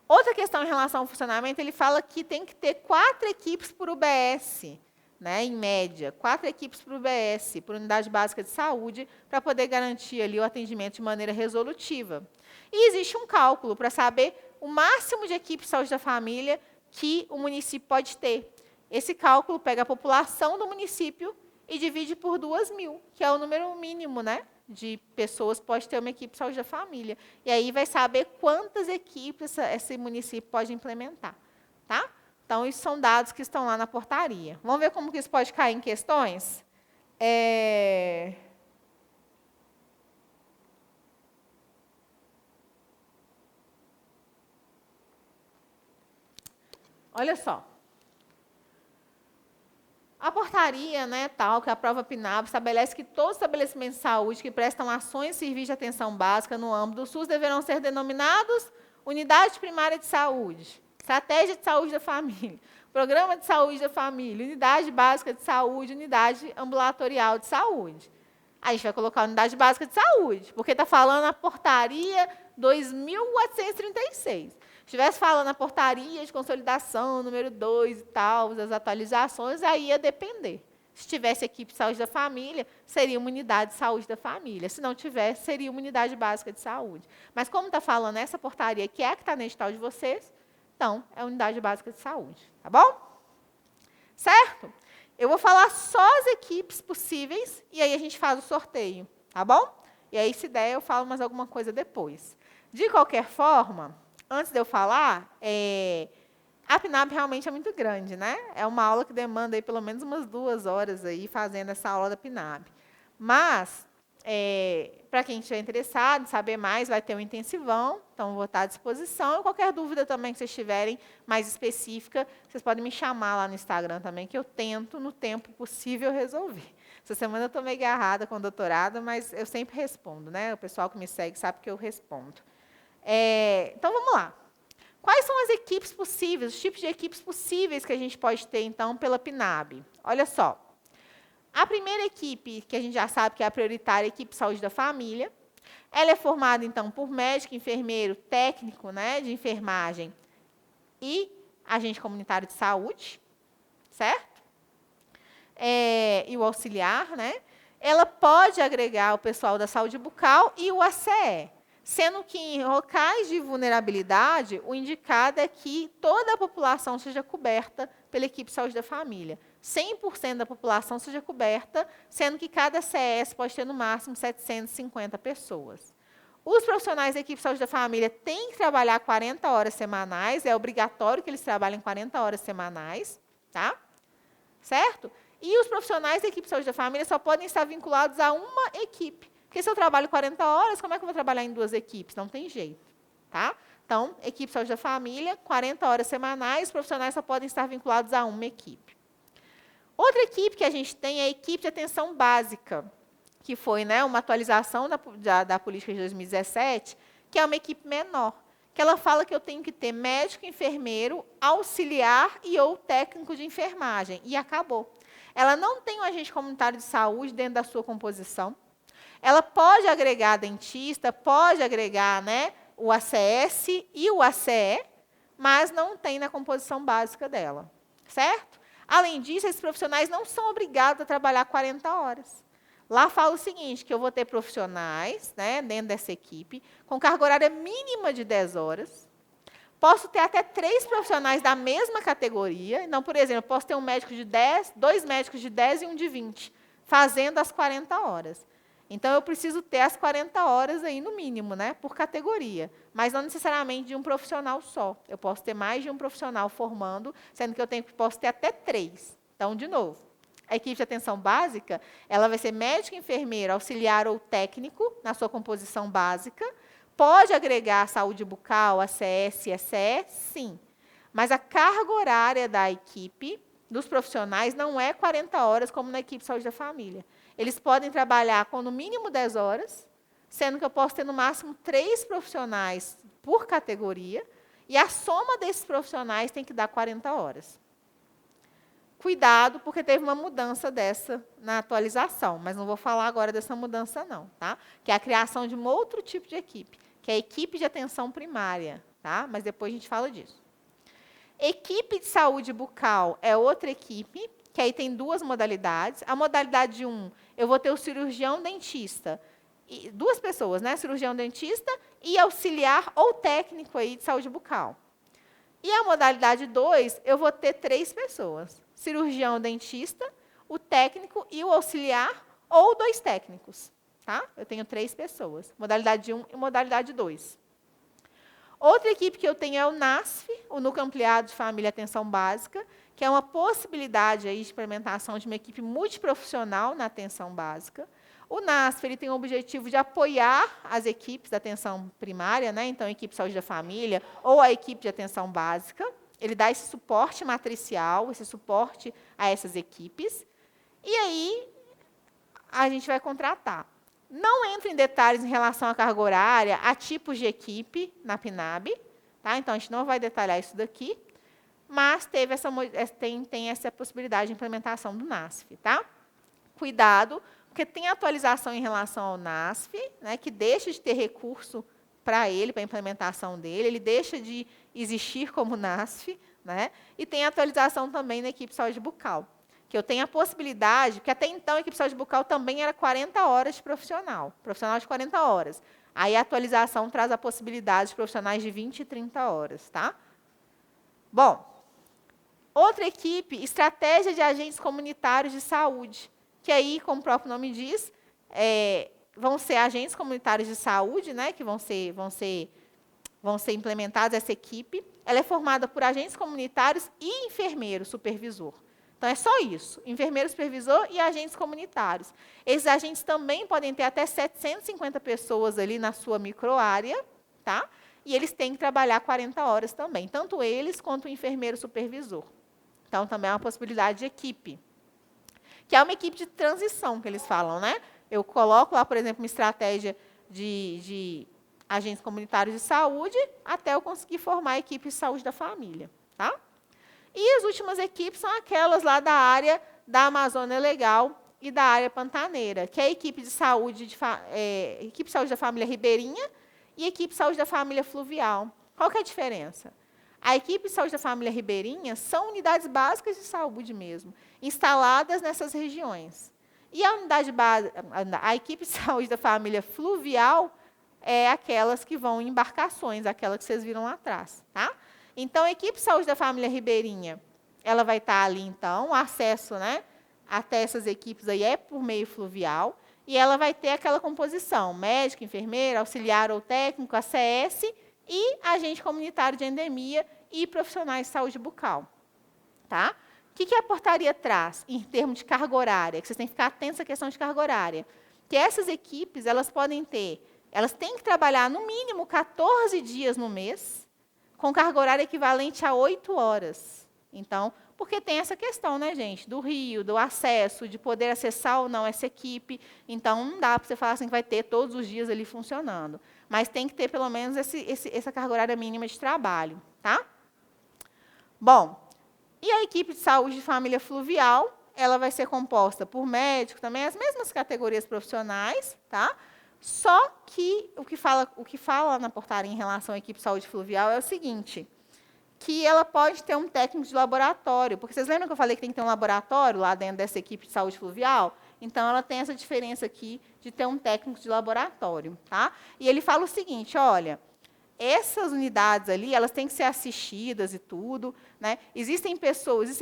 outra questão em relação ao funcionamento, ele fala que tem que ter 4 equipes por UBS, né, em média, 4 equipes por UBS, por unidade básica de saúde, para poder garantir ali o atendimento de maneira resolutiva. E existe um cálculo para saber o máximo de equipes de saúde da família que o município pode ter. Esse cálculo pega a população do município e divide por 2.000, que é o número mínimo, né, de pessoas que pode ter uma equipe de saúde da família. E aí vai saber quantas equipes esse município pode implementar. Tá? Então, isso são dados que estão lá na portaria. Vamos ver como que isso pode cair em questões? Olha só. A portaria, né, tal, que aprova a PNAB, estabelece que todos os estabelecimentos de saúde que prestam ações e serviços de atenção básica no âmbito do SUS deverão ser denominados unidade primária de saúde, estratégia de saúde da família, programa de saúde da família, unidade básica de saúde, unidade ambulatorial de saúde. Aí a gente vai colocar unidade básica de saúde, porque está falando a portaria 2436. Se estivesse falando a portaria de consolidação, número 2 e tal, as atualizações, aí ia depender. Se tivesse equipe de saúde da família, seria uma unidade de saúde da família. Se não tivesse, seria uma unidade básica de saúde. Mas como está falando essa portaria, que é a que está no edital de vocês, então, é unidade básica de saúde. Tá bom? Certo? Eu vou falar só as equipes possíveis, e aí a gente faz o sorteio. Tá bom? E aí, se der, eu falo mais alguma coisa depois. De qualquer forma, antes de eu falar, a PNAB realmente é muito grande, né? É uma aula que demanda aí pelo menos umas 2 horas aí fazendo essa aula da PNAB. Mas, para quem estiver interessado em saber mais, vai ter um intensivão, então vou estar à disposição. E qualquer dúvida também que vocês tiverem mais específica, vocês podem me chamar lá no Instagram também, que eu tento, no tempo possível, resolver. Essa semana eu estou meio agarrada com o doutorado, mas eu sempre respondo, né? O pessoal que me segue sabe que eu respondo. Então, vamos lá. Quais são as equipes possíveis, os tipos de equipes possíveis que a gente pode ter, então, pela PNAB? Olha só. A primeira equipe, que a gente já sabe que é a prioritária, a equipe de saúde da família, ela é formada, então, por médico, enfermeiro, técnico, né, de enfermagem e agente comunitário de saúde, certo? E o auxiliar, né? Ela pode agregar o pessoal da saúde bucal e o ACE. Sendo que, em locais de vulnerabilidade, o indicado é que toda a população seja coberta pela equipe de saúde da família. 100% da população seja coberta, sendo que cada CS pode ter, no máximo, 750 pessoas. Os profissionais da equipe de saúde da família têm que trabalhar 40 horas semanais, é obrigatório que eles trabalhem 40 horas semanais, tá? Certo? E os profissionais da equipe de saúde da família só podem estar vinculados a uma equipe. Porque se eu trabalho 40 horas, como é que eu vou trabalhar em 2 equipes? Não tem jeito. Tá? Então, equipe de saúde da família, 40 horas semanais, os profissionais só podem estar vinculados a uma equipe. Outra equipe que a gente tem é a equipe de atenção básica, que foi, né, uma atualização da política de 2017, que é uma equipe menor, que ela fala que eu tenho que ter médico, enfermeiro, auxiliar e ou técnico de enfermagem. E acabou. Ela não tem um agente comunitário de saúde dentro da sua composição. Ela pode agregar dentista, pode agregar, né, o ACS e o ACE, mas não tem na composição básica dela, certo? Além disso, esses profissionais não são obrigados a trabalhar 40 horas. Lá fala o seguinte, que eu vou ter profissionais, né, dentro dessa equipe, com carga horária mínima de 10 horas. Posso ter até 3 profissionais da mesma categoria. Então, por exemplo, posso ter um médico de 10, 2 médicos de 10 e um de 20, fazendo as 40 horas. Então, eu preciso ter as 40 horas aí no mínimo, né, por categoria. Mas não necessariamente de um profissional só. Eu posso ter mais de um profissional formando, sendo que posso ter até 3. Então, de novo, a equipe de atenção básica, ela vai ser médico, enfermeiro, auxiliar ou técnico, na sua composição básica. Pode agregar saúde bucal, ACS e ACE? Sim. Mas a carga horária da equipe, dos profissionais, não é 40 horas, como na equipe de saúde da família. Eles podem trabalhar com, no mínimo, 10 horas, sendo que eu posso ter, no máximo, 3 profissionais por categoria, e a soma desses profissionais tem que dar 40 horas. Cuidado, porque teve uma mudança dessa na atualização, mas não vou falar agora dessa mudança, não, tá? Que é a criação de um outro tipo de equipe, que é a equipe de atenção primária, tá? Mas depois a gente fala disso. Equipe de saúde bucal é outra equipe, que aí tem 2 modalidades. A modalidade 1, eu vou ter o cirurgião dentista, 2 pessoas, né? Cirurgião dentista e auxiliar ou técnico aí de saúde bucal. E a modalidade 2, eu vou ter 3 pessoas. Cirurgião dentista, o técnico e o auxiliar, ou 2 técnicos. Tá? Eu tenho 3 pessoas. Modalidade 1 e modalidade 2. Outra equipe que eu tenho é o NASF, o Núcleo Ampliado de Família e Atenção Básica, que é uma possibilidade aí de implementação de uma equipe multiprofissional na atenção básica. O NASF ele tem o objetivo de apoiar as equipes da atenção primária, né? Então, a equipe de saúde da família ou a equipe de atenção básica. Ele dá esse suporte matricial, esse suporte a essas equipes. E aí, a gente vai contratar. Não entro em detalhes em relação à carga horária, a tipos de equipe na PNAB, tá? Então, a gente não vai detalhar isso daqui, mas tem essa possibilidade de implementação do NASF. Tá? Cuidado, porque tem atualização em relação ao NASF, né, que deixa de ter recurso para ele, para a implementação dele, ele deixa de existir como NASF, né, e tem atualização também na equipe de saúde bucal, que eu tenho a possibilidade, porque até então a equipe de saúde bucal também era 40 horas de profissional de 40 horas. Aí a atualização traz a possibilidade de profissionais de 20 e 30 horas. Tá? Bom, outra equipe, estratégia de agentes comunitários de saúde, que aí, como o próprio nome diz, vão ser agentes comunitários de saúde, né, que vão ser implementados essa equipe. Ela é formada por agentes comunitários e enfermeiro supervisor. Então, é só isso, enfermeiro supervisor e agentes comunitários. Esses agentes também podem ter até 750 pessoas ali na sua microárea, tá? E eles têm que trabalhar 40 horas também, tanto eles quanto o enfermeiro supervisor. Então, também é uma possibilidade de equipe, que é uma equipe de transição, que eles falam, né? Eu coloco lá, por exemplo, uma estratégia de agentes comunitários de saúde, até eu conseguir formar a equipe de saúde da família. Tá? E as últimas equipes são aquelas lá da área da Amazônia Legal e da área pantaneira, que é a equipe de saúde, equipe de saúde da família ribeirinha e equipe de saúde da família fluvial. Qual que é a diferença? A equipe de saúde da família ribeirinha são unidades básicas de saúde mesmo, instaladas nessas regiões. E a equipe de saúde da família fluvial é aquelas que vão em embarcações, aquela que vocês viram lá atrás. Tá? Então, a equipe de saúde da família ribeirinha, ela vai estar ali, então, o acesso, né, até essas equipes aí é por meio fluvial, e ela vai ter aquela composição, médico, enfermeiro, auxiliar ou técnico, ACS, e agente comunitário de endemia e profissionais de saúde bucal. Tá? O que a portaria traz em termos de carga horária? Que vocês têm que ficar atentos à questão de carga horária. Que essas equipes, elas têm que trabalhar no mínimo 14 dias no mês, com carga horária equivalente a 8 horas. Então, porque tem essa questão, né, gente, do rio, do acesso, de poder acessar ou não essa equipe. Então, não dá para você falar assim que vai ter todos os dias ali funcionando. Mas tem que ter, pelo menos, essa carga horária mínima de trabalho. Tá? Bom, e a equipe de saúde de família fluvial, ela vai ser composta por médico também, as mesmas categorias profissionais, tá? Só que o que fala na portaria em relação à equipe de saúde fluvial é o seguinte, que ela pode ter um técnico de laboratório, porque vocês lembram que eu falei que tem que ter um laboratório lá dentro dessa equipe de saúde fluvial? Então, ela tem essa diferença aqui de ter um técnico de laboratório. Tá? E ele fala o seguinte, olha, essas unidades ali, elas têm que ser assistidas e tudo. Né? Existem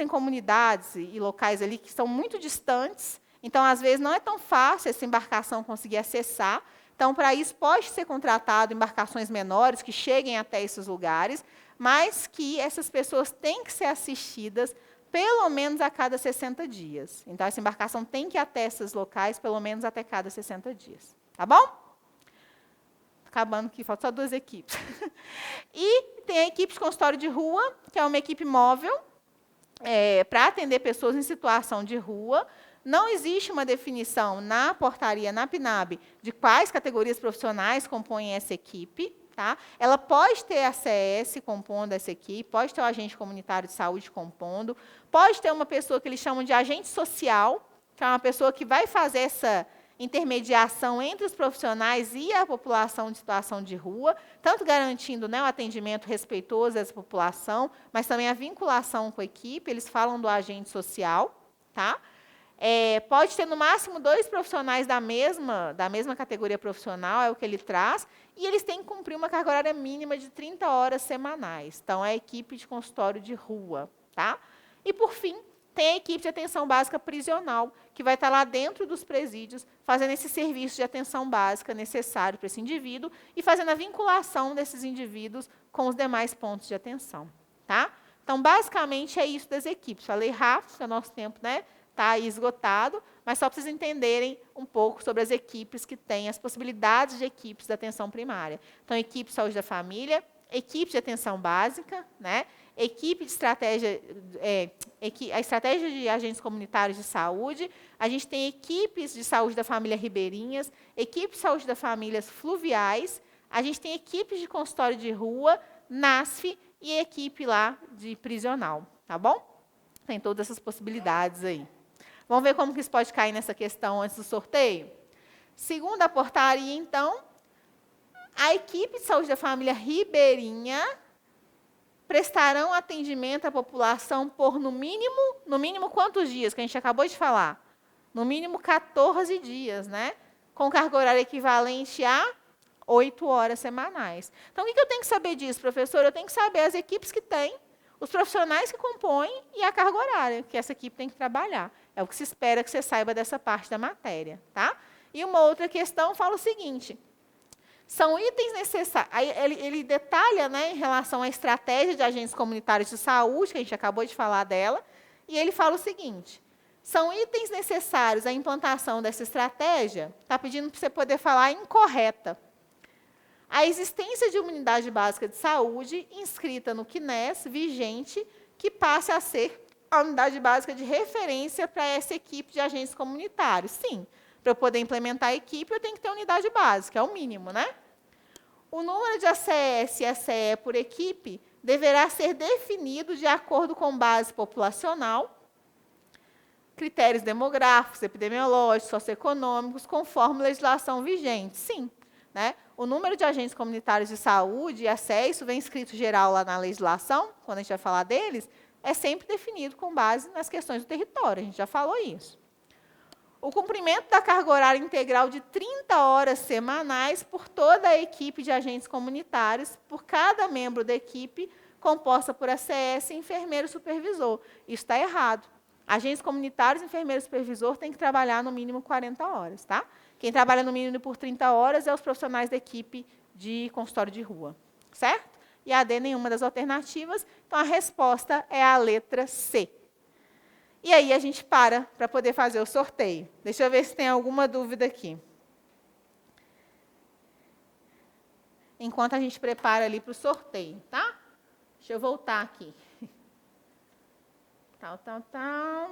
comunidades e locais ali que são muito distantes, então, às vezes, não é tão fácil essa embarcação conseguir acessar. Então, para isso, pode ser contratado embarcações menores que cheguem até esses lugares, mas que essas pessoas têm que ser assistidas pelo menos a cada 60 dias. Então, essa embarcação tem que ir até esses locais pelo menos até cada 60 dias. Tá bom? Acabando aqui, faltam só 2 equipes. E tem a equipe de consultório de rua, que é uma equipe móvel, para atender pessoas em situação de rua. Não existe uma definição na portaria, na PNAB, de quais categorias profissionais compõem essa equipe. Tá? Ela pode ter a CS compondo essa equipe, pode ter o agente comunitário de saúde compondo, pode ter uma pessoa que eles chamam de agente social, que é uma pessoa que vai fazer essa intermediação entre os profissionais e a população de situação de rua, tanto garantindo, né, o atendimento respeitoso a essa população, mas também a vinculação com a equipe. Eles falam do agente social. Tá? Pode ter, no máximo, 2 profissionais da mesma categoria profissional, é o que ele traz, e eles têm que cumprir uma carga horária mínima de 30 horas semanais. Então, é a equipe de consultório de rua. Tá? E, por fim, tem a equipe de atenção básica prisional, que vai estar lá dentro dos presídios, fazendo esse serviço de atenção básica necessário para esse indivíduo e fazendo a vinculação desses indivíduos com os demais pontos de atenção. Tá? Então, basicamente, é isso das equipes. Falei rápido, porque o nosso tempo está esgotado, mas só para vocês entenderem um pouco sobre as equipes que têm, as possibilidades de equipes da atenção primária. Então, equipe de saúde da família, equipe de atenção básica, equipe de estratégia, a estratégia de agentes comunitários de saúde, a gente tem equipes de saúde da família ribeirinhas, equipe de saúde da famílias fluviais, a gente tem equipes de consultório de rua, NASF e equipe lá de prisional, tá bom? Tem todas essas possibilidades aí. Vamos ver como que isso pode cair nessa questão antes do sorteio? Segundo a portaria, então, a equipe de saúde da família ribeirinha prestarão atendimento à população por, no mínimo quantos dias, que a gente acabou de falar? No mínimo 14 dias, com carga horária equivalente a 8 horas semanais. Então, o que eu tenho que saber disso, professor? Eu tenho que saber as equipes que tem, os profissionais que compõem e a carga horária que essa equipe tem que trabalhar. É o que se espera que você saiba dessa parte da matéria. Tá? E uma outra questão fala o seguinte: são itens necessários. Ele detalha em relação à estratégia de agentes comunitários de saúde, que a gente acabou de falar dela, e ele fala o seguinte: são itens necessários à implantação dessa estratégia, está pedindo para você poder falar incorreta. A existência de uma unidade básica de saúde inscrita no CNES, vigente, que passe a ser a unidade básica de referência para essa equipe de agentes comunitários. Sim, para eu poder implementar a equipe, eu tenho que ter unidade básica, é o mínimo, O número de ACS e ACE por equipe deverá ser definido de acordo com base populacional, critérios demográficos, epidemiológicos, socioeconômicos, conforme legislação vigente. Sim. O número de agentes comunitários de saúde e acesso vem escrito geral lá na legislação, quando a gente vai falar deles, é sempre definido com base nas questões do território, a gente já falou isso. O cumprimento da carga horária integral de 30 horas semanais por toda a equipe de agentes comunitários, por cada membro da equipe, composta por ACS e enfermeiro supervisor. Isso está errado. Agentes comunitários e enfermeiro supervisor têm que trabalhar no mínimo 40 horas. Tá? Quem trabalha no mínimo por 30 horas é os profissionais da equipe de consultório de rua. Certo? E a D, nenhuma das alternativas. Então, a resposta é a letra C. E aí, a gente para poder fazer o sorteio. Deixa eu ver se tem alguma dúvida aqui. Enquanto a gente prepara ali para o sorteio, tá? Deixa eu voltar aqui. Tal.